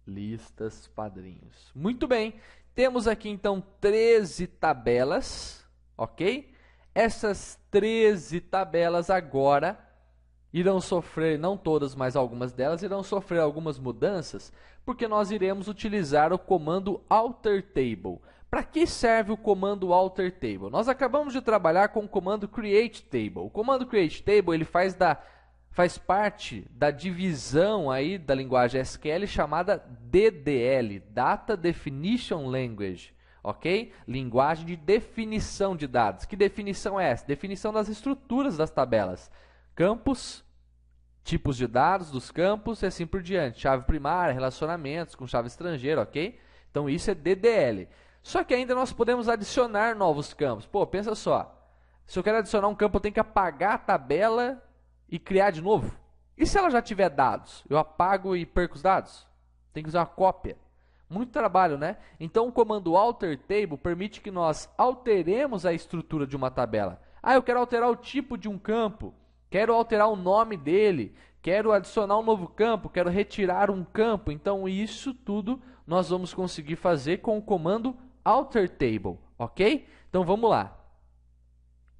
Listas padrinhos. Muito bem. Temos aqui, então, 13 tabelas. Ok? Essas 13 tabelas agora irão sofrer, não todas, mas algumas delas, irão sofrer algumas mudanças, porque nós iremos utilizar o comando alterTable. Para que serve o comando alterTable? Nós acabamos de trabalhar com o comando createTable. O comando createTable ele faz parte da divisão aí da linguagem SQL chamada DDL, Data Definition Language. Ok? Linguagem de definição de dados. Que definição é essa? Definição das estruturas das tabelas. Campos, tipos de dados dos campos e assim por diante. Chave primária, relacionamentos com chave estrangeira, ok? Então isso é DDL. Só que ainda nós podemos adicionar novos campos. Pô, pensa só. Se eu quero adicionar um campo, eu tenho que apagar a tabela e criar de novo. E se ela já tiver dados? Eu apago e perco os dados? Tem que usar uma cópia. Muito trabalho, né? Então, o comando alterTable permite que nós alteremos a estrutura de uma tabela. Ah, eu quero alterar o tipo de um campo, quero alterar o nome dele, quero adicionar um novo campo, quero retirar um campo. Então, isso tudo nós vamos conseguir fazer com o comando alterTable, ok? Então, vamos lá.